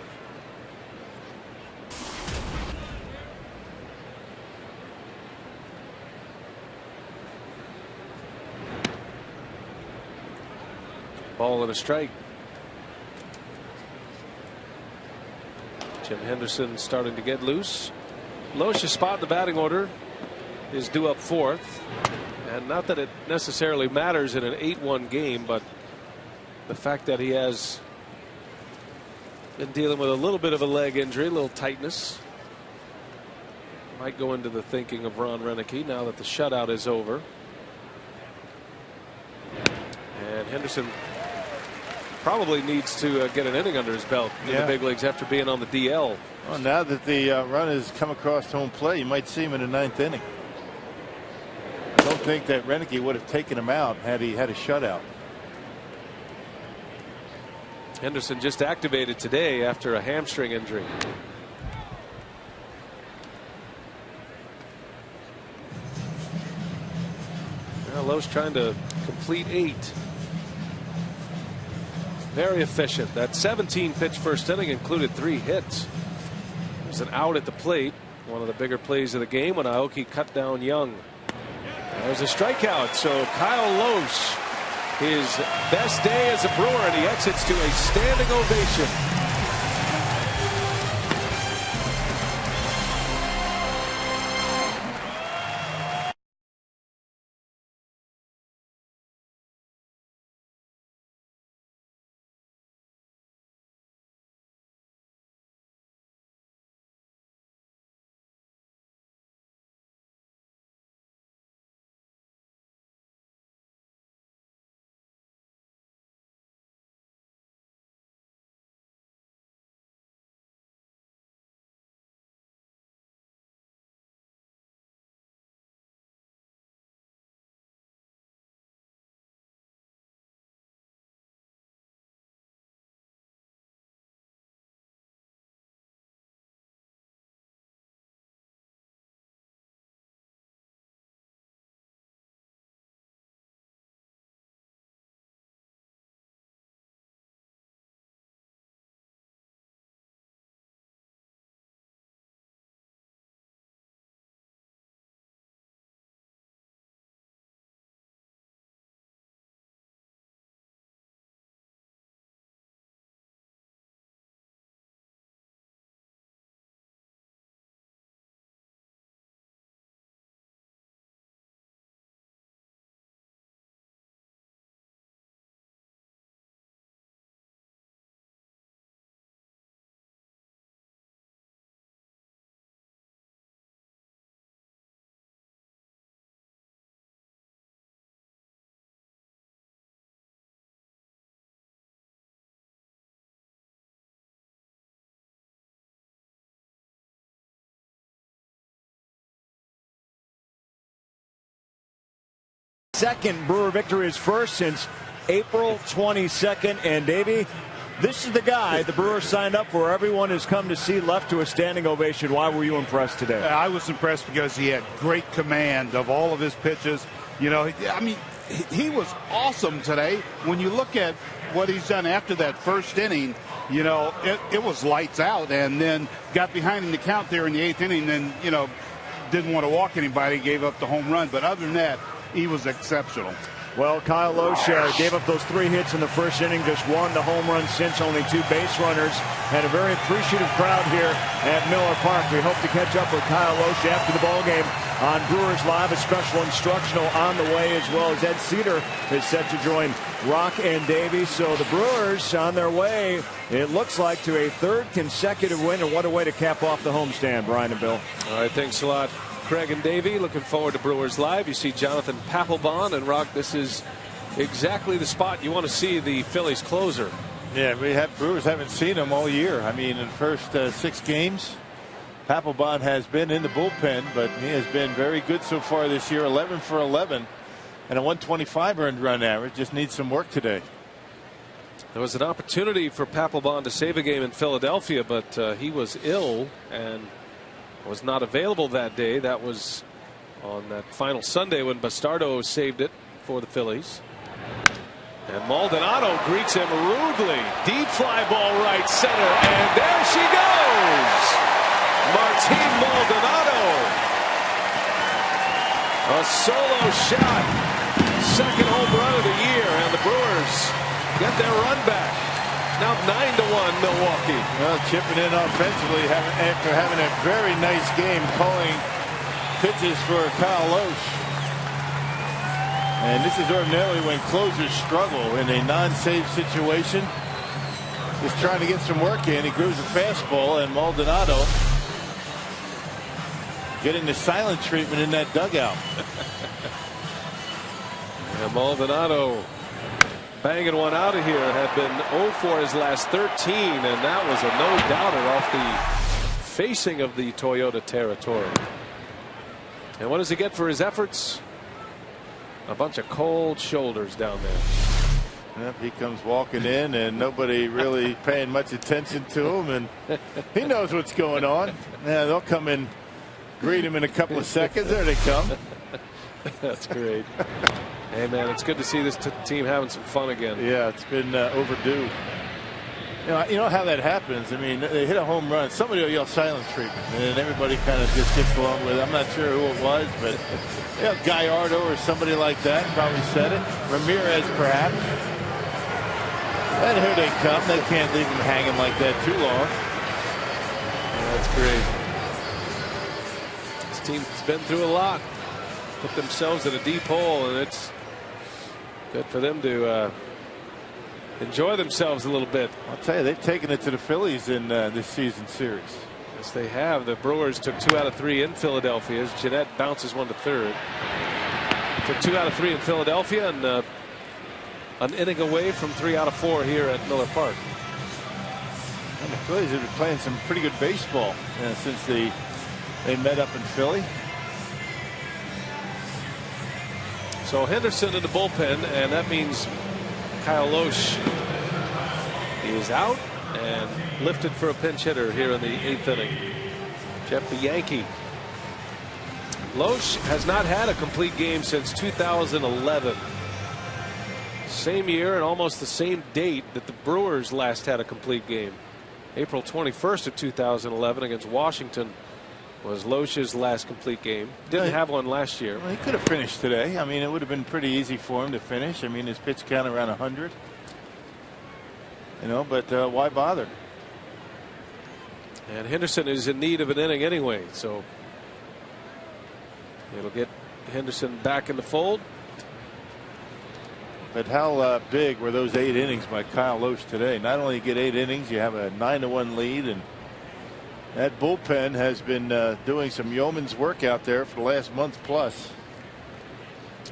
Ball and a strike. Jim Henderson starting to get loose. Loesch's spot in the batting order is due up 4th. And not that it necessarily matters in an 8-1 game, but the fact that he has been dealing with a little bit of a leg injury, a little tightness, might go into the thinking of Ron Renneke now that the shutout is over. And Henderson probably needs to get an inning under his belt in the big leagues after being on the DL. Well, now that the run has come across home plate, you might see him in the 9th inning. I don't think that Renneke would have taken him out had he had a shutout. Henderson just activated today after a hamstring injury. Well, Loesch trying to complete 8. Very efficient. That 17 pitch first inning included 3 hits. There's an out at the plate. One of the bigger plays of the game when Aoki cut down Young. There's a strikeout. So Kyle Loesch, his best day as a Brewer, and he exits to a standing ovation. Second Brewer victory, is first since April 22nd. And Davey, this is the guy the Brewers signed up for. Everyone has come to see, left to a standing ovation. Why were you impressed today? I was impressed because he had great command of all of his pitches. You know, I mean, he was awesome today. When you look at what he's done after that first inning, you know, it was lights out, and then got behind in the count there in the 8th inning, and, you know, didn't want to walk anybody, gave up the home run. But other than that, he was exceptional. Well, Kyle Loesch gave up those 3 hits in the first inning, just 1 home run since, only 2 base runners, and a very appreciative crowd here at Miller Park. We hope to catch up with Kyle Loesch after the ballgame on Brewers Live, a special instructional on the way, as well as Ed Cedar is set to join Rock and Davey. So the Brewers on their way, it looks like, to a 3rd consecutive win, and what a way to cap off the homestand, Brian and Bill. All right, thanks a lot, Craig and Davey. Looking forward to Brewers Live. You see Jonathan Papelbon, and Rock, this is exactly the spot you want to see the Phillies closer. Yeah, Brewers haven't seen him all year. I mean, in the first 6 games, Papelbon has been in the bullpen, but he has been very good so far this year. 11 for 11 and a 125 earned run average. Just needs some work today. There was an opportunity for Papelbon to save a game in Philadelphia, but he was ill and was not available that day. That was on that final Sunday when Bastardo saved it for the Phillies. And Maldonado greets him rudely. Deep fly ball right center. And there she goes. Martin Maldonado. A solo shot. Second home run of the year. And the Brewers get their run back. Now 9-1 Milwaukee. Well, chipping in offensively after having a very nice game, calling pitches for Kyle Loesch. And this is ordinarily when closers struggle in a non-save situation. Just trying to get some work in. He grooves a fastball, and Maldonado getting the silent treatment in that dugout. And Maldonado banging one out of here. Had been 0 for his last 13, and that was a no-doubter off the facing of the Toyota territory. And what does he get for his efforts? A bunch of cold shoulders down there. Yep, he comes walking in, and nobody really paying much attention to him, and he knows what's going on. Yeah, they'll come and greet him in a couple of seconds. There they come. That's great. Hey, man, it's good to see this team having some fun again. Yeah, it's been overdue. You know how that happens. I mean, they hit a home run. Somebody will yell silent treatment, and then everybody kind of just gets along with it. I'm not sure who it was, but Gallardo or somebody like that probably said it. Ramirez, perhaps. And here they come. They can't leave him hanging like that too long. Yeah, that's great. This team's been through a lot. Put themselves in a deep hole, and it's good for them to enjoy themselves a little bit. I'll tell you, they've taken it to the Phillies in this season series. Yes, they have. The Brewers took 2 out of 3 in Philadelphia as Jeanette bounces one to third. Took 2 out of 3 in Philadelphia, and an inning away from 3 out of 4 here at Miller Park. And the Phillies have been playing some pretty good baseball since they met up in Philly. So Henderson in the bullpen, and that means Kyle Loesch is out and lifted for a pinch hitter here in the 8th inning. Jeff Bianchi. Loesch has not had a complete game since 2011. Same year and almost the same date that the Brewers last had a complete game. April 21st of 2011 against Washington was Loesch's last complete game. Didn't have one last year. Well, he could have finished today. I mean, it would have been pretty easy for him to finish. I mean, his pitch count around 100. You know, but why bother? And Henderson is in need of an inning anyway, so it'll get Henderson back in the fold. But how big were those 8 innings by Kyle Loesch today? Not only you get 8 innings, you have a 9-1 lead, and that bullpen has been doing some yeoman's work out there for the last month plus.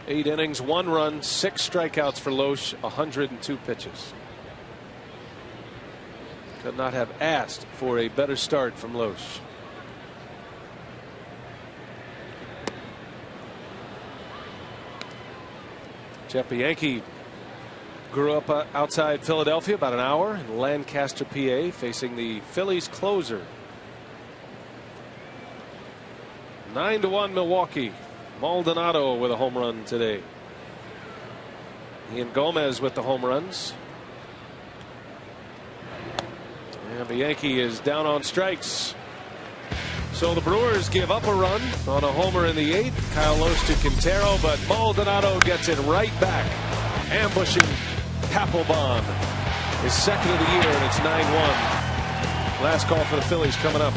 8 innings, 1 run, 6 strikeouts for Loesch, 102 pitches. Could not have asked for a better start from Loesch. Jeff Bianchi grew up outside Philadelphia, about an hour in Lancaster, PA, facing the Phillies closer. 9-1 Milwaukee. Maldonado with a home run today. Ian Gomez with the home runs. And Bianchi is down on strikes. So the Brewers give up a run on a homer in the 8th. Kyle Loesch to Quintero, but Maldonado gets it right back. Ambushing Papelbon. His second of the year, and it's 9-1. Last call for the Phillies coming up.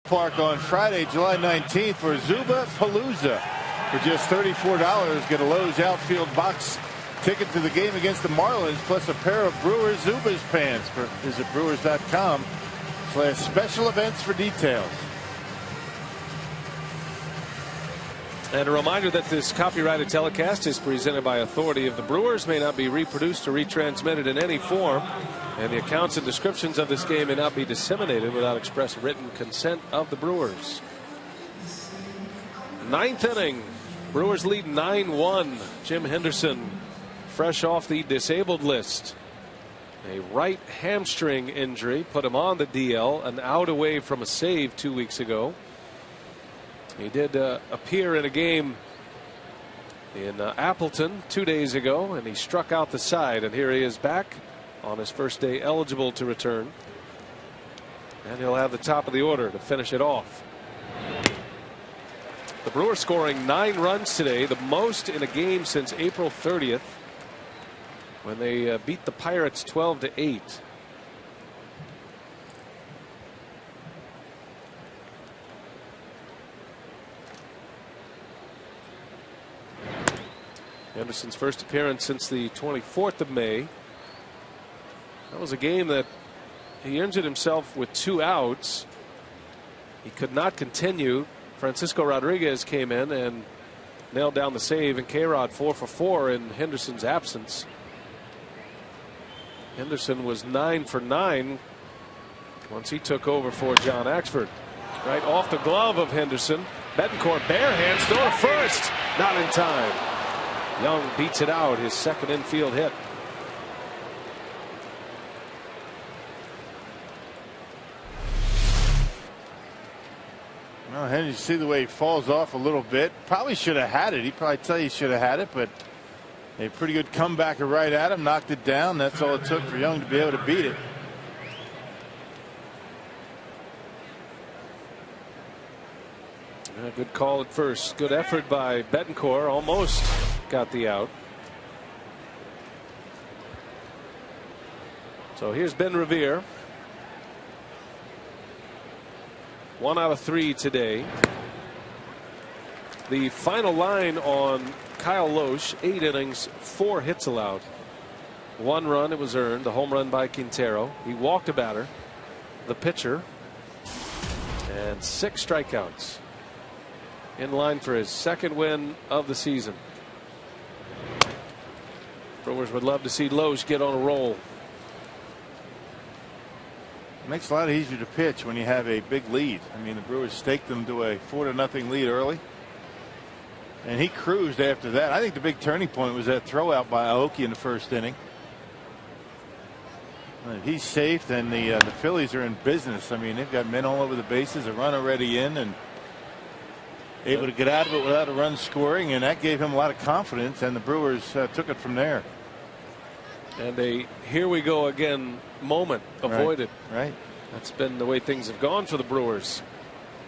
Park on Friday, July 19th for Zuba Palooza. For just $34, get a Lowe's outfield box ticket to the game against the Marlins, plus a pair of Brewers Zubaz pants. Visit brewers.com/special events for details. And a reminder that this copyrighted telecast is presented by authority of the Brewers, may not be reproduced or retransmitted in any form, and the accounts and descriptions of this game may not be disseminated without express written consent of the Brewers. Ninth inning, Brewers lead 9-1. Jim Henderson, fresh off the disabled list. A right hamstring injury put him on the DL, an out away from a save 2 weeks ago. He did appear in a game in Appleton 2 days ago, and he struck out the side, and here he is back on his first day eligible to return, and he'll have the top of the order to finish it off. The Brewers scoring 9 runs today, the most in a game since April 30th, when they beat the Pirates 12-8. Henderson's first appearance since the 24th of May. That was a game that he injured himself with 2 outs. He could not continue. Francisco Rodriguez came in and nailed down the save, and K-Rod 4 for 4 in Henderson's absence. Henderson was 9 for 9 once he took over for John Axford. Right off the glove of Henderson. Betancourt bare hands, throw to first. Not in time. Young beats it out, his second infield hit. Well, Henry, you see the way he falls off a little bit. Probably should have had it. He'd probably tell you he should have had it, but a pretty good comeback right at him, knocked it down. That's all it took for Young to be able to beat it. Yeah, good call at first. Good effort by Betancourt. Almost got the out. So here's Ben Revere. 1 out of 3 today. The final line on Kyle Loesch, 8 innings, 4 hits allowed. 1 run, it was earned, the home run by Quintero. He walked a batter, the pitcher, and 6 strikeouts. In line for his second win of the season. Brewers would love to see Loesch get on a roll. It makes it a lot easier to pitch when you have a big lead. I mean, the Brewers staked them to a 4-0 lead early, and he cruised after that. I think the big turning point was that throw out by Aoki in the first inning. And he's safe, then the Phillies are in business. I mean, they've got men all over the bases, a run already in, and able to get out of it without a run scoring, and that gave him a lot of confidence, and the Brewers took it from there. And a here we go again moment avoided. Right. That's been the way things have gone for the Brewers,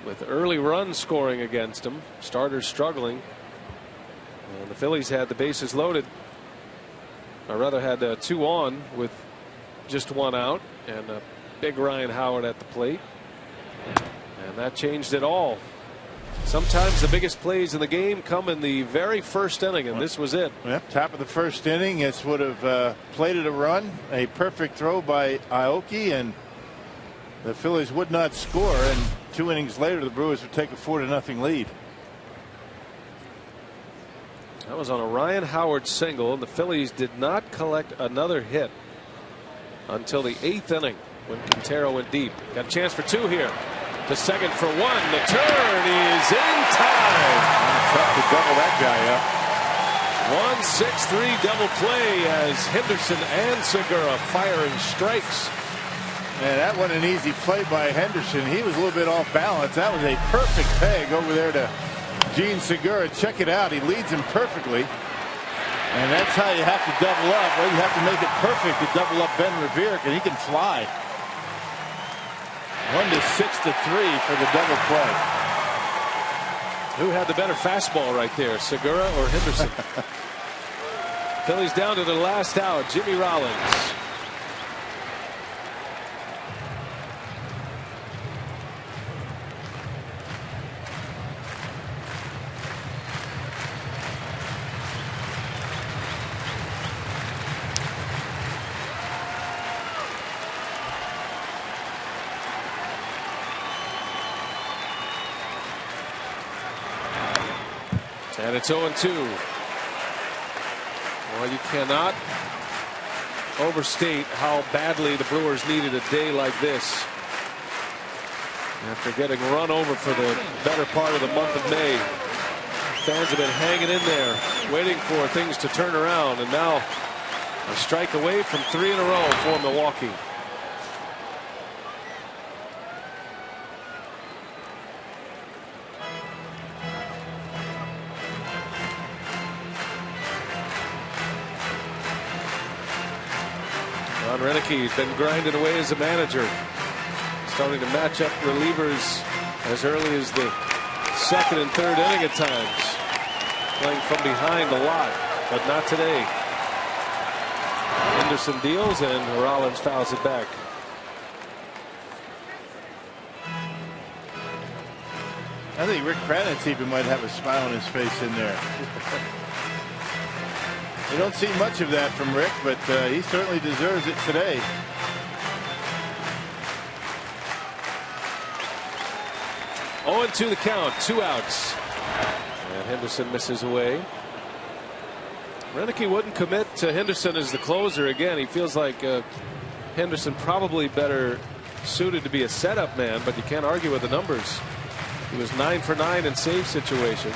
with early run scoring against them, starters struggling, and the Phillies had the bases loaded, or rather had 2 on with just 1 out, and a big Ryan Howard at the plate, and that changed it all. Sometimes the biggest plays in the game come in the very first inning, and this was it. Yep, top of the first inning. This would have plated a run, a perfect throw by Aoki, and the Phillies would not score, and 2 innings later the Brewers would take a 4-0 lead. That was on a Ryan Howard single, and the Phillies did not collect another hit until the 8th inning when Quintero went deep. Got a chance for 2 here. To second for 1. The turn is in time. Tough to double that guy up. 1-6-3 double play as Henderson and Segura firing strikes. And that wasn't an easy play by Henderson. He was a little bit off balance. That was a perfect peg over there to Gene Segura. Check it out. He leads him perfectly. And that's how you have to double up. Well, you have to make it perfect to double up Ben Revere, and he can fly. 1-6-3 for the double play. Who had the better fastball right there, Segura or Henderson? Phillies down to the last out. Jimmy Rollins. And it's 0-2. Well, you cannot overstate how badly the Brewers needed a day like this. After getting run over for the better part of the month of May, fans have been hanging in there, waiting for things to turn around, and now a strike away from 3 in a row for Milwaukee. Ron Renick's been grinding away as a manager, starting to match up relievers as early as the second and third inning at times, playing from behind a lot, but not today. Henderson deals and Rollins fouls it back. I think Rick Kranitz even might have a smile on his face in there. You don't see much of that from Rick, but he certainly deserves it today. Oh, and 2 the count, 2 outs. And Henderson misses away. Renick wouldn't commit to Henderson as the closer again. He feels like Henderson probably better suited to be a setup man, but you can't argue with the numbers. He was 9 for 9 in save situations.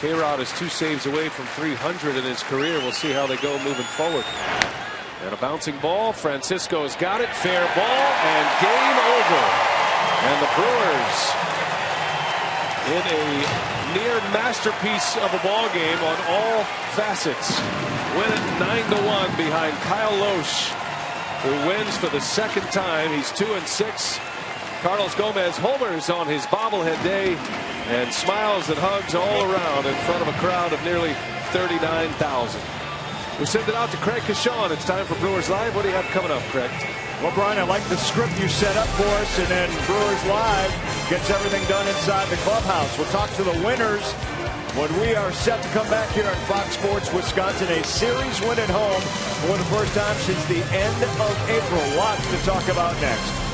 K-Rod is 2 saves away from 300 in his career. We'll see how they go moving forward. And a bouncing ball. Francisco's got it. Fair ball and game over. And the Brewers, in a near masterpiece of a ball game on all facets, win it 9-1 behind Kyle Loesch, who wins for the second time. He's 2-6. Carlos Gomez homers on his bobblehead day and smiles and hugs all around in front of a crowd of nearly 39,000. We send it out to Craig Kashawn. It's time for Brewers Live. What do you have coming up, Craig? Well, Brian, I like the script you set up for us, and then Brewers Live gets everything done inside the clubhouse. We'll talk to the winners when we are set to come back here on Fox Sports Wisconsin. A series win at home for the first time since the end of April. Lots to talk about next.